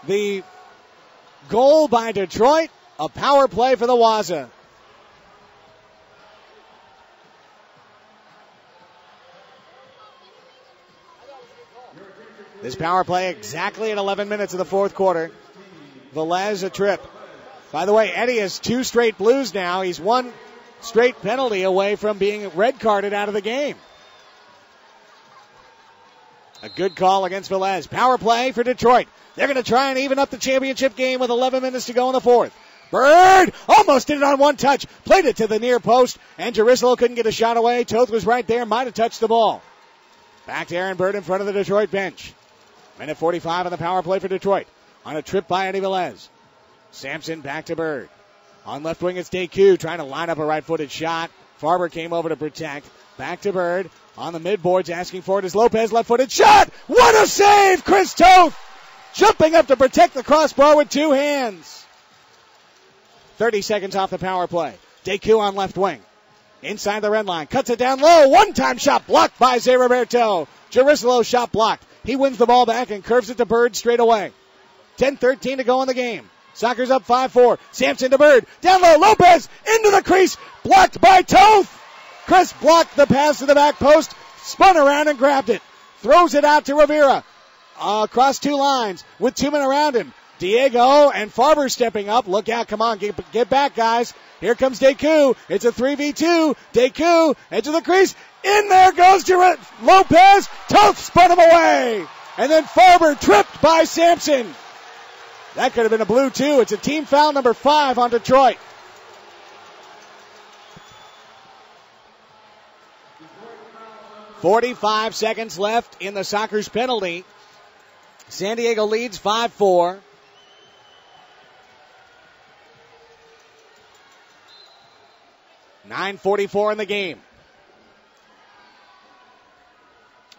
the goal by Detroit, a power play for the Waza. This power play exactly at 11 minutes of the fourth quarter. Velez a trip. By the way, Eddie has 2 straight blues now. He's 1 straight penalty away from being red carded out of the game. A good call against Velez. Power play for Detroit. They're going to try and even up the championship game with 11 minutes to go in the fourth. Bird almost did it on one touch. Played it to the near post, and Jerusalem couldn't get a shot away. Toth was right there. Might have touched the ball. Back to Aaron Bird in front of the Detroit bench. Minute 45 on the power play for Detroit. On a trip by Eddie Velez. Sampson back to Bird. On left wing, it's DeQ trying to line up a right-footed shot. Farber came over to protect. Back to Bird. On the midboards, asking for it is Lopez. Left-footed shot. What a save! Chris Toth jumping up to protect the crossbar with 2 hands. 30 seconds off the power play. DeQ on left wing. Inside the red line. Cuts it down low. One-time shot blocked by Zé Roberto. Jerusalem shot blocked. He wins the ball back and curves it to Bird straight away. 10:13 to go in the game. Sockers up 5-4. Sampson to Bird. Down low. Lopez into the crease. Blocked by Toth. Chris blocked the pass to the back post. Spun around and grabbed it. Throws it out to Rivera. Across 2 lines with 2 men around him. Diego and Farber stepping up. Look out. Come on. Get back, guys. Here comes DeQ. It's a 3v2. DeQ, edge of the crease. In there goes Lopez. Toth spun him away. And then Farber tripped by Sampson. That could have been a blue, too. It's a team foul number 5 on Detroit. .45 seconds left in the Sockers penalty. San Diego leads 5-4. .9:44 in the game.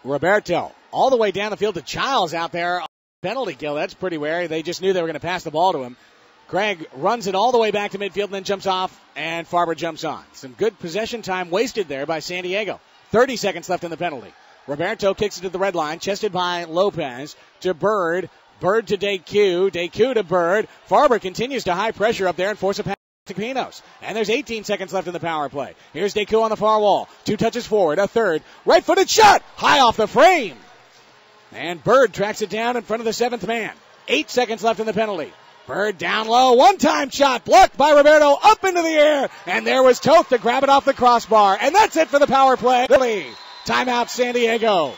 Roberto all the way down the field to Childs out there. Penalty kill. That's pretty wary. They just knew they were going to pass the ball to him. Craig runs it all the way back to midfield and then jumps off, and Farber jumps on. Some good possession time wasted there by San Diego. 30 seconds left in the penalty. Roberto kicks it to the red line, chested by Lopez to Bird. Bird to DeQ. DeQ to Bird. Farber continues to high pressure up there and force a pass to Pinos. And there's 18 seconds left in the power play. Here's DeQ on the far wall. 2 touches forward. A third. Right-footed shot. High off the frame. And Bird tracks it down in front of the 7th man. 8 seconds left in the penalty. Bird down low. One-time shot blocked by Roberto up into the air. And there was Toth to grab it off the crossbar. And that's it for the power play. Timeout San Diego.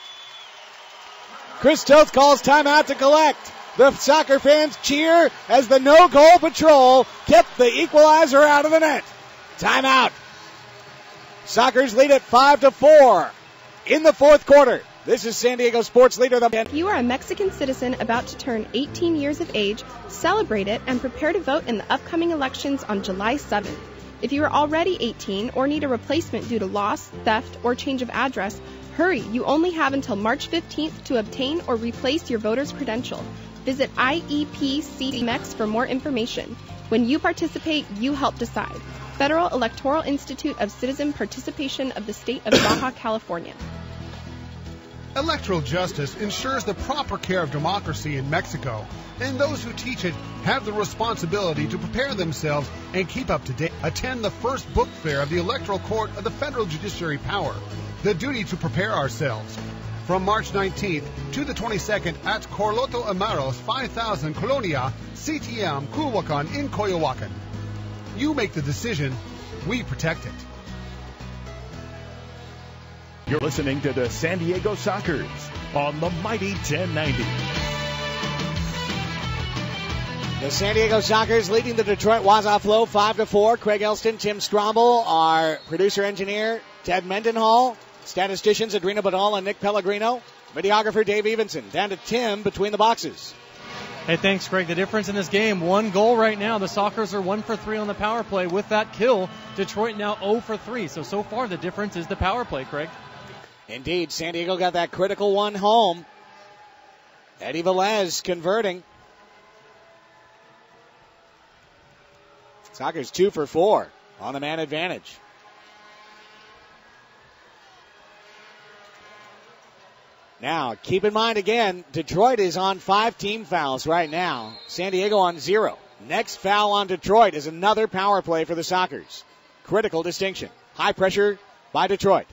Chris Toth calls timeout to collect. The soccer fans cheer as the no-goal patrol kept the equalizer out of the net. Timeout. Sockers lead at 5-4 in the fourth quarter. This is San Diego Sports Leader. If you are a Mexican citizen about to turn 18 years of age, celebrate it and prepare to vote in the upcoming elections on July 7th. If you are already 18 or need a replacement due to loss, theft, or change of address, Hurry, you only have until March 15th to obtain or replace your voter's credential. Visit IEPCMX for more information. When you participate, you help decide. Federal Electoral Institute of Citizen Participation of the State of Baja California. Electoral justice ensures the proper care of democracy in Mexico, and those who teach it have the responsibility to prepare themselves and keep up to date. Attend the first book fair of the Electoral Court of the Federal Judiciary Power, the duty to prepare ourselves. From March 19th to the 22nd at Corloto Amaros 5000 Colonia, CTM, Culhuacan in Coyoacan. You make the decision, we protect it. You're listening to the San Diego Sockers on the Mighty 1090. The San Diego Sockers leading the Detroit Waza Flow 5-4. Craig Elston, Tim Stromble, our producer-engineer, Ted Mendenhall, statisticians Adrena Badal and Nick Pellegrino, videographer Dave Evenson. Down to Tim between the boxes. Hey, thanks, Greg. The difference in this game, 1 goal right now. The Sockers are 1 for 3 on the power play. With that kill, Detroit now 0 for 3. So far the difference is the power play, Craig. Indeed, San Diego got that critical one home. Eddie Velez converting. Sockers 2 for 4 on the man advantage. Now, keep in mind again, Detroit is on 5 team fouls right now. San Diego on 0. Next foul on Detroit is another power play for the Sockers. Critical distinction. High pressure by Detroit.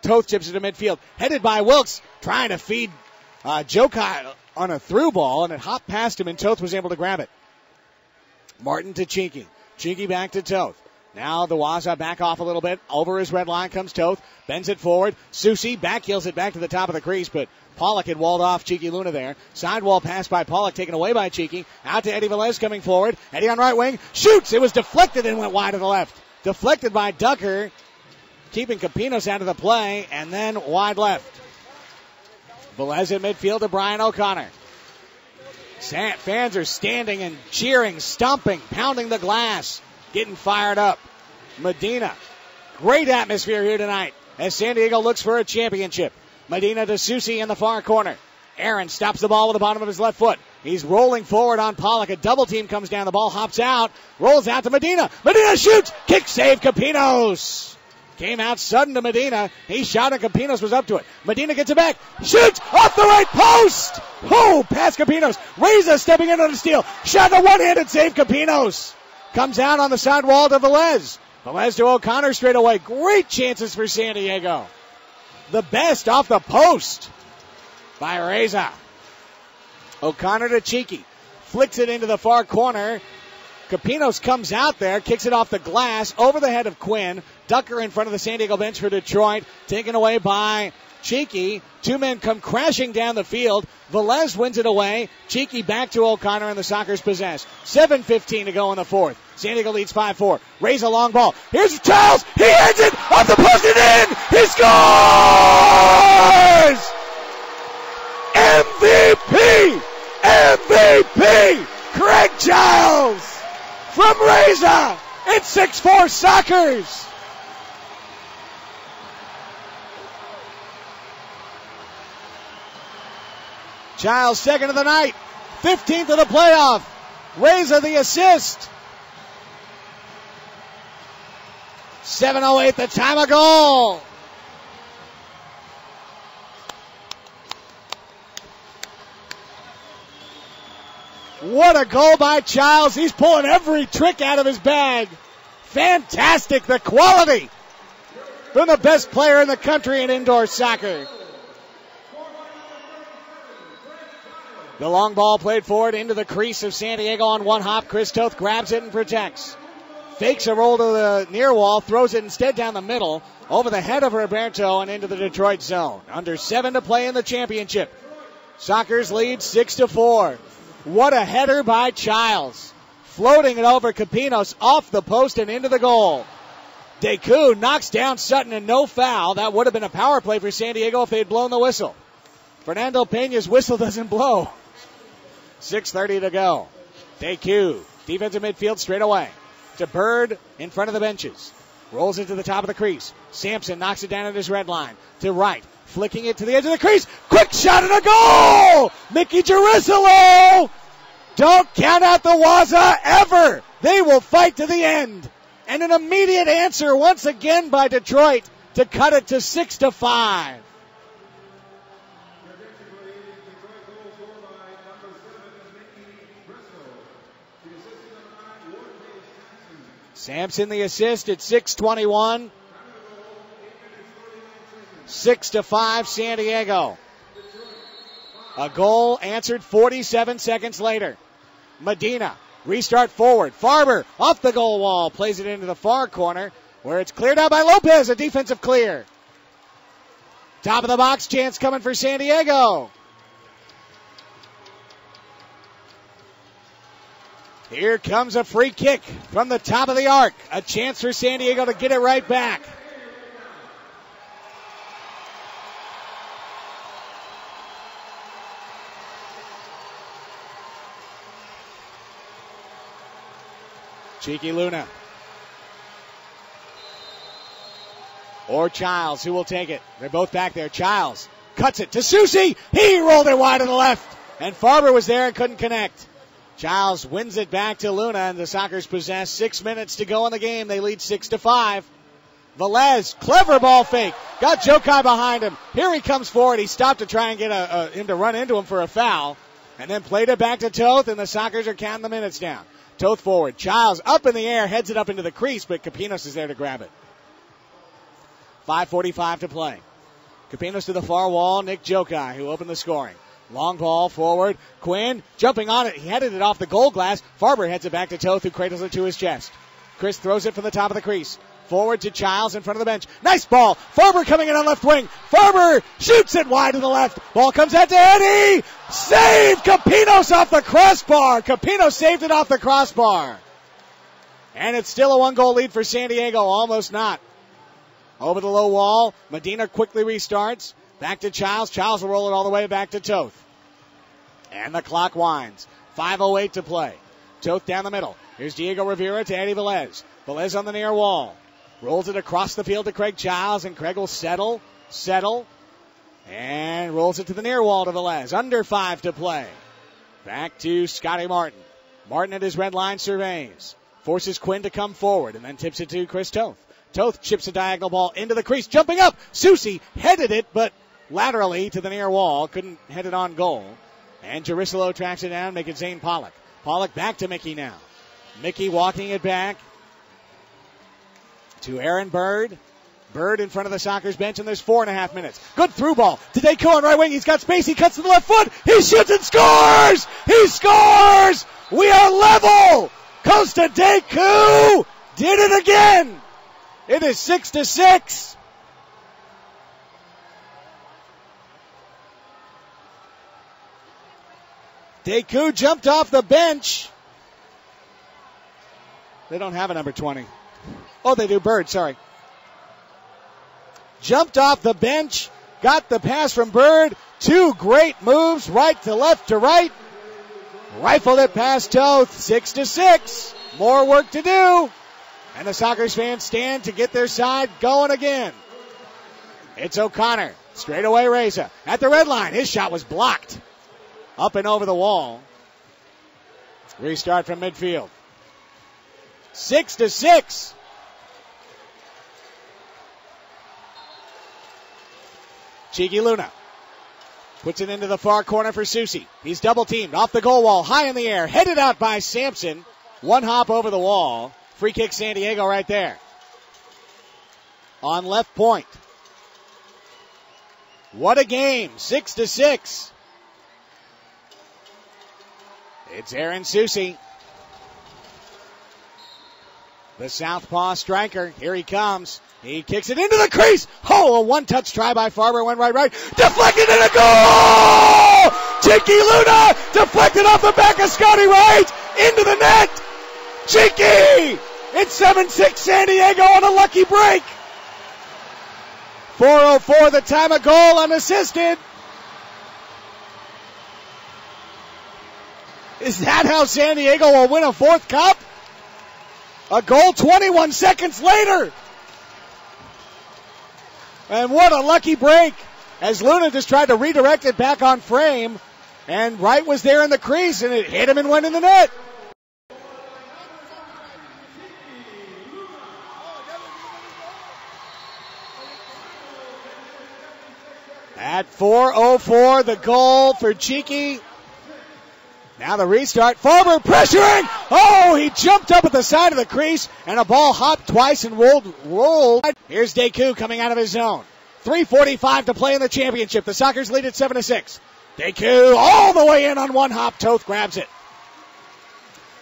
Toth chips it to midfield. Headed by Wilkes, trying to feed Jokai on a through ball, and it hopped past him, and Toth was able to grab it. Martin to Chinky. Chinky back to Toth. Now the Waza back off a little bit. Over his red line comes Toth. Bends it forward. Susi backheels it back to the top of the crease, but Pollock had walled off Cheeky Luna there. Sidewall pass by Pollock, taken away by Cheeky. Out to Eddie Velez coming forward. Eddie on right wing. Shoots! It was deflected and went wide to the left. Deflected by Ducker, keeping Capinos out of the play, and then wide left. Velez in midfield to Brian O'Connor. Fans are standing and cheering, stomping, pounding the glass, getting fired up. Medina. Great atmosphere here tonight as San Diego looks for a championship. Medina to Susi in the far corner. Aaron stops the ball with the bottom of his left foot. He's rolling forward on Pollock. A double team comes down. The ball hops out. Rolls out to Medina. Medina shoots. Kick save Capinos. Came out sudden to Medina. He shot and Capinos was up to it. Medina gets it back. Shoots off the right post. Oh, past Capinos. Waza stepping in on the steal. Shot a one-handed save Capinos. Comes out on the side wall to Velez. Velez to O'Connor straight away. Great chances for San Diego. The best off the post by Reza. O'Connor to Cheeky. Flicks it into the far corner. Capinos comes out there, kicks it off the glass, over the head of Quinn. Ducker in front of the San Diego bench for Detroit, taken away by Cheeky. 2 men come crashing down the field. Velez wins it away. Cheeky back to O'Connor, and the Sockers possess. 7:15 to go in the fourth. San Diego leads 5-4. Raise a long ball. Here's Charles. He heads it off the post and in. He scores! MVP! MVP! Craig Giles from Reza. It's 6-4 Sockers. Giles second of the night. 15th of the playoff. Reza the assist. 7:08 the time of goal. What a goal by Giles. He's pulling every trick out of his bag. Fantastic, the quality from the best player in the country in indoor soccer. The long ball played forward into the crease of San Diego on one hop. Chris Toth grabs it and protects. Fakes a roll to the near wall, throws it instead down the middle, over the head of Roberto and into the Detroit zone. Under 7 to play in the championship. Sockers lead 6-4. What a header by Giles. Floating it over Capinos off the post and into the goal. Deku knocks down Sutton and no foul. That would have been a power play for San Diego if they had blown the whistle. Fernando Pena's whistle doesn't blow. 6:30 to go. Deku, defensive midfield straight away. To Bird in front of the benches. Rolls it to the top of the crease. Sampson knocks it down at his red line. To right. Flicking it to the edge of the crease. Quick shot and a goal! Mickey Jerusalem! Don't count out the Waza ever! They will fight to the end. And an immediate answer once again by Detroit to cut it to 6-5. Sampson the assist at 6:21. 6-5 San Diego. A goal answered 47 seconds later. Medina, restart forward. Farber off the goal wall, plays it into the far corner where it's cleared out by Lopez, a defensive clear. Top of the box chance coming for San Diego. Here comes a free kick from the top of the arc. A chance for San Diego to get it right back. Cheeky Luna. Or Childs, who will take it. They're both back there. Childs cuts it to Susi. He rolled it wide to the left. And Farber was there and couldn't connect. Childs wins it back to Luna, and the Sockers possess 6 minutes to go in the game. They lead 6-5. Velez, clever ball fake. Got Jokai behind him. Here he comes forward. He stopped to try and get him to run into him for a foul. And then played it back to Toth, and the Sockers are counting the minutes down. Toth forward. Childs up in the air, heads it up into the crease, but Capinos is there to grab it. 5:45 to play. Capinos to the far wall. Nick Jokai, who opened the scoring. Long ball forward. Quinn jumping on it. He headed it off the goal glass. Farber heads it back to Toth, who cradles it to his chest. Chris throws it from the top of the crease. Forward to Childs in front of the bench. Nice ball. Farber coming in on left wing. Farber shoots it wide to the left. Ball comes out to Eddie. Save! Capinos off the crossbar. Capinos saved it off the crossbar. And it's still a 1-goal lead for San Diego. Almost not. Over the low wall. Medina quickly restarts. Back to Childs. Childs will roll it all the way back to Toth. And the clock winds. 5:08 to play. Toth down the middle. Here's Diego Rivera to Eddie Velez. Velez on the near wall. Rolls it across the field to Craig Childs, and Craig will settle, and rolls it to the near wall to Velez. Under 5 to play. Back to Scotty Martin. Martin at his red line surveys. Forces Quinn to come forward, and then tips it to Chris Toth. Toth chips a diagonal ball into the crease. Jumping up. Susi headed it, but laterally to the near wall. Couldn't head it on goal. And Jerusalem tracks it down, making Zane Pollock. Pollock back to Mickey now. Mickey walking it back to Aaron Bird. Bird in front of the Sockers bench, and there's 4.5 minutes. Good through ball to Deco on right wing. He's got space. He cuts to the left foot. He shoots and scores! He scores! We are level! Costa Deco did it again! It is 6-6. Deku jumped off the bench. They don't have a number 20. Oh, they do. Bird, sorry. Jumped off the bench. Got the pass from Bird. 2 great moves, right to left to right. Rifled it past Toth. 6-6. More work to do. And the Sockers fans stand to get their side going again. It's O'Connor. Straight away Reza. At the red line. His shot was blocked. Up and over the wall. Restart from midfield. 6-6. Cheeky Luna puts it into the far corner for Susi. He's double teamed off the goal wall, high in the air, headed out by Sampson. 1 hop over the wall. Free kick San Diego right there. On left point. What a game. 6-6. It's Aaron Susi. The southpaw striker. Here he comes. He kicks it into the crease. Oh, a one-touch try by Farber. Went right. Deflected and a goal! Cheeky Luna deflected off the back of Scotty Wright into the net. Cheeky! It's 7-6 San Diego on a lucky break. 4:04 the time of goal unassisted. Is that how San Diego will win a 4th cup? A goal 21 seconds later. And what a lucky break as Luna just tried to redirect it back on frame. And Wright was there in the crease, and it hit him and went in the net. At 4:04, the goal for Cheeky. Now the restart. Farber pressuring. Oh, he jumped up at the side of the crease, and a ball hopped twice and rolled. Here's Deku coming out of his zone. 3:45 to play in the championship. The Sockers lead at 7-6. Deku all the way in on one hop. Toth grabs it.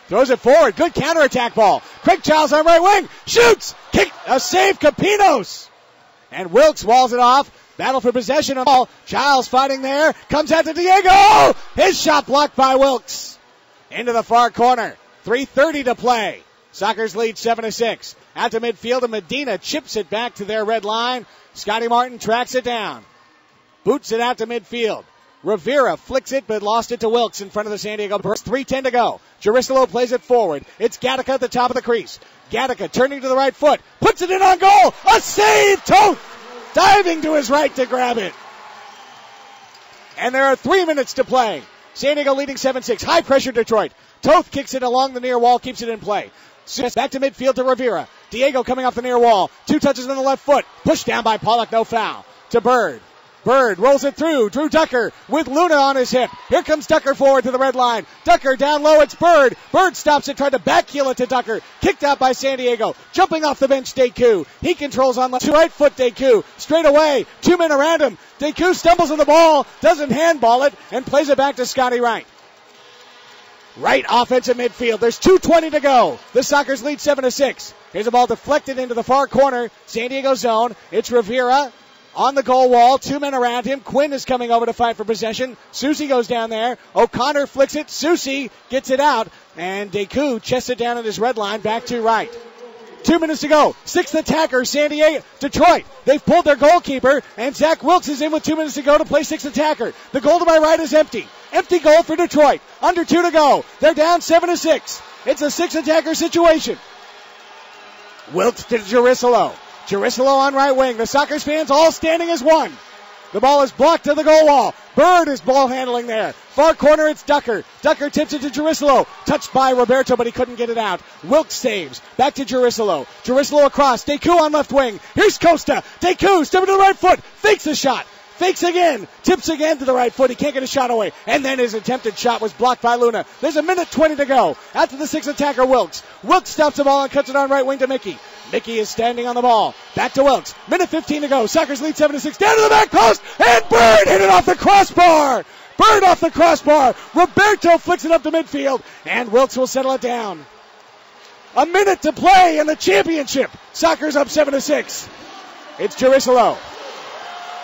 Throws it forward. Good counterattack ball. Craig Childs on right wing. Shoots. Kick. A save. Capinos. And Wilkes walls it off. Battle for possession of the ball. Childs fighting there. Comes out to Diego. His shot blocked by Wilkes. Into the far corner. 3:30 to play. Sockers lead 7-6. Out to midfield, and Medina chips it back to their red line. Scotty Martin tracks it down. Boots it out to midfield. Rivera flicks it, but lost it to Wilkes in front of the San Diego Burst. 3:10 to go. Jerusalem plays it forward. It's Gattaca at the top of the crease. Gattaca turning to the right foot. Puts it in on goal. A save! Toth diving to his right to grab it. And there are 3 minutes to play. San Diego leading 7-6. High pressure Detroit. Toth kicks it along the near wall, keeps it in play. Back to midfield to Rivera. Diego coming off the near wall. 2 touches on the left foot. Pushed down by Pollock, no foul. To Bird. Bird rolls it through. Drew Ducker with Luna on his hip. Here comes Ducker forward to the red line. Ducker down low. It's Bird. Bird stops it, tried to backheel it to Ducker. Kicked out by San Diego. Jumping off the bench, Deku. He controls on the right foot, Deku. Straight away. 2 men around him. Deku stumbles on the ball, doesn't handball it, and plays it back to Scotty Wright. Right offensive midfield. There's 2:20 to go. The Sockers lead 7-6. Here's a ball deflected into the far corner. San Diego zone. It's Rivera on the goal wall. 2 men around him. Quinn is coming over to fight for possession. Susie goes down there. O'Connor flicks it. Susie gets it out. And Deku chests it down at his red line. Back to Wright. 2 minutes to go. 6th attacker, San Diego, Detroit. They've pulled their goalkeeper, and Zach Wilkes is in with 2 minutes to go to play 6th attacker. The goal to my right is empty. Empty goal for Detroit. Under 2 to go. They're down 7-6. It's a 6th attacker situation. Wilkes to Jerusalem. Jerusalem on right wing. The Sockers fans all standing as one. The ball is blocked to the goal wall. Bird is ball handling there. Far corner, it's Ducker. Ducker tips it to Jerusalem. Touched by Roberto, but he couldn't get it out. Wilkes saves. Back to Jerusalem. Jerusalem across. Deku on left wing. Here's Costa. Deku stepping to the right foot. Fakes the shot. Fakes again. Tips again to the right foot. He can't get a shot away. And then his attempted shot was blocked by Luna. There's 1:20 to go. After the 6th attacker, Wilkes. Wilkes stops the ball and cuts it on right wing to Mickey. Mickey is standing on the ball. Back to Wilkes. 1:15 to go. Sockers lead 7-6. Down to the back post. And Bird hit it off the crossbar. Bird off the crossbar. Roberto flicks it up to midfield. And Wilkes will settle it down. 1 minute to play in the championship. Sockers up 7-6. It's Jerusalem.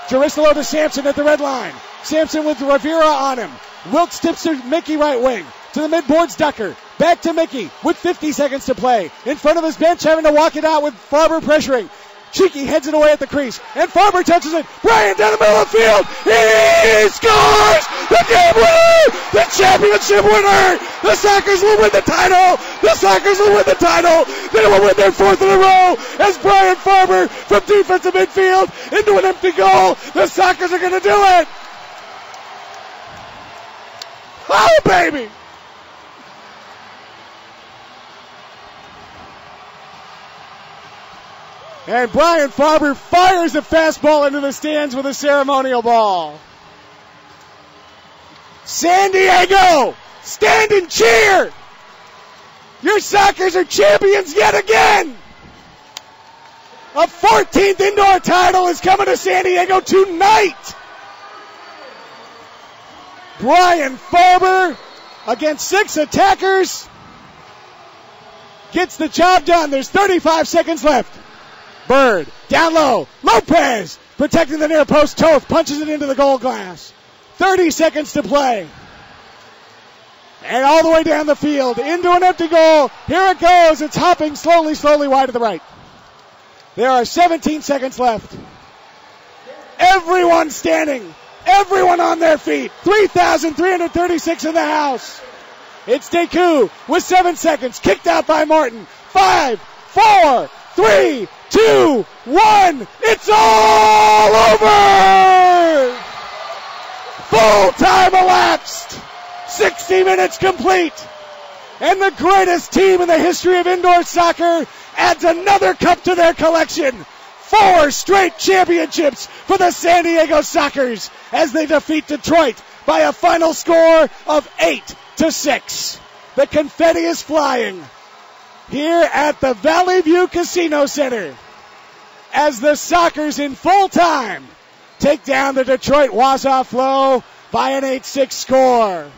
Jerusalem to Sampson at the red line. Sampson with Rivera on him. Wilkes tips to Mickey right wing. To the midboards, Ducker. Back to Mickey with 50 seconds to play. In front of his bench, having to walk it out with Farber pressuring. Cheeky heads it away at the crease. And Farber touches it. Bryant down the middle of the field. He scores! The game winner! The championship winner! The Sockers will win the title! The Sockers will win the title! They will win their 4th in a row as Brian Farber from defensive midfield into an empty goal. The Sockers are going to do it! Oh, baby! And Brian Farber fires a fastball into the stands with a ceremonial ball. San Diego, stand and cheer! Your Sockers are champions yet again! A 14th indoor title is coming to San Diego tonight! Brian Farber against 6 attackers gets the job done. There's 35 seconds left. Bird, down low. Lopez, protecting the near post. Toth punches it into the goal glass. 30 seconds to play. And all the way down the field, into an empty goal. Here it goes. It's hopping slowly, slowly wide to the right. There are 17 seconds left. Everyone standing. Everyone on their feet. 3,336 in the house. It's Deku with 7 seconds. Kicked out by Martin. 5, 4, 3, 2, 1. It's all over! Full time elapsed. 60 minutes complete. And the greatest team in the history of indoor soccer adds another cup to their collection. 4 straight championships for the San Diego Sockers as they defeat Detroit by a final score of 8-6. The confetti is flying here at the Valley View Casino Center as the Sockers in full time take down the Detroit Waza Flow by an 8-6 score.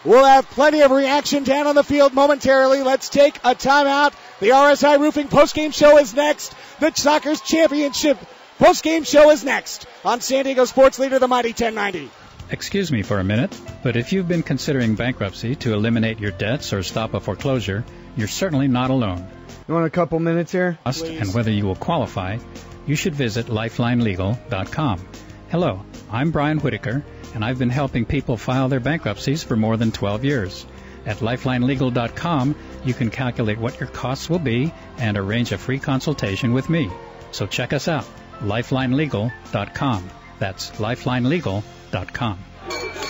We'll have plenty of reaction down on the field momentarily. Let's take a timeout. The RSI Roofing postgame show is next. The Sockers Championship postgame show is next on San Diego Sports Leader, the Mighty 1090. Excuse me for a minute, but if you've been considering bankruptcy to eliminate your debts or stop a foreclosure, you're certainly not alone. You want a couple minutes here? And whether you will qualify, you should visit lifelinelegal.com. Hello, I'm Brian Whitaker, and I've been helping people file their bankruptcies for more than 12 years. At lifelinelegal.com, you can calculate what your costs will be and arrange a free consultation with me. So check us out, lifelinelegal.com. That's lifelinelegal.com.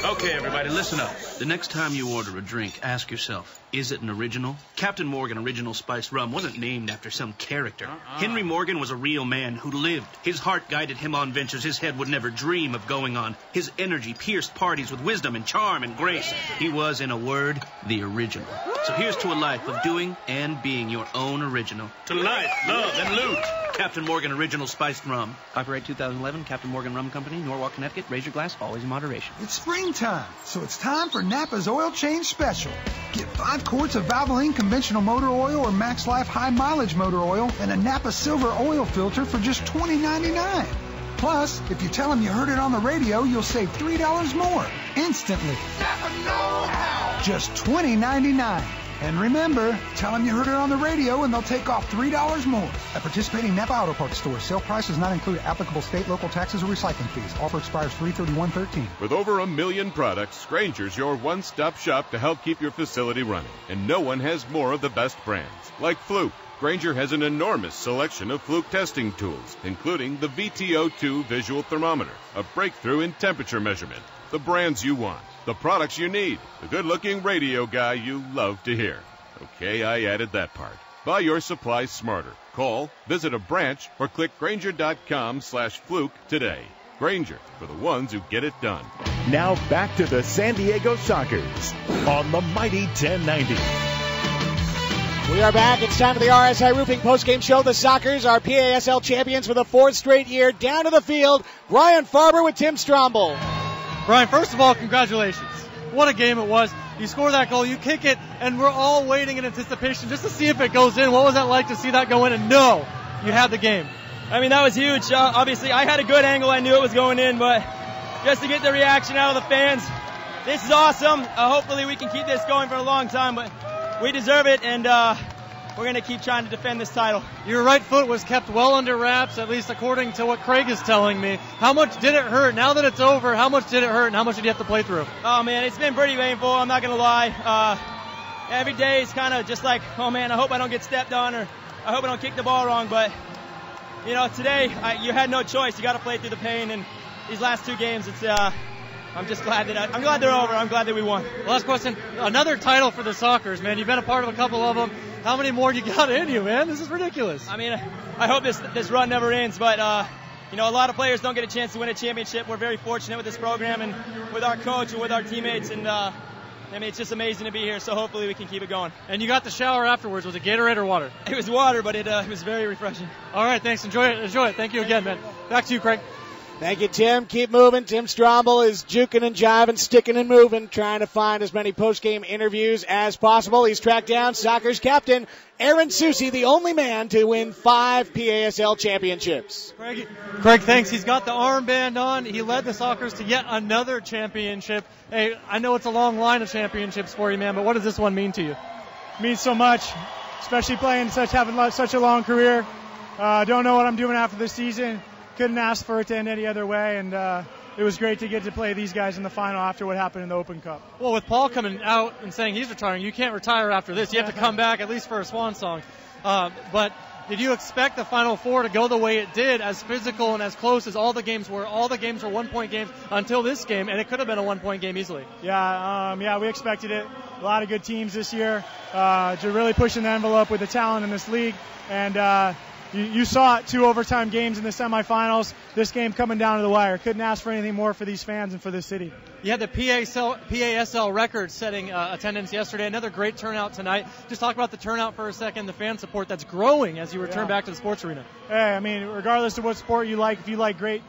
Okay, everybody, listen up. The next time you order a drink, ask yourself, is it an original? Captain Morgan Original Spiced Rum wasn't named after some character. Henry Morgan was a real man who lived. His heart guided him on ventures his head would never dream of going on. His energy pierced parties with wisdom and charm and grace. He was, in a word, the original. So here's to a life of doing and being your own original. To life, love, and loot. Captain Morgan Original Spiced Rum. Copyright 2011, Captain Morgan Rum Company, Norwalk, Connecticut. Raise your glass, always in moderation. It's springtime, so it's time for Napa's Oil Change Special. Get 5 quarts of Valvoline Conventional Motor Oil or Max Life High Mileage Motor Oil and a Napa Silver Oil Filter for just $20.99. Plus, if you tell them you heard it on the radio, you'll save $3 more instantly. Napa know-how. Just $20.99. And remember, tell them you heard it on the radio and they'll take off $3 more. At participating Napa Auto Parts stores, sale price does not include applicable state, local taxes, or recycling fees. Offer expires 3/31/13. With over 1 million products, Grainger's your one-stop shop to help keep your facility running. And no one has more of the best brands, like Fluke. Grainger has an enormous selection of Fluke testing tools, including the VTO2 visual thermometer, a breakthrough in temperature measurement. The brands you want, the products you need, the good-looking radio guy you love to hear. Okay, I added that part. Buy your supplies smarter. Call, visit a branch, or click Grainger.com/Fluke today. Grainger, for the ones who get it done. Now back to the San Diego Sockers on the Mighty 1090. We are back. It's time for the RSI Roofing postgame show. The Sockers are PASL champions for the 4th straight year. Down to the field, Brian Farber with Tim Stromble. Brian, first of all, congratulations. What a game it was. You score that goal, you kick it, and we're all waiting in anticipation just to see if it goes in. What was that like to see that go in? And no, you had the game. I mean, that was huge. Obviously, I had a good angle. I knew it was going in, but just to get the reaction out of the fans, this is awesome. Hopefully we can keep this going for a long time, but we deserve it, and we're going to keep trying to defend this title. Your right foot was kept well under wraps, at least according to what Craig is telling me. How much did it hurt? Now that it's over, how much did it hurt, and how much did you have to play through? Oh, man, it's been pretty painful. I'm not going to lie. Every day is kind of just like, oh, man, I hope I don't get stepped on, or I hope I don't kick the ball wrong. But, you know, today you had no choice. You got to play through the pain, and these last 2 games, it's I'm just glad that I'm glad they're over. I'm glad that we won. Last question. Another title for the Sockers, man. You've been a part of a couple of them. How many more you got in you, man? This is ridiculous. I mean, I hope this run never ends, but you know, a lot of players don't get a chance to win a championship. We're very fortunate with this program and with our coach and with our teammates, and I mean, it's just amazing to be here, so hopefully we can keep it going. And you got the shower afterwards. Was it Gatorade or water? It was water, but it was very refreshing. All right, thanks. Enjoy it. Thank you again, man. Back to you, Craig. Thank you, Tim. Keep moving. Tim Stromble is juking and jiving, sticking and moving, trying to find as many post-game interviews as possible. He's tracked down Sockers captain Aaron Susi, the only man to win 5 PASL championships. Craig, thanks. He's got the armband on. He led the Sockers to yet another championship. Hey, I know it's a long line of championships for you, man, but what does this one mean to you? It means so much, especially having such a long career. Don't know what I'm doing after this season. Couldn't ask for it to end any other way, and it was great to get to play these guys in the final after what happened in the Open Cup. Well, with Paul coming out and saying he's retiring, you can't retire after this. You have to come back at least for a swan song. But did you expect the Final Four to go the way it did, as physical and as close as all the games were? All the games were 1-point games until this game, and it could have been a 1-point game easily. Yeah, we expected it. A lot of good teams this year, really pushing the envelope with the talent in this league. And you saw it, 2 overtime games in the semifinals. This game coming down to the wire. Couldn't ask for anything more for these fans and for this city. You had the PASL record-setting attendance yesterday. Another great turnout tonight. Just talk about the turnout for a second, the fan support that's growing as you return back to the sports arena. Hey, I mean, regardless of what sport you like, if you like great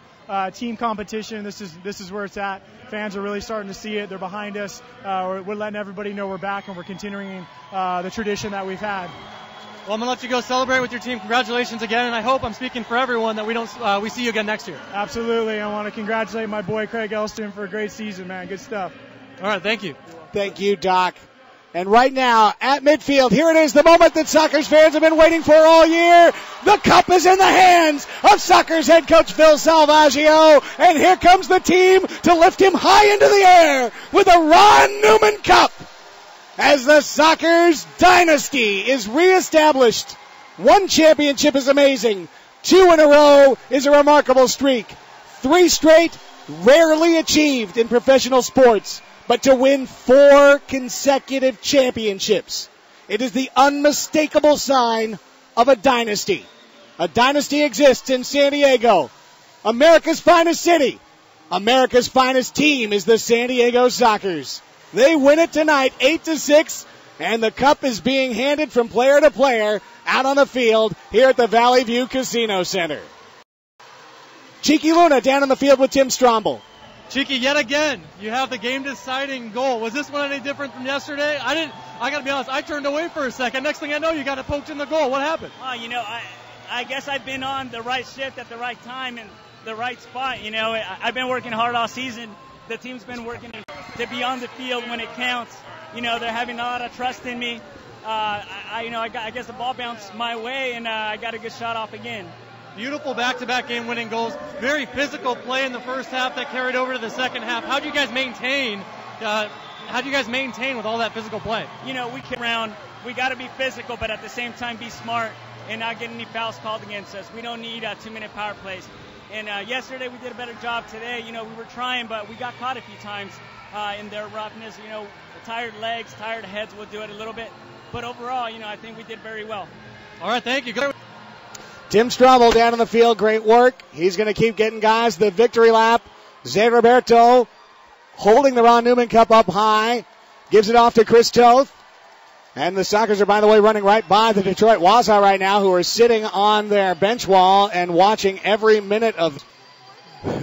team competition, this is where it's at. Fans are really starting to see it. They're behind us. We're letting everybody know we're back, and we're continuing the tradition that we've had. Well, I'm going to let you go celebrate with your team. Congratulations again, and I hope I'm speaking for everyone that we see you again next year. Absolutely. I want to congratulate my boy Craig Elston for a great season, man. Good stuff. All right, thank you. Thank you, Doc. And right now, at midfield, here it is, the moment that Sockers fans have been waiting for all year. The cup is in the hands of Sockers head coach Phil Salvaggio, and here comes the team to lift him high into the air with a Ron Newman Cup. As the Sockers dynasty is reestablished. 1 championship is amazing. 2 in a row is a remarkable streak. 3 straight, rarely achieved in professional sports. But to win 4 consecutive championships, it is the unmistakable sign of a dynasty. A dynasty exists in San Diego. America's finest city. America's finest team is the San Diego Sockers. They win it tonight, 8-6, and the cup is being handed from player to player out on the field here at the Valley View Casino Center. Cheeky Luna down in the field with Tim Stromble. Cheeky, yet again, you have the game-deciding goal. Was this one any different from yesterday? I got to be honest, I turned away for a second. Next thing I know, you got it poked in the goal. What happened? I guess I've been on the right shift at the right time and the right spot. I've been working hard all season. The team's been working to be on the field when it counts. They're having a lot of trust in me. I guess the ball bounced my way, and I got a good shot off again. Beautiful back-to-back game-winning goals. Very physical play in the first half that carried over to the second half. How do you guys maintain? With all that physical play? We get around. We got to be physical, but at the same time be smart and not get any fouls called against us. We don't need 2-minute power plays. And yesterday we did a better job today. We were trying, but we got caught a few times in their roughness. Tired legs, tired heads will do it a little bit. But overall, I think we did very well. All right, thank you. Good. Tim Strobel down in the field, great work. He's going to keep getting guys the victory lap. Zé Roberto holding the Ron Newman Cup up high. Gives it off to Chris Toth. And the Sockers are, by the way, running right by the Detroit Waza right now, who are sitting on their bench wall and watching every minute of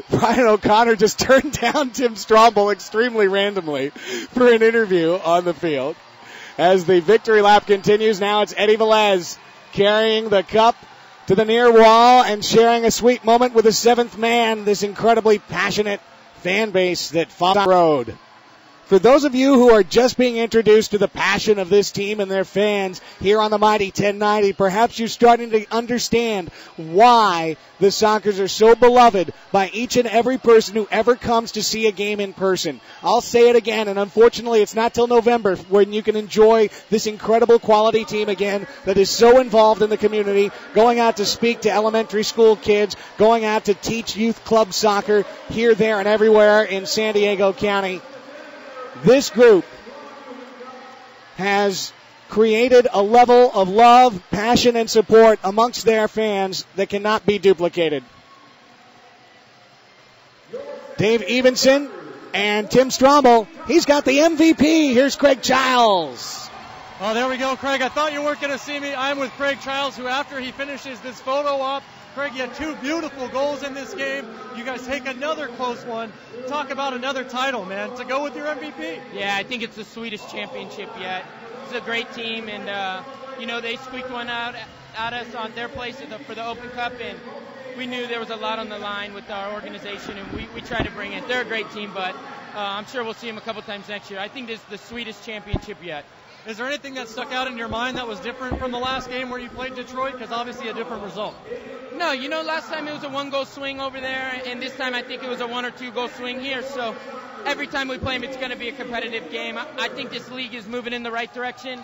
Brian O'Connor just turned down Tim Strobel extremely randomly for an interview on the field. As the victory lap continues, now it's Eddie Velez carrying the cup to the near wall and sharing a sweet moment with the 7th man, this incredibly passionate fan base that follows on the road. For those of you who are just being introduced to the passion of this team and their fans here on the Mighty 1090, perhaps you're starting to understand why the Sockers are so beloved by each and every person who ever comes to see a game in person. I'll say it again, and unfortunately it's not till November when you can enjoy this incredible quality team again that is so involved in the community, going out to speak to elementary school kids, going out to teach youth club soccer here, there, and everywhere in San Diego County. This group has created a level of love, passion, and support amongst their fans that cannot be duplicated. Dave Evenson and Tim Stromel, he's got the MVP. Here's Craig Childs. Oh, there we go, Craig. I thought you weren't going to see me. I'm with Craig Childs, who after he finishes this photo op, Craig, you had 2 beautiful goals in this game. You guys take another close one. Talk about another title, man, to go with your MVP. Yeah, I think it's the sweetest championship yet. It's a great team, and, they squeaked one out at us on their place for the Open Cup, and we knew there was a lot on the line with our organization, and we tried to bring it. They're a great team, but I'm sure we'll see him a couple times next year. I think this is the sweetest championship yet. Is there anything that stuck out in your mind that was different from the last game where you played Detroit? Because obviously a different result. No, last time it was a 1-goal swing over there, and this time I think it was a 1 or 2-goal swing here. So every time we play him, it's going to be a competitive game. I think this league is moving in the right direction.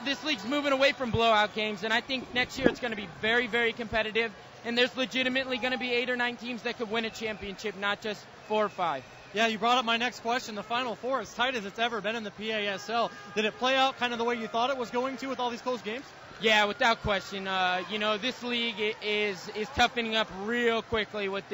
This league's moving away from blowout games, and I think next year it's going to be very, very competitive, and there's legitimately going to be 8 or 9 teams that could win a championship, not just 4 or 5. Yeah, you brought up my next question. The Final Four, as tight as it's ever been in the PASL, did it play out kind of the way you thought it was going to with all these close games? Yeah, without question. This league is toughening up real quickly with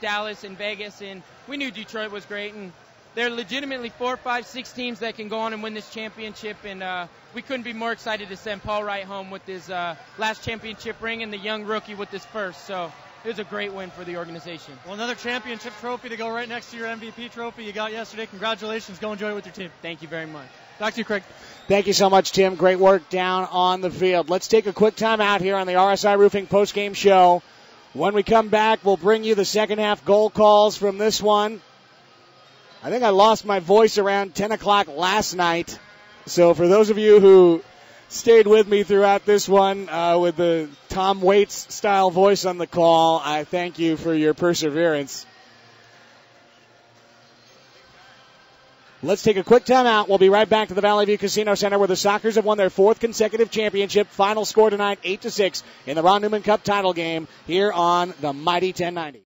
Dallas and Vegas, and we knew Detroit was great, and there are legitimately 4, 5, 6 teams that can go on and win this championship, and we couldn't be more excited to send Paul Wright home with his last championship ring and the young rookie with his first. So it was a great win for the organization. Well, another championship trophy to go right next to your MVP trophy you got yesterday. Congratulations. Go enjoy it with your team. Thank you very much. Back to you, Craig. Thank you so much, Tim. Great work down on the field. Let's take a quick time out here on the RSI Roofing postgame show. When we come back, we'll bring you the second half goal calls from this one. I think I lost my voice around 10 o'clock last night. So for those of you who stayed with me throughout this one with the Tom Waits style voice on the call, I thank you for your perseverance. Let's take a quick time out. We'll be right back to the Valley View Casino Center where the Sockers have won their 4th consecutive championship. Final score tonight, 8-6 in the Ron Newman Cup title game here on the Mighty 1090.